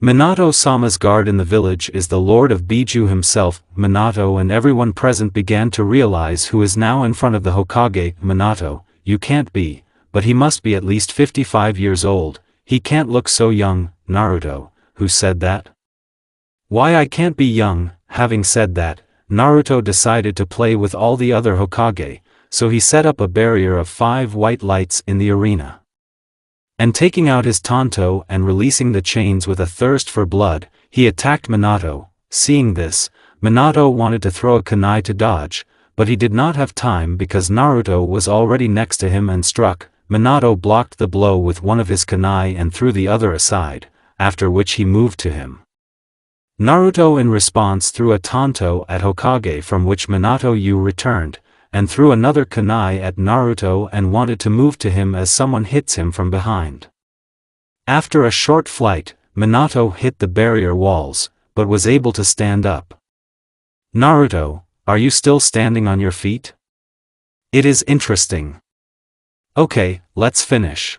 Minato-sama's guard in the village is the Lord of Biju himself. Minato and everyone present began to realize who is now in front of the Hokage. Minato, you can't be, but he must be at least 55 years old, he can't look so young. Naruto, who said that? Why I can't be young? Having said that, Naruto decided to play with all the other Hokage, so he set up a barrier of 5 white lights in the arena. And taking out his Tonto and releasing the chains with a thirst for blood, he attacked Minato. Seeing this, Minato wanted to throw a kunai to dodge, but he did not have time because Naruto was already next to him and struck. Minato blocked the blow with one of his kunai and threw the other aside, after which he moved to him. Naruto in response threw a Tonto at Hokage, from which Minato returned, and threw another kunai at Naruto and wanted to move to him as someone hits him from behind. After a short flight, Minato hit the barrier walls, but was able to stand up. Naruto, are you still standing on your feet? It is interesting. Okay, let's finish.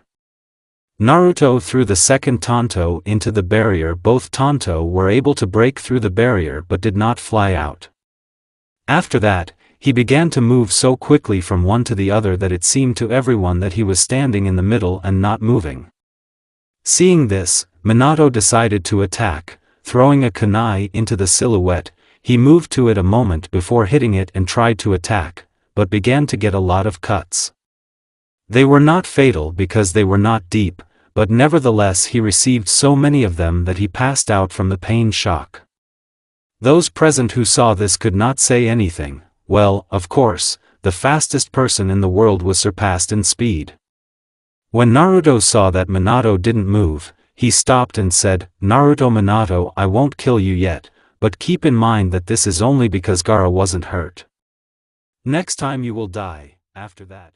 Naruto threw the second Tonto into the barrier. Both Tonto were able to break through the barrier but did not fly out. After that, he began to move so quickly from one to the other that it seemed to everyone that he was standing in the middle and not moving. Seeing this, Minato decided to attack. Throwing a kunai into the silhouette, he moved to it a moment before hitting it and tried to attack, but began to get a lot of cuts. They were not fatal because they were not deep, but nevertheless he received so many of them that he passed out from the pain shock. Those present who saw this could not say anything. Well, of course, the fastest person in the world was surpassed in speed. When Naruto saw that Minato didn't move, he stopped and said, Naruto, Minato, I won't kill you yet, but keep in mind that this is only because Gaara wasn't hurt. Next time you will die. After that,